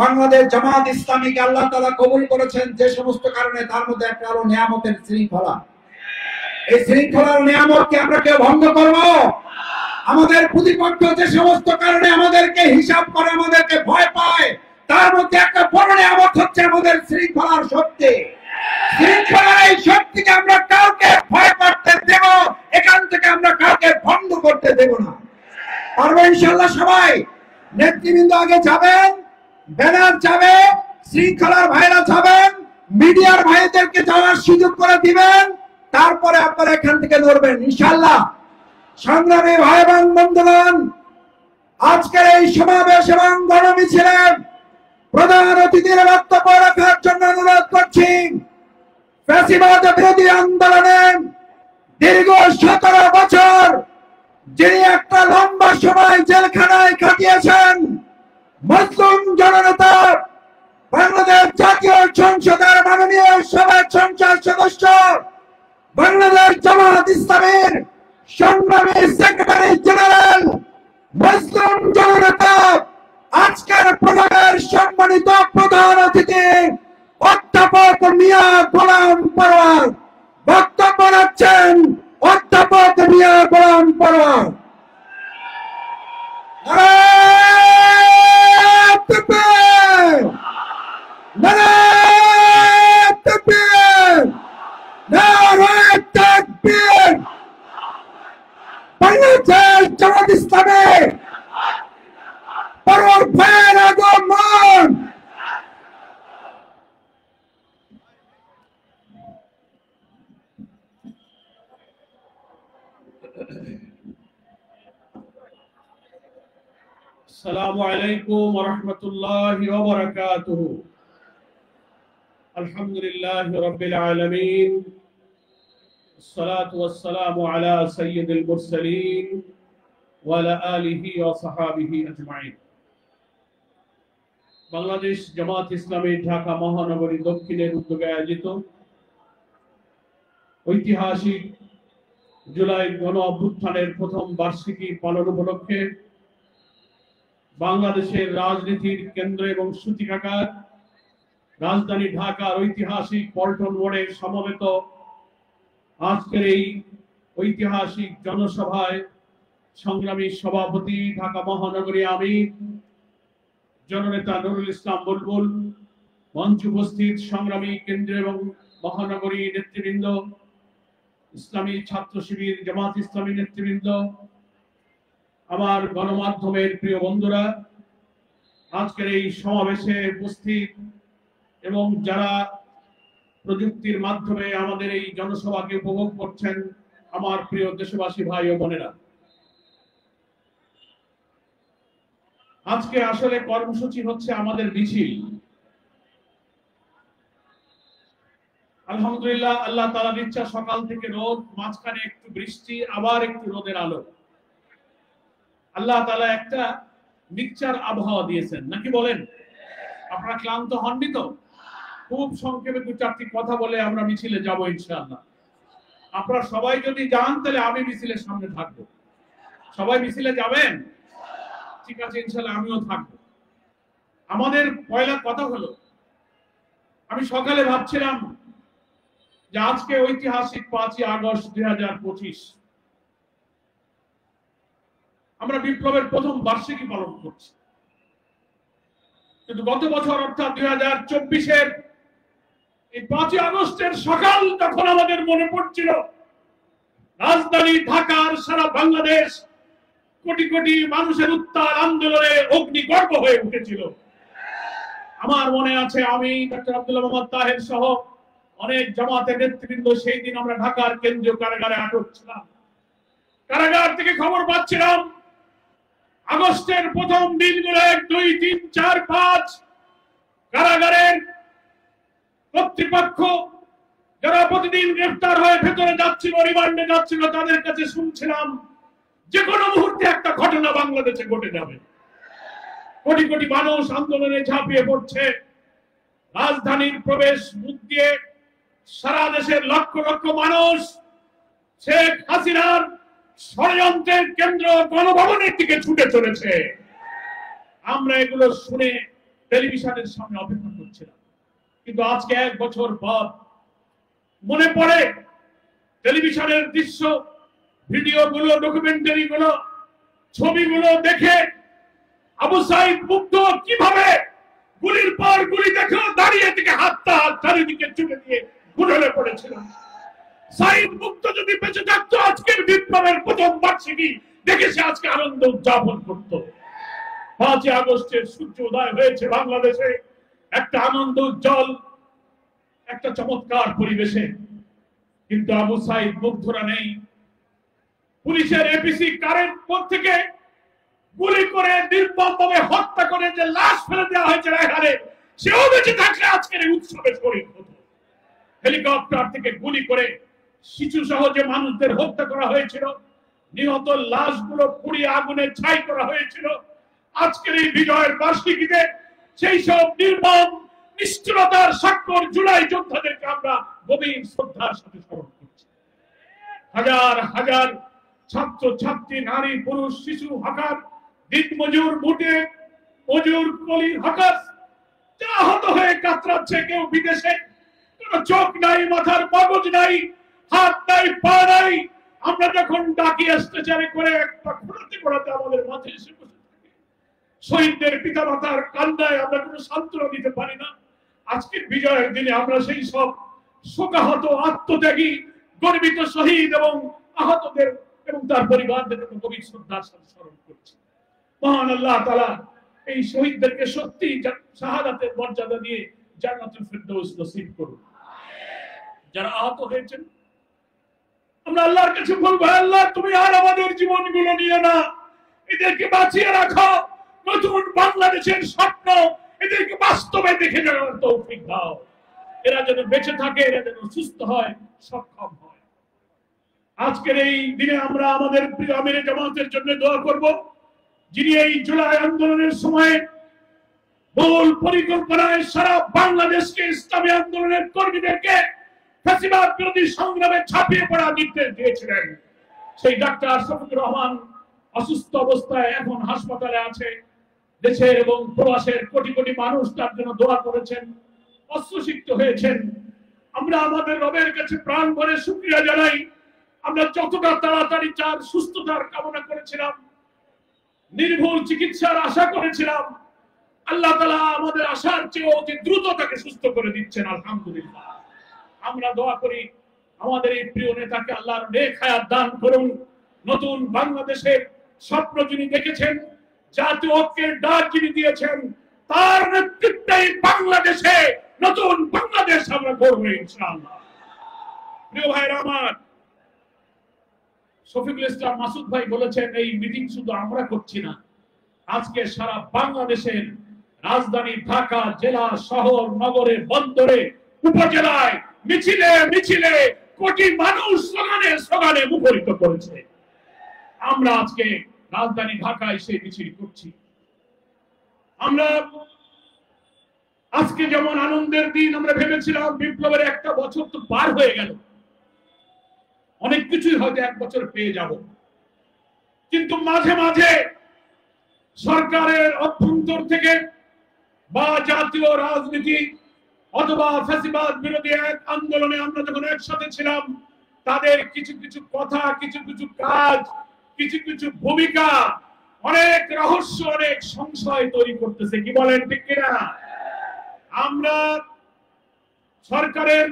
বাংলাদেশ জামাত ইসলামীকে আল্লাহ তাআলা কবুল করেছেন যে সমস্ত কারণে, তার মধ্যে একটা হলো নিয়ামতের শৃঙ্খলা। এই শৃঙ্খলার নিয়ামতকে আমরা কেউ ভঙ্গ করব? আমাদের প্রতিপক্ষ যে সমস্ত কারণে আমাদেরকে হিসাব করে, আমাদেরকে ভয় পায়, তার মধ্যে একটা বড় নিয়ামত হচ্ছে আমাদের শৃঙ্খলার শক্তি। শৃঙ্খলার এই শক্তিকে আমরা কাউকে ভয় করতে দেব, এখান থেকে আমরা কাউকে ভঙ্গ করতে দেব না। পারবো ইনশাআল্লাহ সবাই? নেতৃবৃন্দ আগে যাবেন, ব্যানার যাবে, শৃঙ্খলার ভাইরা যাবেন, মিডিয়ার ভাইদেরকে যাওয়ার সুযোগ করে দিবেন, তারপরে আপনারা এখান থেকে নড়বেন ইনশাআল্লাহ। সংগ্রামী ভাই এবং বন্ধুগণ, আজকের এই সমাবেশ এবং গণমিছিলে প্রধান অতিথির বক্তব্য রাখার জন্য অনুরোধ করছি। ফ্যাসিবাদ বিরোধী আন্দোলনে দীর্ঘ 17 বছর যিনি একটা লম্বা সময় জেলখানায় কাটিয়েছেন, মুসলিম জননেতা, বাংলাদেশ জাতীয় সংসদের মাননীয় সভার সংসদ সদস্য, বাংলাদেশ জামাত ইসলামীর সংগ্রামী সেক্রেটারি জেনারেল, মুসলিম জননেতা, আজকের প্রোগ্রামের সম্মানিত প্রধান অতিথি অধ্যাপক মিয়া গোলাম পরোয়ার বক্তব্য রাখছেন। অধ্যাপক মিয়া গোলাম পরোয়ার। বাংলাদেশ জামাত ইসলামী পরোয়ার ভাইয়ের আগমন। আসসালামু আলাইকুম ওয়া রাহমাতুল্লাহি ওয়া বারাকাতুহু। আলহামদুলিল্লাহি রাব্বিল আলামিন, আসসালাতু ওয়াসসালামু আলা সাইয়্যিদিল মুরসালিন ওয়া আলা আলিহি ওয়া সাহবিহি আজমাইন। বাংলাদেশ জামাত ইসলামী ঢাকা মহানগরী দক্ষিণের উদ্যোগে আয়োজিত ঐতিহাসিক জুলাই গণ অভ্যুত্থানের প্রথম বার্ষিকী পালন উপলক্ষে বাংলাদেশের রাজনীতির কেন্দ্র এবং সূতিকাগার রাজধানী ঢাকার ঐতিহাসিক পল্টন মোড়ে সমবেত আজকের এই ঐতিহাসিক জনসভায় সংগ্রামী সভাপতি, ঢাকা মহানগরী আমির জননেতা নুরুল ইসলাম বুলবুল, মঞ্চ উপস্থিত সংগ্রামী কেন্দ্র এবং মহানগরী নেতৃবৃন্দ, ইসলামী ছাত্র শিবির জামাত ইসলামী নেতৃবৃন্দ, আমার গণমাধ্যমের প্রিয় বন্ধুরা, আজকের এই সমাবেশে উপস্থিত এবং যারা প্রযুক্তির মাধ্যমে আমাদের এই জনসভাকে উপভোগ করছেন, আমার প্রিয় দেশবাসী ভাই ও বোনেরা, আজকে আসলে কর্মসূচি হচ্ছে আমাদের মিছিল। আলহামদুলিল্লাহ, আল্লাহ তাআলার ইচ্ছা সকাল থেকে রোদ, মাঝখানে একটু বৃষ্টি, আবার একটু রোদের আলো। আল্লাহ তাআলা একটা মিক্সচার আবহাওয়া দিয়েছেন, নাকি বলেন? আপনারা ক্লান্ত হননি তো? খুব সংক্ষেপে 2-4টি কথা বলে আমরা মিছিলে যাব ইনশাআল্লাহ। আপনারা সবাই যদি যান তাহলে আমি মিছিলের সামনে থাকবো। সবাই মিছিলে যাবেন? ঠিক আছে, ইনশাআল্লাহ আমিও থাকবো। আমাদের পয়লা কথা হলো, আমি সকালে ভাবছিলাম যে আজকে ঐতিহাসিক 5ই আগস্ট 2025 আমরা বিপ্লবের প্রথম বার্ষিকী পালন করছি। কিন্তু গত বছর অর্থাৎ 2024-এর এই 5ই আগস্টের সকাল যখন আমাদের মনে পড়ছিল রাজধানী ঢাকার সারা বাংলাদেশ কোটি কোটি মানুষের উত্তাল আন্দোলনে অগ্নিগর্ভ হয়ে উঠেছিল। আমার মনে আছে আমি ডক্টর আব্দুল্লাহ মোহাম্মদ তাহের সহ অনেক জামাতের নেতৃবৃন্দ সেই দিন আমরা ঢাকার কেন্দ্রীয় কারাগারে আটক ছিলাম। কারাগার থেকে খবর পাচ্ছিলাম আগস্টের প্রথম দিনগুলো 1, 2, 3, 4, 5 কারাগারের কর্তৃপক্ষ যারা প্রতিদিন গ্রেফতার হয়ে ভেতরে যাচ্ছিল, রিমান্ডে যাচ্ছিল, তাদের কাছে শুনছিলাম যে কোনো মুহূর্তে একটা ঘটনা বাংলাদেশে ঘটে যাবে। কোটি কোটি মানুষ আন্দোলনে ঝাঁপিয়ে পড়ছে। রাজধানীর প্রবেশ মুখ দিয়ে সারা দেশের লক্ষ লক্ষ মানুষ শেখ হাসিনার ষড়যন্ত্রের কেন্দ্র গণভবনের দিকে ছুটে চলেছে। আমরা এগুলো শুনে টেলিভিশনের সামনে অপেক্ষা করছিলাম, কিন্তু আজকে 1 বছর পর মনে পড়ে টেলিভিশনের দৃশ্য, ভিডিওগুলো, ডকুমেন্টারিগুলো, ছবিগুলো দেখে আবু সাইদ মুগ্ধ কিভাবে গুলির পর গুলি দেখে দাঁড়িয়ে থেকে হাতটা চারিদিকে চুকে দিয়ে ঘুরে পড়েছিল। সাইদ মুগ্ধ যদি বেঁচে থাকতো আজকের বিপ্লবের প্রথম বার্ষিকী দেখে সে আজকে আনন্দ উদযাপন করত। 5 আগস্টের সূর্য উদয় হয়েছে বাংলাদেশে একটা আনন্দ উজ্জ্বল, একটা চমৎকার পরিবেশে, কিন্তু আবু সাইদ মুগ্ধরা নেই। পুলিশের এপিসি কারের পর থেকে গুলি করে নির্মমভাবে হত্যা করে যে লাশ ফেলে দেওয়া হয়েছে রায়হানে, সেও বেঁচে থাকলে আজকের এই উৎসবে শরীর হতো। হেলিকপ্টার থেকে গুলি করে শিশু সহ যে মানুষদের হত্যা করা হয়েছিল, নিহত লাশগুলো পুড়িয়ে আগুনে ছাই করা হয়েছিল, আজকের এই বিজয়ের বার্ষিকীতে সেই সব নির্মম নিষ্ঠুরতার স্বাক্ষর জুলাই যোদ্ধাদেরকে আমরা গভীর শ্রদ্ধার সাথে স্মরণ করছি। হাজার হাজার ছাত্র ছাত্রী, নারী পুরুষ, শিশু, হকার, দিনমজুর, বুটে মজুর, কলির হকার যা আহত হয়ে কাতরাচ্ছে, কেউ বিদেশে, কোনো চোখ নাই, মাথার মগজ নাই, হাত নাই, পা নাই। আমরা যখন ডাকি স্ট্রেচারে করে একটা ঘোরাতে ঘোরাতে আমাদের মাঝে এসে বসে থাকে। শহীদদের পিতা মাতার কান্নায় আমরা কোনো সান্ত্বনা দিতে পারি না। আজকের বিজয়ের দিনে আমরা সেই সব শোকাহত, আত্মত্যাগী, গর্বিত শহীদ এবং আহতদের এবং তার পরিবারদের গভীর শ্রদ্ধার সাথে স্মরণ করছি। মহান আল্লাহ তাআলা এই শহীদদেরকে সত্যি শাহাদাতের মর্যাদা দিয়ে জান্নাতুল ফিরদৌস নসিব করুন। যারা আহত হয়েছেন আমরা আল্লাহর কাছে বলবো, আল্লাহ তুমি আর আমাদের জীবনগুলো নিয়ে না, এদেরকে বাঁচিয়ে রাখো। নতুন বাংলাদেশের স্বপ্ন এদেরকে বাস্তবে দেখে যাওয়ার তৌফিক দাও। এরা যেন বেঁচে থাকে, এরা যেন সুস্থ হয়, সক্ষম হয়। আজকের এই দিনে আমরা আমাদের প্রিয় আমিরে জামাতের জন্য দোয়া করব, যিনি এই জুলাই আন্দোলনের সময় মূল পরিকল্পনায় সারা বাংলাদেশকে ইসলামী আন্দোলনের কর্মীদেরকে ফ্যাসিবাদ বিরোধী সংগ্রামে ঝাঁপিয়ে পড়ার নির্দেশ দিয়েছিলেন। সেই ডাক্তার শফিকুর রহমান অসুস্থ অবস্থায় এখন হাসপাতালে আছে। দেশের এবং প্রবাসের কোটি কোটি মানুষ তার জন্য দোয়া করেছেন, অস্ত্রসিক্ত হয়েছেন। আমরা আমাদের রবের কাছে প্রাণ ভরে শুকরিয়া জানাই। আমরা যতটা তাড়াতাড়ি তার সুস্থতার কামনা করেছিলাম, নির্ভুল চিকিৎসার আশা করেছিলাম, আল্লাহ তাআলা আমাদের আশার চেয়ে অতি দ্রুত তাকে সুস্থ করে দিচ্ছেন, আলহামদুলিল্লাহ। আমরা দোয়া করি আমাদের এই প্রিয় নেতাকে আল্লাহর নেক হায়াত দান করুন। নতুন বাংলাদেশের স্বপ্ন যিনি দেখেছেন, জাতীয় ঐক্যের ডাক যিনি দিয়েছেন, তার নেতৃত্বে বাংলাদেশে নতুন বাংলাদেশ আমরা গড়ব ইনশাআল্লাহ। প্রিয় ভাইরা আমার, শফিকুল ইসলাম মাসুদ ভাই বলেছেন এই মিটিং শুধু আমরা করছি না, আজকে সারা বাংলাদেশের রাজধানী ঢাকা, জেলা, শহর, নগরে, বন্দরে, উপজেলায় মিছিলে মিছিলে কোটি মানুষ স্লোগানে স্লোগানে মুখরিত করেছে। আমরা আজকে রাজধানী ঢাকায় সেই মিছিল করছি। আমরা আজকে যেমন আনন্দের দিন, আমরা ভেবেছিলাম বিপ্লবের 1টা বছর তো পার হয়ে গেল, অনেক কিছুই হয়তো 1 বছর পেয়ে যাব, কিন্তু মাঝে মাঝে সরকারের অভ্যন্তর থেকে বা জাতীয় রাজনীতি অথবা ফ্যাসিবাদ বিরোধী এক আন্দোলনে আমরা যখন একসাথে ছিলাম, তাদের কিছু কিছু কথা, কিছু কিছু কাজ, কিছু কিছু ভূমিকা অনেক রহস্য, অনেক সংশয় তৈরি করতেছে। কি বলেন ঠিক কিনা? আমরা সরকারের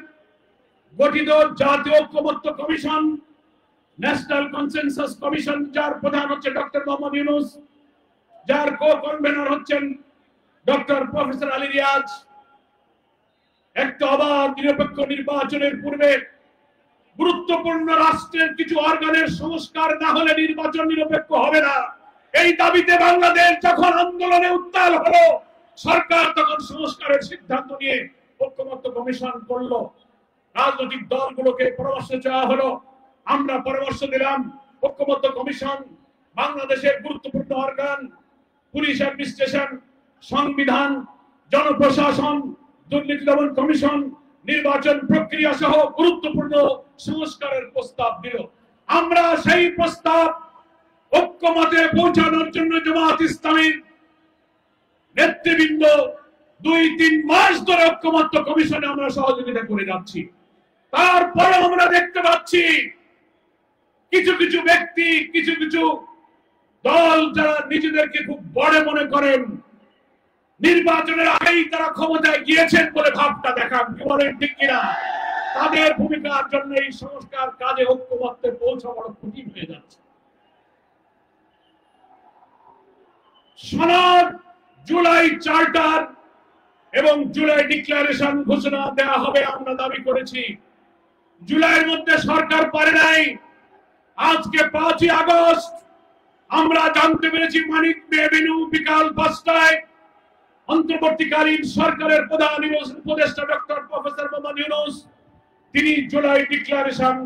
গঠিত জাতীয় ঐক্যমত্য কমিশন, ন্যাশনাল কনসেনসাস কমিশন, যার প্রধান হচ্ছে ডক্টর মোহাম্মদ ইউনূস, যার কো-কনভেনর হচ্ছেন ডক্টর প্রফেসর আলী রিয়াজ, একটা অবাধ নিরপেক্ষ নির্বাচনের পূর্বে গুরুত্বপূর্ণ রাষ্ট্রের কিছু অর্গানের সংস্কার না হলে নির্বাচন নিরপেক্ষ হবে না। এই দাবিতে বাংলাদেশ যখন আন্দোলনে উত্তাল হলো, সরকার তখন সংস্কারের সিদ্ধান্ত নিয়ে ঐক্যমত্য কমিশন করলো। রাজনৈতিক দলগুলোকে পরামর্শ চাওয়া হলো, আমরা পরামর্শ দিলাম। ঐক্যমত্য কমিশন বাংলাদেশের গুরুত্বপূর্ণ অর্গান, পুলিশ অ্যাডমিনিস্ট্রেশন, সংবিধান, জনপ্রশাসন, দুর্নীতি দমন কমিশন, নির্বাচন প্রক্রিয়া সহ গুরুত্বপূর্ণ সংস্কারের প্রস্তাব দিল। আমরা সেই প্রস্তাব ঐক্যমতে পৌঁছানোর জন্য জামাত ইসলামীর নেতৃবৃন্দ 2-3 মাস ধরে ঐক্যমত্য কমিশনে আমরা সহযোগিতা করে যাচ্ছি। তারপরে আমরা দেখতে পাচ্ছি কিছু কিছু ব্যক্তি, কিছু কিছু দল যারা নিজেদেরকে খুব বড় মনে করেন, নির্বাচনের আগেই তারা ক্ষমতায় গিয়েছেন বলে ভাবটা দেখান, কি বলেন ঠিক কিনা? তাদের ভূমিকার জন্য এই সংস্কার কাজে ঐক্যমত্যে পৌঁছা বড় কঠিন হয়ে যাচ্ছে। সনদ, জুলাই চার্টার এবং জুলাই ডিক্লারেশন ঘোষণা দেওয়া হবে আমরা দাবি করেছি। জুলাইয়ের মধ্যে সরকার পারে নাই। আজকে 5ই আগস্ট আমরা জানতে পেরেছি মানিক এভিনিউ বিকাল 5টায় অন্তর্বর্তীকালীন সরকারের প্রধান উপদেষ্টা ডক্টর প্রফেসর মোহাম্মদ ইউনূস তিনি জুলাই ডিক্লারেশন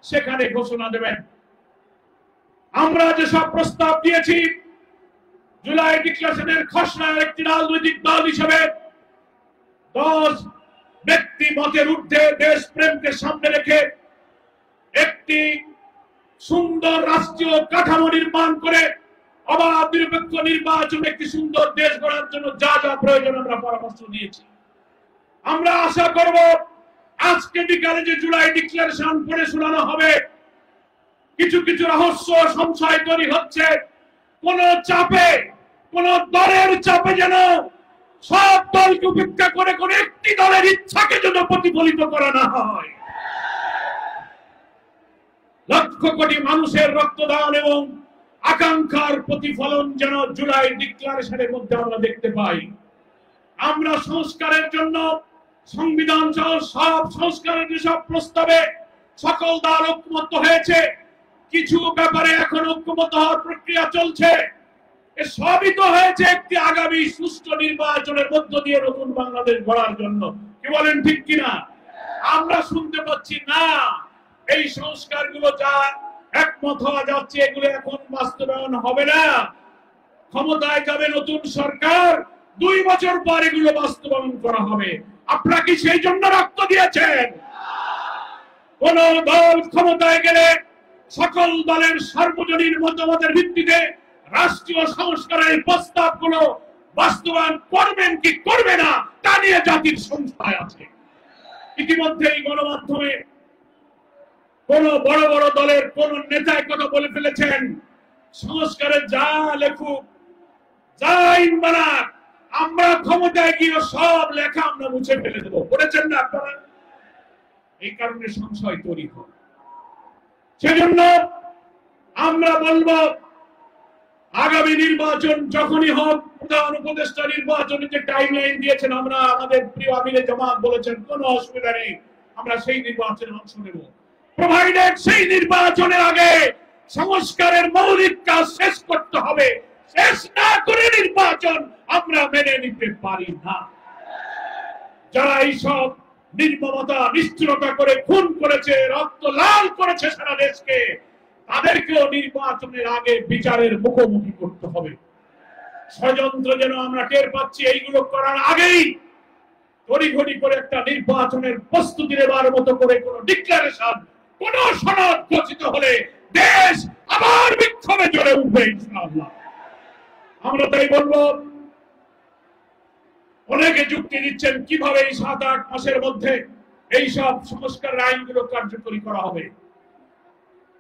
সেখানে ঘোষণা দেবেন। আমরা যে সব প্রস্তাব দিয়েছি জুলাই ডিক্লারেশনের খসড়ার একটি রাজনৈতিক দল হিসেবে 10 ব্যক্তি মতের ঊর্ধ্বে দেশপ্রেমকে সামনে রেখে একটি সুন্দর রাষ্ট্রীয় কাঠামো নির্মাণ করে অবাধ নিরপেক্ষ নির্বাচন, একটি সুন্দর দেশ গড়ার জন্য যা যা প্রয়োজন আমরা পরামর্শ দিয়েছি। আমরা আশা করব আজকে বিকালে যে জুলাই ডিক্লারেশন পড়ে শোনানো হবে, কিছু কিছু রহস্য সংশয় তৈরি হচ্ছে, কোন চাপে, কোন দলের চাপে যেন সব দলকে উপেক্ষা করে কোন একটি দলের ইচ্ছাকে যেন প্রতিফলিত করা না হয়। লক্ষ কোটি মানুষের রক্তদান এবং আকাঙ্ক্ষার প্রতিফলন যেন জুলাই ডিক্লারেশনের মধ্যে আমরা দেখতে পাই। আমরা সংস্কারের জন্য সংবিধান সহ সব সংস্কারের যেসব প্রস্তাবে সকল দল ঐক্যমত হয়েছে, কিছু ব্যাপারে এখন ঐক্যমত হওয়ার প্রক্রিয়া চলছে। এ সবই তো হয়েছে একটি আগামী সুষ্ঠু নির্বাচনের মধ্য দিয়ে নতুন বাংলাদেশ গড়ার জন্য, কি বলেন ঠিক কিনা? আমরা শুনতে পাচ্ছি না এই সংস্কারগুলো যা একমত হওয়া যাচ্ছে এগুলো এখন বাস্তবায়ন হবে না। ক্ষমতায় যাবে নতুন সরকার, 2 বছর পর এগুলো বাস্তবায়ন করা হবে। আপনারা কি সেই জন্য রক্ত দিয়েছেন? কোন দল ক্ষমতায় গেলে সকল দলের সার্বজনীন মতামতের ভিত্তিতে রাষ্ট্রীয় সংস্কারের প্রস্তাবগুলো বাস্তবায়ন করবেন কি করবে না তা নিয়ে জাতির সংশয় আছে। ইতিমধ্যেই গণমাধ্যমে কোন বড় বড় দলের কোন নেতা কথা বলে ফেলেছেন, সংস্কারে যা লেখুক, যা আইন বানাক, আমরা ক্ষমতায় গিয়ে সব লেখা আমরা মুছে ফেলে দেবো, বলেছেন না আপনারা? এই কারণে সংশয় তৈরি হয়। সেজন্য আমরা বলবো আগামী নির্বাচন যখনই হোক, প্রধান উপদেষ্টা নির্বাচনে যে টাইমলাইন দিয়েছেন, আমরা আমাদের প্রিয় আমিরে জামাত বলেছেন কোনো অসুবিধা নেই, আমরা সেই নির্বাচনে অংশ নেব, প্রোভাইডেড সেই নির্বাচনের আগে সংস্কারের মৌলিক কাজ শেষ করতে হবে। শেষ না করে নির্বাচন আমরা মেনে নিতে পারি না। যারা এইসব নির্মমতা নিষ্ঠুরতা করে খুন করেছে, রক্ত লাল করেছে সারা দেশকে, তাদেরকেও নির্বাচনের আগে বিচারের মুখোমুখি করতে হবে। ষড়যন্ত্র যেন আমরা টের পাচ্ছি, এইগুলো করার আগেই তড়িঘড়ি করে একটা নির্বাচনের প্রস্তুতি নেবার মতো করে কোন ডিক্লারেশন, কোন সনদ ঘোষিত হলে দেশ আবার বিক্ষোভে জ্বলে উঠবে ইনশাআল্লাহ। আমরা তাই বলবো, অনেকে যুক্তি দিচ্ছেন কিভাবে এই 7-8 মাসের মধ্যে এই সব সংস্কার আইনগুলো কার্যকরী করা হবে।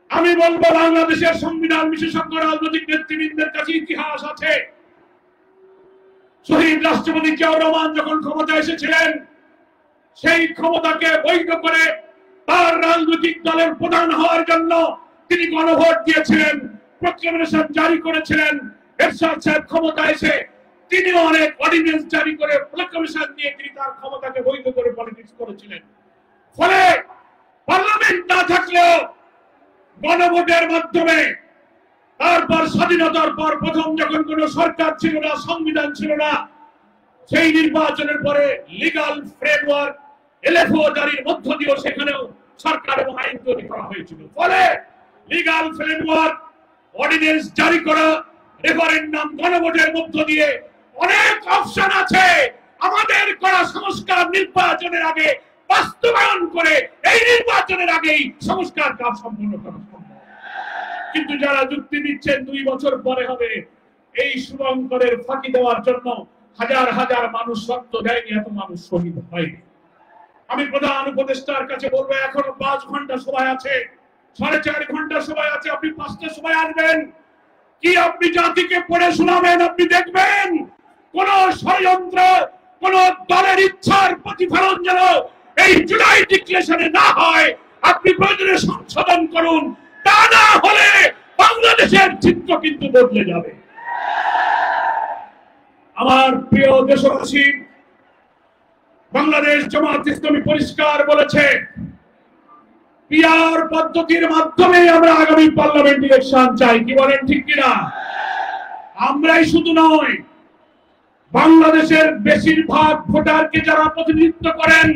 আমি বলবো বাংলাদেশের সংবিধান বিশেষজ্ঞ রাজনৈতিক নেতৃবৃন্দের কাছে ইতিহাস আছে। শহীদ রাষ্ট্রপতি জিয়াউর রহমান যখন ক্ষমতা এসেছিলেন, সেই ক্ষমতাকে বৈধ করে তার রাজনৈতিক দলের প্রধান হওয়ার জন্য তিনি গণভোট দিয়েছিলেন, প্রক্লেমেশন জারি করেছিলেন। এরশাদ সাহেব ক্ষমতা এসে তিনি অনেক অর্ডিন্যান্স জারি করে প্রোক্লেমেশন দিয়ে তিনি তার ক্ষমতাকে বৈধ করে পলিটিক্স করেছিলেন। ফলে পার্লামেন্ট না থাকলেও গণভোটের মাধ্যমে তারপর স্বাধীনতার পর প্রথম যখন কোন সরকার ছিল না, সংবিধান ছিল না, সেই নির্বাচনের পরে লিগাল ফ্রেমওয়ার্ক এলএফও জারির মধ্য দিয়েও সেখানেও সরকার এবং আইন তৈরি করা হয়েছিল। ফলে লিগাল ফ্রেমওয়ার্ক, অর্ডিন্যান্স জারি করা, রেফারেন্ডাম, গণভোটের মধ্য দিয়ে অনেক অপশন আছে। আমাদের করা সংস্কার নির্বাচনের আগে বাস্তবায়ন করে এই নির্বাচনের আগেই সংস্কার কাজ সম্পন্ন করা সম্ভব। কিন্তু যারা যুক্তি দিচ্ছেন 2 বছর পরে হবে, এই শুভঙ্করের ফাঁকি দেওয়ার জন্য হাজার হাজার মানুষ রক্ত দেয়নি, এত মানুষ শহীদ হয়নি। আমি প্রধান উপদেষ্টার কাছে বলবো, এখনো 5 ঘন্টা সময় আছে, 4.5 ঘন্টা সময় আছে। আপনি 5টা সময় আসবেন, কি আপনি জাতিকে পড়ে শোনাবেন? আপনি দেখবেন কোন ষড়যন্ত্র, কোন দলের ইচ্ছার প্রতিফলন যেন এই জুলাই ডিক্লেরেশনে না হয়। আপনি প্রয়োজনে সংশোধন করুন, তা না হলে বাংলাদেশের চিত্র কিন্তু বদলে যাবে। আমার প্রিয় দেশবাসী, বাংলাদেশ জামাত ইসলামী পরিষ্কার বলেছে, পিআর পদ্ধতির মাধ্যমে আমরা আগামী পার্লামেন্ট ইলেকশন চাই। কি বলেন, ঠিক কিনা? আমরাই শুধু নয়, বাংলাদেশের বেশিরভাগ ভোটারকে যারা প্রতিনিধিত্ব করেন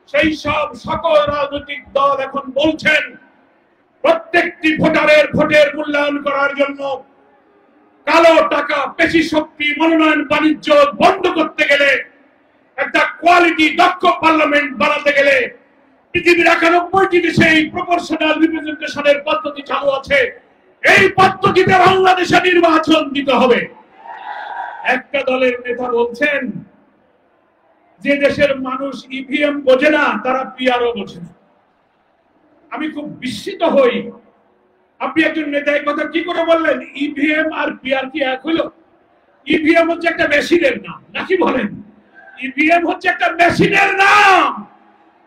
সেই সব সকল রাজনৈতিক দল এখন বলছেন প্রত্যেকটি ভোটারের ভোটের মূল্যায়ন করার জন্য কালো টাকা, পেশি শক্তি, মনোনয়ন বাণিজ্য বন্ধ করতে গেলে, একটা কোয়ালিটি দক্ষ পার্লামেন্ট বানাতে গেলে পৃথিবীর 91টি দেশে এই প্রপোর্শনাল রিপ্রেজেন্টেশনের পদ্ধতি চালু আছে। এই পদ্ধতিতে বাংলাদেশে নির্বাচন দিতে হবে। একটা দলের নেতা বলছেন যে দেশের মানুষ ইভিএম বোঝে না, তারা পিআরও বোঝে না। আমি খুব বিস্মিত হই, আপনি একজন নেতা এই কথা কি করে বললেন? ইভিএম আর পিআর কি এক হলো? ইভিএম হচ্ছে একটা মেশিনের নাম, নাকি বলেন? ইভিএম হচ্ছে একটা মেশিনের নাম,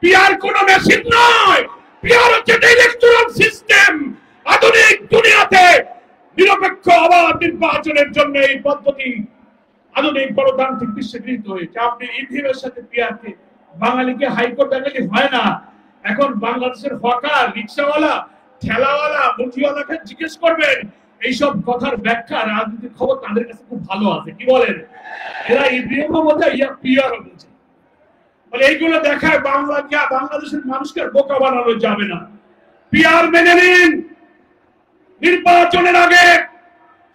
পিআর কোন মেশিন নয়। পিআর হচ্ছে ইলেকট্রাল সিস্টেম। আধুনিক দুনিয়াতে নিরপেক্ষ অবাধ নির্বাচনের জন্য এই পদ্ধতি আধুনিক গণতান্ত্রিক বিশ্বে গৃহীত হয়েছে। আপনি ইভিএম এর সাথে পিআর কে, বাঙালিকে হাইকোর্ট দেখালে হয় না। এখন বাংলাদেশের হকার, রিক্সাওয়ালা, ঠেলাওয়ালা, মুঠিওয়ালাকে জিজ্ঞেস করবেন এইসব কথার ব্যাখ্যা, রাজনীতির খবর তাদের কাছে খুব ভালো আছে। কি বলেন? এরা ইভিএম ও বোঝে, পিআর ও বোঝে। এইগুলো দেখায় বাংলাদেশের মানুষকে বোকা বানানো যাবে না। পিআর মেনে নিন। নির্বাচনের আগে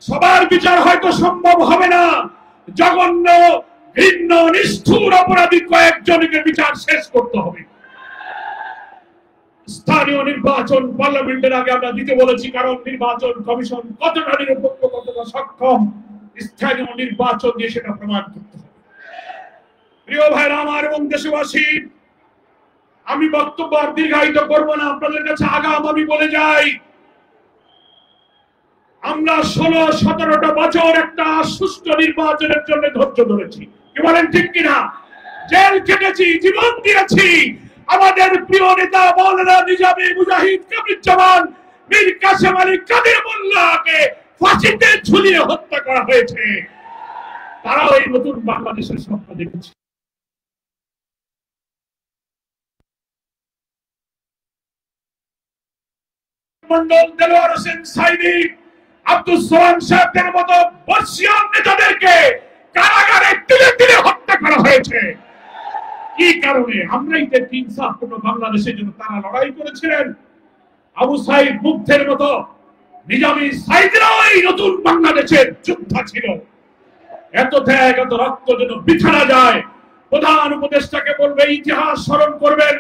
সবার বিচার হয়তো সম্ভব হবে না, জঘন্য, ঘৃণ্য, নিষ্ঠুর অপরাধী কয়েকজনকে বিচার শেষ করতে হবে। স্থানীয় নির্বাচন পার্লামেন্টের আগে আমরা দিতে বলেছি, কারণ নির্বাচন কমিশন কতটা নিরপেক্ষ, কতটা সক্ষম, স্থানীয় নির্বাচন দিয়ে সেটা প্রমাণ করতে হবে। প্রিয় ভাইরা আমার এবং দেশবাসী, আমি বক্তব্য আর দীর্ঘায়িত করবো না, আপনাদের কাছে আগাম আমি বলে যাই, আমরা 16-17টা বছর একটা সুষ্ঠু নির্বাচনের জন্য ধৈর্য ধরেছি। কি বলেন, ঠিক কিনা? জেল কেটেছি, জীবন দিয়েছি। আমাদের প্রিয় নেতা মাওলানা নিজামী মুজাহিদ কামরুজ্জামান মীর কাসেম আলী কাদের মোল্লাকে ফাঁসিতে ঝুলিয়ে হত্যা করা হয়েছে। তারাও এই নতুন বাংলাদেশের স্বপ্ন দেখেছে। মন্ডল, দেলোয়ার হোসেন সাইদি, আব্দুল সোহান সাহেবদের মতো বর্ষিয়ান নেতাদেরকে কারাগারে তিলে তিলে হত্যা করা হয়েছে। কি কারণে? আমরাই দেখি ইনসাফপূর্ণ বাংলাদেশের জন্য তারা লড়াই করেছিলেন। আবু সাইদ মুগ্ধের মতো নিজামী সাইদরাও এই নতুন বাংলাদেশের যোদ্ধা ছিল। এত ত্যাগ, এত রক্ত যেন বৃথা না যায়। প্রধান উপদেষ্টাকে বলবে, ইতিহাস স্মরণ করবেন।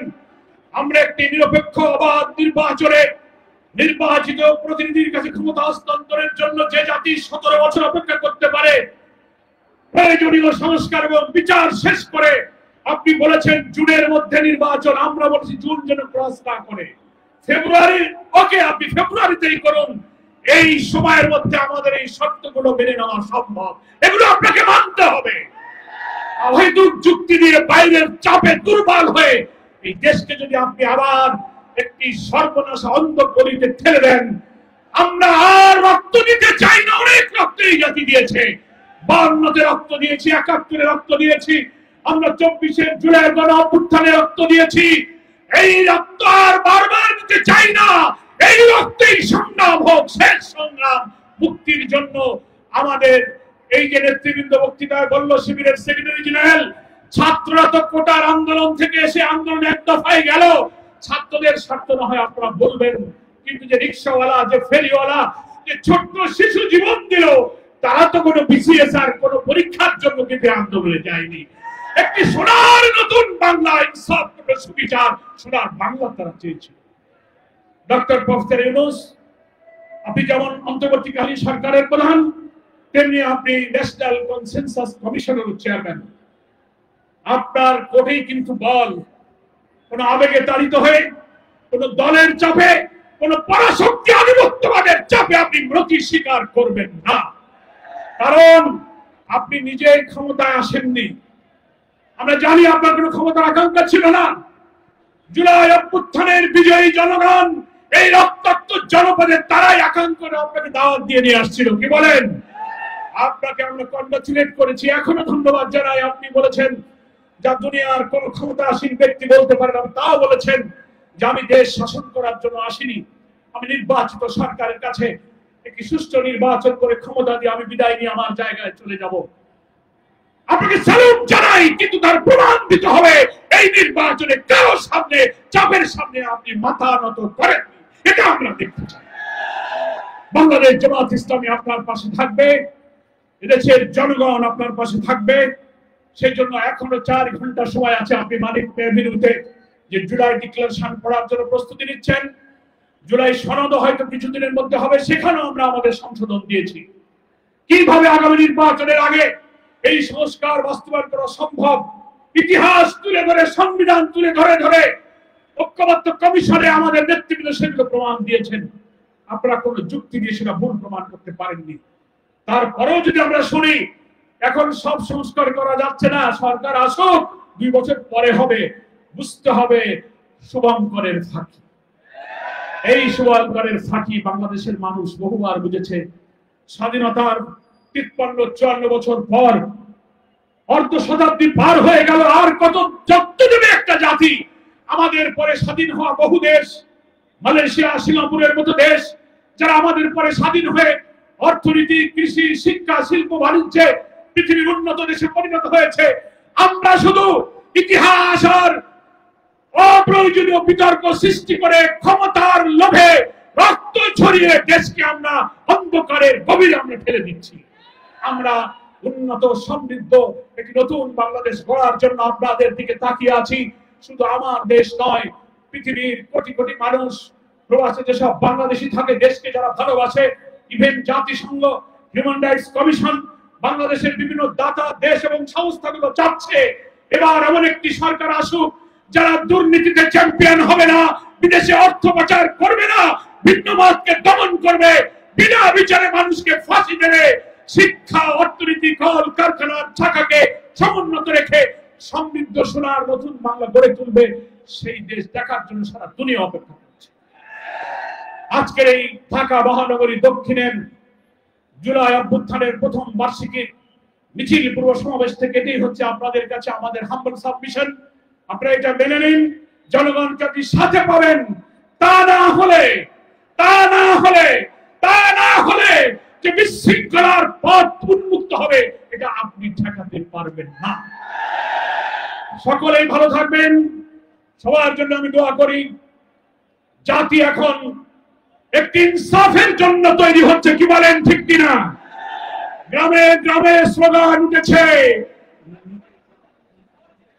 আমরা একটি নিরপেক্ষ অবাধ নির্বাচনে নির্বাচিত প্রতিনিধির কাছে ক্ষমতা হস্তান্তরের জন্য যে জাতি 17 বছর অপেক্ষা করতে পারে, প্রয়োজনীয় সংস্কার এবং বিচার শেষ করে, আপনি বলেছেন জুনের মধ্যে নির্বাচন, আমরা বলছি জুন যেন ক্রস না করে, ফেব্রুয়ারি, ওকে আপনি ফেব্রুয়ারিতেই করুন। এই সময়ের মধ্যে আমাদের এই শর্তগুলো মেনে নেওয়া সম্ভব, এগুলো আপনাকে মানতে হবে। অহেতুক যুক্তি দিয়ে বাইরের চাপে দুর্বল হয়ে এই দেশকে যদি আপনি আবার একটি সর্বনাশ অন্ধকারিতে ঠেলে দেন, আমরা আর রক্ত দিতে চাই না। অনেক রক্ত এই জাতি দিয়েছে। 52-তে রক্ত দিয়েছি, 71-এ রক্ত দিয়েছি, আমরা 24-এর জুলাই গণ অভ্যুত্থানে রক্ত দিয়েছি। এই রক্ত আর বারবার দিতে চাই না। এই রক্তেই সংগ্রাম হোক, শেষ সংগ্রাম মুক্তির জন্য। আমাদের এই যে নেতৃবৃন্দ বক্তৃতায় বলল, শিবিরের সেক্রেটারি জেনারেল, ছাত্ররা তো কোটার আন্দোলন থেকে এসে আন্দোলন এক দফায় গেল। ছাত্রদের স্বার্থ না হয় আপনারা বলবেন, কিন্তু যে রিক্সাওয়ালা, যে ফেরিওয়ালা, যে ছোট্ট শিশু জীবন দিল, তারা তো কোনো বিসিএস আর কোনো পরীক্ষার জন্য কিন্তু আন্দোলনে যায়নি। একটি সোনার নতুন বাংলা, ইনসাফ, সুবিচার, সোনার বাংলা তারা চেয়েছিল। ডক্টর প্রফেসর ইউনূস, আপনি যেমন অন্তর্বর্তীকালীন সরকারের প্রধান, তেমনি আপনি ন্যাশনাল কনসেনসাস কমিশনের চেয়ারম্যান। আপনার কোটেই কিন্তু বল, কোন আবেগে তাড়িত হয়ে, কোন দলের চাপে, কোন পরাশক্তি আধিপত্যবাদের চাপে আপনি মৃত্যু স্বীকার করবেন না। কারণ আপনি নিজে ক্ষমতায় আসেননি। আমরা জানি আপনার কোনো ক্ষমতার আকাঙ্ক্ষা ছিল না। জুলাই অভ্যুত্থানের বিজয়ী জনগণ, এই রক্তাক্ত জনপদের তারাই আকাঙ্ক্ষা করে আপনাকে দাওয়াত দিয়ে নিয়ে আসছিল। কি বলেন? আপনাকে আমরা কংগ্রাচুলেট করেছি, এখনো ধন্যবাদ জানাই। আপনি বলেছেন, যা দুনিয়ার কোন ক্ষমতাসীন ব্যক্তি বলতে পারেন, তাও বলেছেন যে আমি দেশ শাসন করার জন্য আসিনি, আমি নির্বাচিত সরকারের কাছে একটি সুষ্ঠু নির্বাচন করে ক্ষমতা দিয়ে আমি বিদায় নিয়ে আমার জায়গায় চলে যাব। আপনাকে স্যালুট জানাই, কিন্তু তার প্রমাণ দিতে হবে এই নির্বাচনে কারো সামনে, চাপের সামনে আপনি মাথা নত করেন। এটা আমরা দেখতে চাই। বাংলাদেশ জামাত ইসলামী আপনার পাশে থাকবে, এদেশের জনগণ আপনার পাশে থাকবে। সেই জন্য এখনো 4 ঘন্টা সময় আছে। আপনি মানিক বিরুদ্ধে যে জুলাই ডিক্লারেশন পড়ার জন্য প্রস্তুতি নিচ্ছেন, জুলাই সনদ হয়তো কিছুদিনের মধ্যে হবে, সেখানেও আমরা আমাদের সংশোধন দিয়েছি। কিভাবে আগামী নির্বাচনের আগে এই সংস্কার বাস্তবায়ন করা সম্ভব, ইতিহাস তুলে ধরে, সংবিধান তুলে ধরে ঐক্যবদ্ধ কমিশনে আমাদের নেতৃবৃন্দ সেগুলো প্রমাণ দিয়েছেন। আপনারা কোন যুক্তি দিয়ে সেটা ভুল প্রমাণ করতে পারেননি। তারপরেও যদি আমরা শুনি এখন সব সংস্কার করা যাচ্ছে না, সরকার আসুক, 2 বছর পরে হবে, বুঝতে হবে শুভঙ্করের ফাঁকি। এই শুভঙ্করের ফাঁকি বাংলাদেশের মানুষ বহুবার বুঝেছে। স্বাধীনতার 53-54 বছর পর, অর্ধ শতাব্দী পার হয়ে গেল, আর কত যত্ন দেবে একটা জাতি? আমাদের পরে স্বাধীন হওয়া বহু দেশ, মালয়েশিয়া, সিঙ্গাপুরের মতো দেশ, যারা আমাদের পরে স্বাধীন হয়ে অর্থনীতি, কৃষি, শিক্ষা, শিল্প, বাণিজ্যে পৃথিবীর উন্নত দেশে পরিণত হয়েছে। আমরা শুধু ইতিহাস আর অপ্রয়োজনীয় বিতর্ক সৃষ্টি করে ক্ষমতার লোভে রক্ত ছড়িয়ে দেশকে আমরা অন্ধকারের গভীরে আমরা ফেলে দিচ্ছি। আমরা উন্নত, সমৃদ্ধ একটি নতুন বাংলাদেশ গড়ার জন্য আপনাদের দিকে তাকিয়ে আছি। শুধু আমার দেশ নয়, পৃথিবীর কোটি কোটি মানুষ, প্রবাসে যেসব বাংলাদেশি থাকে, দেশকে যারা ভালোবাসে, ইভেন জাতিসংঘ, হিউম্যান রাইটস কমিশন, বাংলাদেশের বিভিন্ন দাতা দেশ এবং সংস্থাগুলো চাচ্ছে এবার এমন একটি সরকার আসুক যারা দুর্নীতিতে চ্যাম্পিয়ন হবে না, বিদেশে অর্থ পাচার করবে না, ভিন্নমতকে দমন করবে, বিনা বিচারে মানুষকে ফাঁসি দেবে, শিক্ষা, অর্থনীতি, কল কারখানার শাখাকে সমুন্নত রেখে সমৃদ্ধ সোনার নতুন বাংলা গড়ে তুলবে। সেই দেশ দেখার জন্য সারা দুনিয়া অপেক্ষা করছে। আজকের এই ঢাকা মহানগরী দক্ষিণের জুলাই অভ্যুত্থানের প্রথম বার্ষিকী মিছিল পূর্ব সমাবেশ থেকে এটাই হচ্ছে আপনাদের কাছে আমাদের হাম্বল সাবমিশন। আপনারা এটা মেনে নিন, জনগণকে আপনি সাথে পাবেন। তা না হলে যে বিশৃঙ্খলার পথ উন্মুক্ত হবে, এটা আপনি ঠেকাতে পারবেন না। সকলেই ভালো থাকবেন, সবার জন্য আমি দোয়া করি। জাতি এখন একটি ইনসাফের জন্য তৈরি হচ্ছে, কি বলেন ঠিক কিনা? গ্রামে গ্রামে স্লোগান উঠেছে,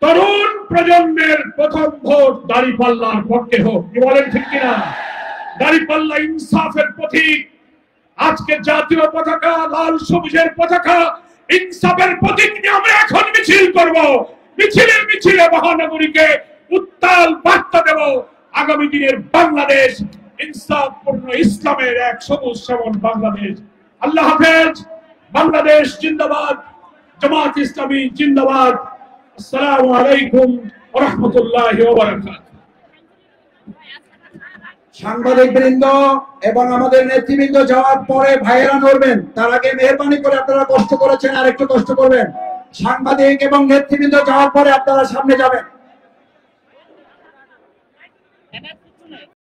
তরুণ প্রজন্মের প্রথম ভোট দাঁড়িপাল্লার পক্ষে হোক, কি বলেন ঠিক কিনা? দাঁড়িপাল্লা ইনসাফের প্রতীক। আজকে জাতীয় পতাকা, লাল সবুজের পতাকা, ইনসাফের প্রতীক নিয়ে আমরা এখন মিছিল করব। মিছিলে মহানগরীকে উত্তাল বার্তা দেব, আগামী দিনের বাংলাদেশ ইনসাফপূর্ণ ইসলামের এক সবুজ শ্যামল বাংলাদেশ। আল্লাহ হাফেজ। বাংলাদেশ জিন্দাবাদ, জামাত ইসলামী জিন্দাবাদ। আসসালামু আলাইকুম ওয়া রাহমাতুল্লাহি ওয়া বারাকাতুহু। সাংবাদিক বৃন্দ এবং আমাদের নেতৃবৃন্দ যাওয়ার পরে ভাইয়েরা নড়বেন, তার আগে মেহরবানি করে আপনারা কষ্ট করেছেন আর একটু কষ্ট করবেন। সাংবাদিক এবং নেতৃবৃন্দ যাওয়ার পরে আপনারা সামনে যাবেন।